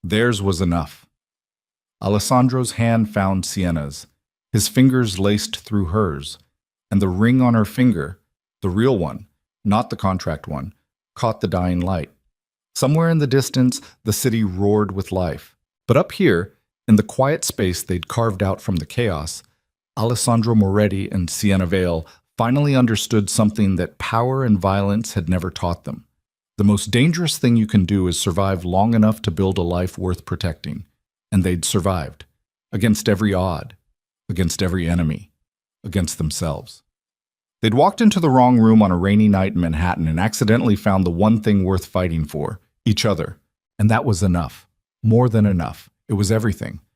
Speaker 1: theirs was enough. Alessandro's hand found Sienna's, his fingers laced through hers, and the ring on her finger, the real one, not the contract one, caught the dying light. Somewhere in the distance, the city roared with life. But up here, in the quiet space they'd carved out from the chaos, Alessandro Moretti and Sienna Vale finally understood something that power and violence had never taught them. The most dangerous thing you can do is survive long enough to build a life worth protecting. And they'd survived. Against every odd. Against every enemy. Against themselves. They'd walked into the wrong room on a rainy night in Manhattan and accidentally found the one thing worth fighting for, each other. And that was enough. More than enough. It was everything.